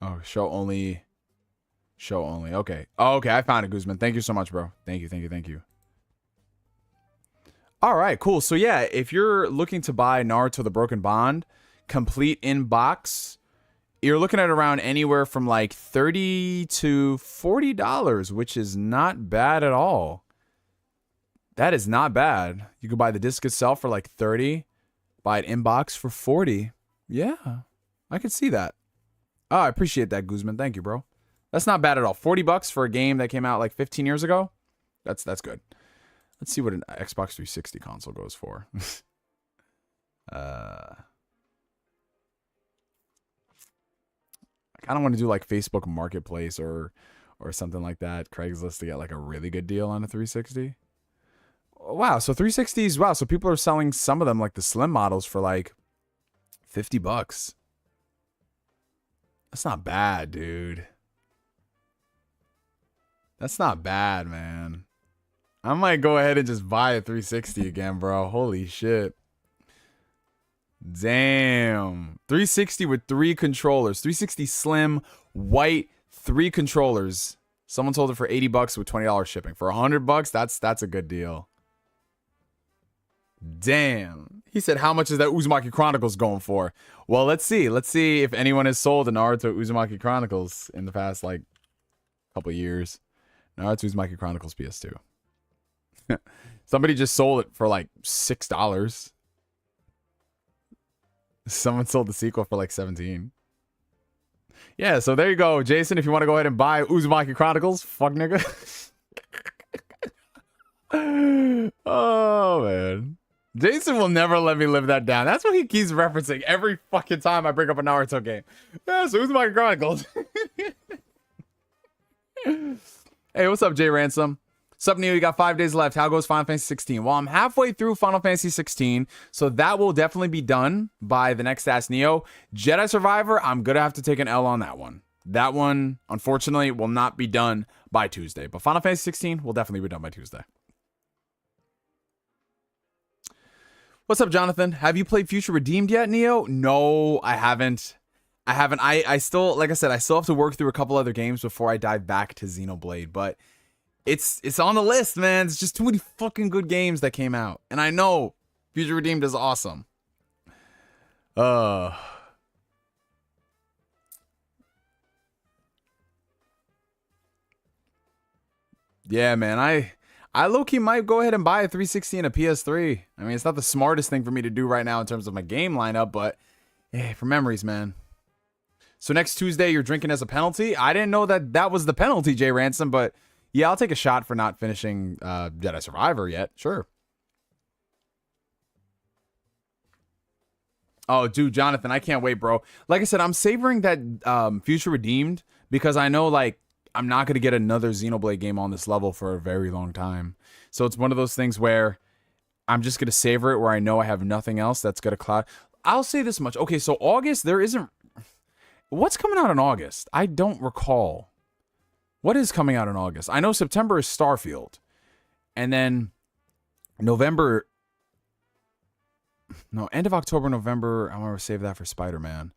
C: Oh, show only. Show only. Okay. Oh, okay. I found it, Guzman. Thank you so much, bro. Thank you. Thank you. Thank you. All right, cool. So yeah, if you're looking to buy Naruto The Broken Bond, complete in box, you're looking at around anywhere from like $30 to $40, which is not bad at all. That is not bad. You could buy the disc itself for like $30, buy it in box for $40. Yeah, I could see that. Oh, I appreciate that, Guzman. Thank you, bro. That's not bad at all. $40 for a game that came out like 15 years ago. That's good. Let's see what an Xbox 360 console goes for. I kind of want to do like Facebook Marketplace or something like that. Craigslist to get like a really good deal on a 360. Wow, so 360s, wow, so people are selling some of them, like the slim models, for like $50. That's not bad, dude. That's not bad, man. I might go ahead and just buy a 360 again, bro. Holy shit. Damn. 360 with 3 controllers. 360 slim, white, 3 controllers. Someone sold it for $80 with $20 shipping. For $100, that's a good deal. Damn. He said, how much is that Uzumaki Chronicles going for? Well, let's see. Let's see if anyone has sold a Naruto Uzumaki Chronicles in the past, like, couple years. Naruto Uzumaki Chronicles PS2. Somebody just sold it for, like, $6. Someone sold the sequel for, like, $17. Yeah, so there you go, Jason. If you want to go ahead and buy Uzumaki Chronicles, fuck nigga. Oh, man. Jason will never let me live that down. That's what he keeps referencing every fucking time I bring up a Naruto game. Yeah, so Uzumaki Chronicles. Hey, what's up, Jay Ransom? What's up, Neo? You got 5 days left. How goes Final Fantasy 16? Well, I'm halfway through Final Fantasy 16, so that will definitely be done by the next Ask Neo. Jedi Survivor, I'm going to have to take an L on that one. That one, unfortunately, will not be done by Tuesday, but Final Fantasy 16 will definitely be done by Tuesday. What's up, Jonathan? Have you played Future Redeemed yet, Neo? No, I haven't. I still, like I said, I still have to work through a couple other games before I dive back to Xenoblade, but it's on the list, man. It's just too many fucking good games that came out. And I know Future Redeemed is awesome. Yeah, man, I low-key might go ahead and buy a 360 and a PS3. I mean, it's not the smartest thing for me to do right now in terms of my game lineup, but hey, for memories, man. So next Tuesday, you're drinking as a penalty? I didn't know that that was the penalty, Jay Ransom, but yeah, I'll take a shot for not finishing Jedi Survivor yet. Sure. Oh, dude, Jonathan, I can't wait, bro. Like I said, I'm savoring that Future Redeemed because I know, like, I'm not going to get another Xenoblade game on this level for a very long time. So it's one of those things where I'm just going to savor it where I know I have nothing else that's going to cloud. I'll say this much. Okay, so August, there isn't... What's coming out in August? I don't recall. What is coming out in August? I know September is Starfield. And then November... No, end of October, November, I'm going to save that for Spider-Man.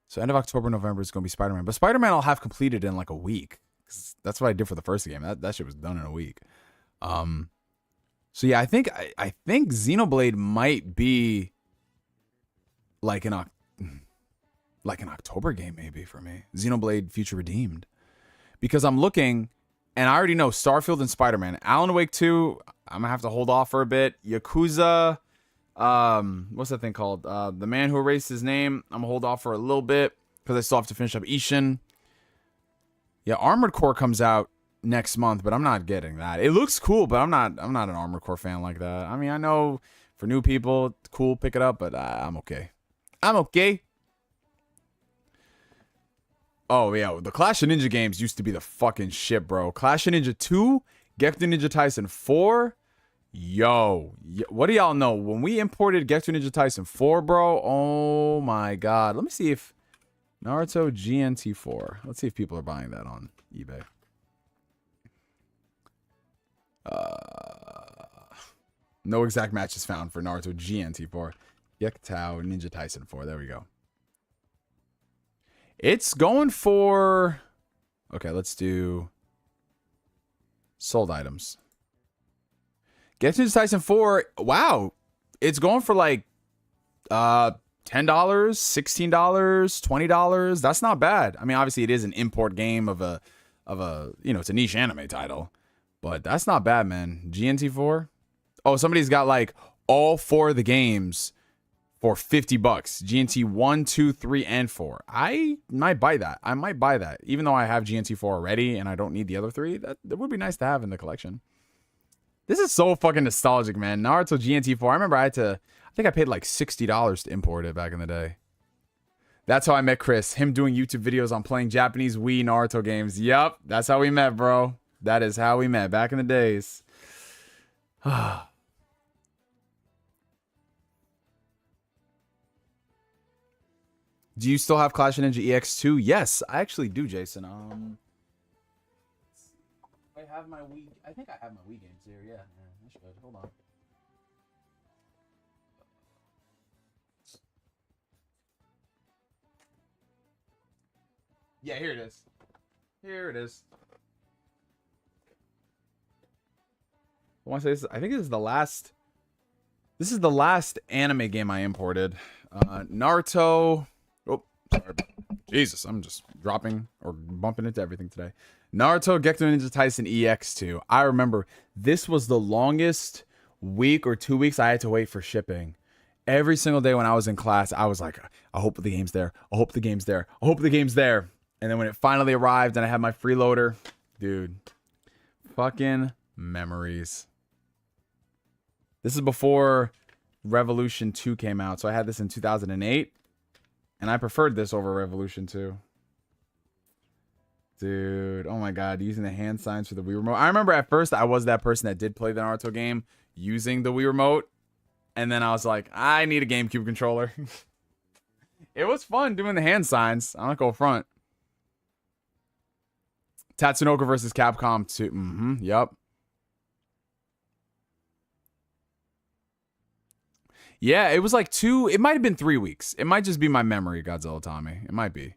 C: So end of October, November is going to be Spider-Man. But Spider-Man I'll have completed in like a week. That's what I did for the first game. That shit was done in a week. So yeah, I think Xenoblade might be like an October game maybe for me. Xenoblade Future Redeemed. Because I'm looking, and I already know Starfield and Spider-Man. Alan Wake 2, I'm going to have to hold off for a bit. Yakuza... what's that thing called? The Man Who Erased His Name. I'm gonna hold off for a little bit because I still have to finish up Ishin. Yeah, Armored Core comes out next month, but I'm not getting that. It looks cool, but I'm not an Armored Core fan like that. I mean, I know for new people, it's cool, pick it up, but I'm okay. I'm okay. Oh yeah, the Clash of Ninja games used to be the fucking shit, bro. Clash of Ninja 2, Gekto Ninja Tyson 4. Yo, what do y'all know? When we imported Gekto Ninja Tyson 4, bro, oh my god. Let me see if Naruto GNT4. Let's see if people are buying that on eBay. No exact matches found for Naruto GNT4. Gekto Ninja Tyson 4. There we go. It's going for... Okay, let's do... Sold items. Gekto Ninja Tyson 4, wow. It's going for like $10, $16, $20. That's not bad. I mean, obviously it is an import game of a you know, it's a niche anime title. But that's not bad, man. GNT4. Oh, somebody's got like all 4 of the games for $50. GNT 1, 2, 3, and 4. I might buy that. I might buy that. Even though I have GNT 4 already and I don't need the other 3, that would be nice to have in the collection. This is so fucking nostalgic, man. Naruto GNT4. I remember I think I paid like $60 to import it back in the day. That's how I met Chris. Him doing YouTube videos on playing Japanese Wii Naruto games. Yup, that's how we met, bro. That is how we met back in the days. Do you still have Clash of Ninja EX2? Yes, I actually do, Jason. I have my Wii. I think I have my Wii games here. Yeah, I should. Hold on. Yeah, here it is. Here it is. I want to say this. I think this is the last. This is the last anime game I imported. Naruto. Oh, sorry. Jesus, I'm just dropping or bumping into everything today. Naruto Gekto Ninja Tyson EX2. I remember this was the longest week or 2 weeks I had to wait for shipping. Every single day when I was in class, I was like, I hope the game's there. I hope the game's there. I hope the game's there. And then when it finally arrived and I had my freeloader, dude, fucking memories. This is before Revolution 2 came out. So I had this in 2008. And I preferred this over Revolution 2. Dude, oh my god, using the hand signs for the Wii Remote. I remember at first I was that person that did play the Naruto game using the Wii Remote. And then I was like, I need a GameCube controller. It was fun doing the hand signs. I'm not going front. Tatsunoko versus Capcom 2. Yep. Yeah, it was like 2. It might have been 3 weeks. It might just be my memory, Godzilla Tommy. It might be.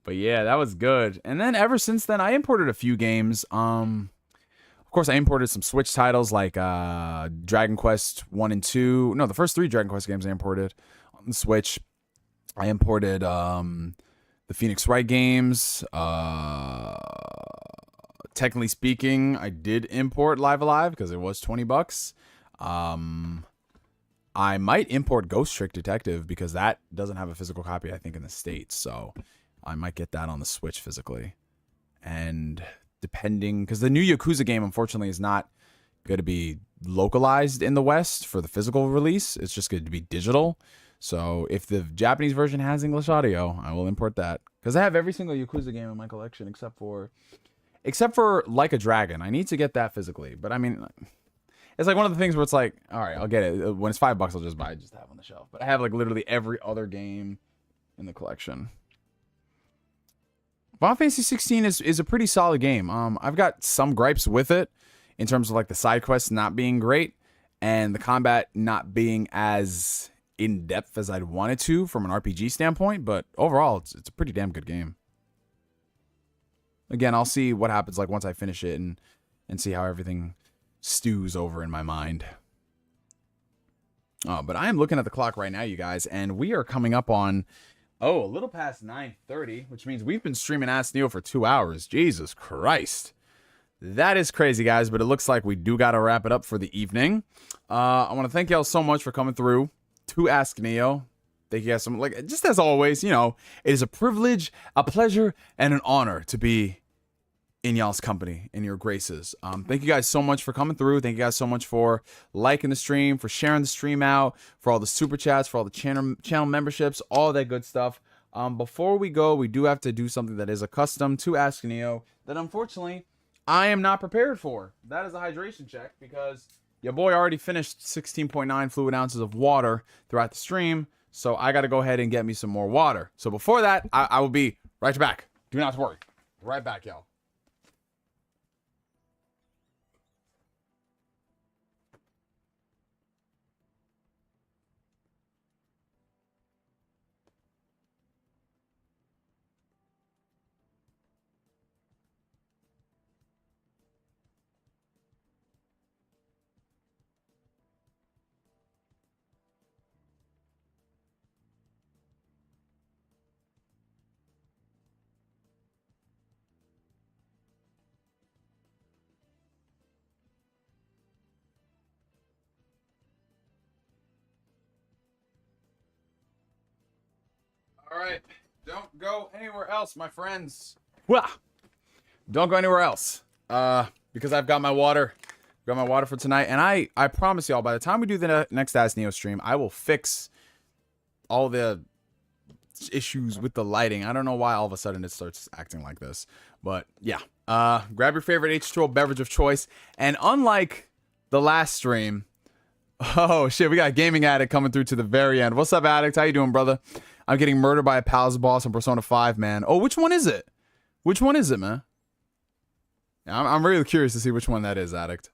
C: But yeah, that was good. And then ever since then, I imported a few games. Of course, I imported some Switch titles like Dragon Quest 1 and 2. No, the first 3 Dragon Quest games I imported on the Switch. I imported the Phoenix Wright games. Technically speaking, I did import Live Alive because it was $20. I might import Ghost Trick Detective because that doesn't have a physical copy, I think, in the States. So I might get that on the Switch physically. And depending, because the new Yakuza game, unfortunately, is not going to be localized in the West for the physical release. It's just going to be digital. So if the Japanese version has English audio, I will import that. Because I have every single Yakuza game in my collection except for Like a Dragon. I need to get that physically. But I mean, it's like one of the things where it's like, all right, I'll get it. When it's $5, I'll just buy it, just have it on the shelf. But I have like literally every other game in the collection. Final Fantasy 16 is a pretty solid game. I've got some gripes with it in terms of like the side quests not being great and the combat not being as in depth as I'd want it to from an RPG standpoint. But overall, it's a pretty damn good game. Again, I'll see what happens like once I finish it and see how everything stews over in my mind. But I am looking at the clock right now, you guys, and we are coming up on a little past 9:30, which means we've been streaming Ask Neo for 2 hours. Jesus Christ. That is crazy, guys, but it looks like we do got to wrap it up for the evening. I want to thank y'all so much for coming through to Ask Neo. Thank you guys so much. Like, just as always, you know, it is a privilege, a pleasure, and an honor to be in y'all's company, in your graces. Thank you guys so much for coming through. Thank you guys so much for liking the stream, for sharing the stream out, for all the super chats, for all the channel memberships, all that good stuff. Before we go, we do have to do something that is a custom to Ask Neo that unfortunately I am not prepared for. That is a hydration check because your boy already finished 16.9 fluid ounces of water throughout the stream. So I got to go ahead and get me some more water. So before that, I will be right back. Do not worry. Right back, y'all. All right, don't go anywhere else, my friends. Well, don't go anywhere else. Because I've got my water. Got my water for tonight, and I promise y'all, by the time we do the next Ask Neo stream, I will fix all the issues with the lighting. I don't know why all of a sudden it starts acting like this, but yeah. Grab your favorite H2O beverage of choice, and unlike the last stream, oh shit, we got Gaming Addict coming through to the very end. What's up, Addict? How you doing, brother? I'm getting murdered by a pals boss on Persona 5, man. Oh, which one is it? Which one is it, man? I'm really curious to see which one that is, Addict.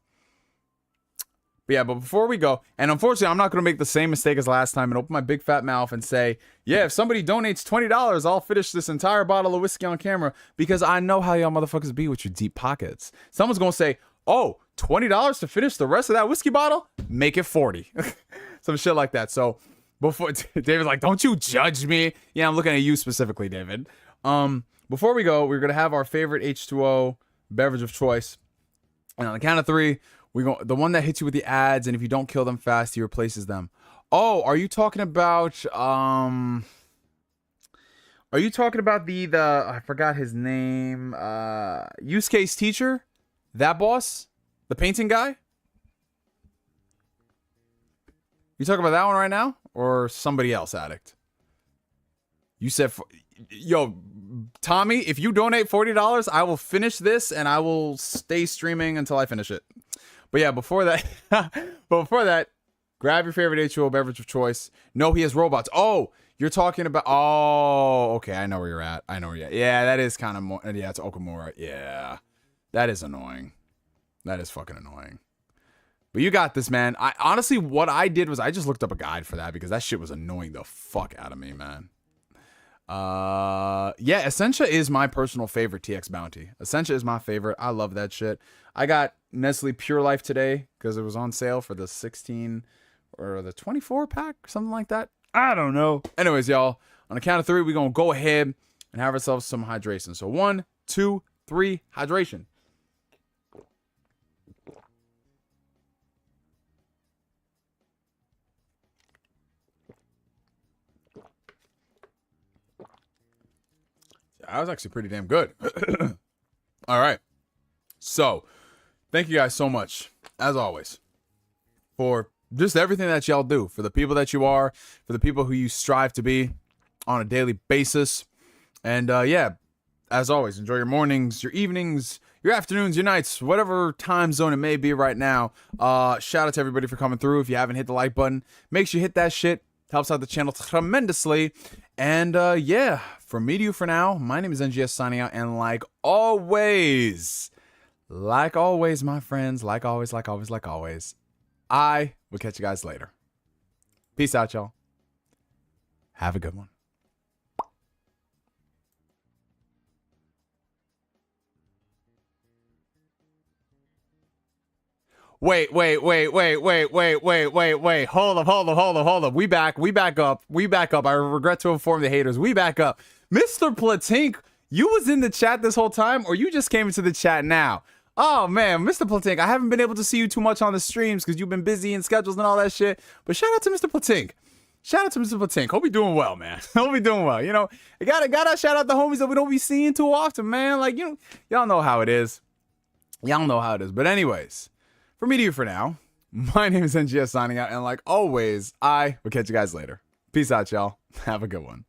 C: But yeah, but before we go, and unfortunately, I'm not going to make the same mistake as last time and open my big fat mouth and say, yeah, if somebody donates $20, I'll finish this entire bottle of whiskey on camera, because I know how y'all motherfuckers be with your deep pockets. Someone's going to say, oh, $20 to finish the rest of that whiskey bottle? Make it 40. Some shit like that. So before David's like, don't you judge me. Yeah, I'm looking at you specifically, David. Before we go, we're going to have our favorite H2O beverage of choice. And on the count of 3, we go the one that hits you with the ads, and if you don't kill them fast, he replaces them. Oh, are you talking about the I forgot his name, use case teacher? That boss? The painting guy? You talking about that one right now? Or somebody else, Addict? You said, yo, Tommy, if you donate $40, I will finish this and I will stay streaming until I finish it. But yeah, before that, grab your favorite H2O beverage of choice. No, he has robots. Oh, you're talking about, oh, okay, I know where you're at. Yeah, that is kind of more, yeah, it's Okamura. Yeah, that is annoying. That is fucking annoying. But you got this, man. Honestly, what I did was I just looked up a guide for that because that shit was annoying the fuck out of me, man. Yeah, Essentia is my personal favorite TX bounty. Essentia is my favorite. I love that shit. I got Nestle Pure Life today because it was on sale for the 16 or the 24 pack, something like that. I don't know. Anyways, y'all, on the count of 3, we're gonna go ahead and have ourselves some hydration. So 1, 2, 3, hydration. That was actually pretty damn good. All right. So, thank you guys so much, as always, for just everything that y'all do, for the people that you are, for the people who you strive to be on a daily basis. And yeah, as always, enjoy your mornings, your evenings, your afternoons, your nights, whatever time zone it may be right now. Shout out to everybody for coming through. If you haven't hit the like button, make sure you hit that shit. Helps out the channel tremendously. And yeah, from me to you for now, my name is NGS signing out. And like always, my friends, like always, I will catch you guys later. Peace out, y'all. Have a good one. Wait. Hold up. We back up. I regret to inform the haters. We back up. Mr. Platink, you was in the chat this whole time, or you just came into the chat now? Oh man, Mr. Platink, I haven't been able to see you too much on the streams because you've been busy in schedules and all that shit. But shout out to Mr. Platink. Hope you doing well, man. Hope you doing well. You know, you gotta shout out the homies that we don't be seeing too often, man. Like, you know, y'all know how it is. But anyways, from me to you for now, my name is NGS signing out. And like always, I will catch you guys later. Peace out, y'all. Have a good one.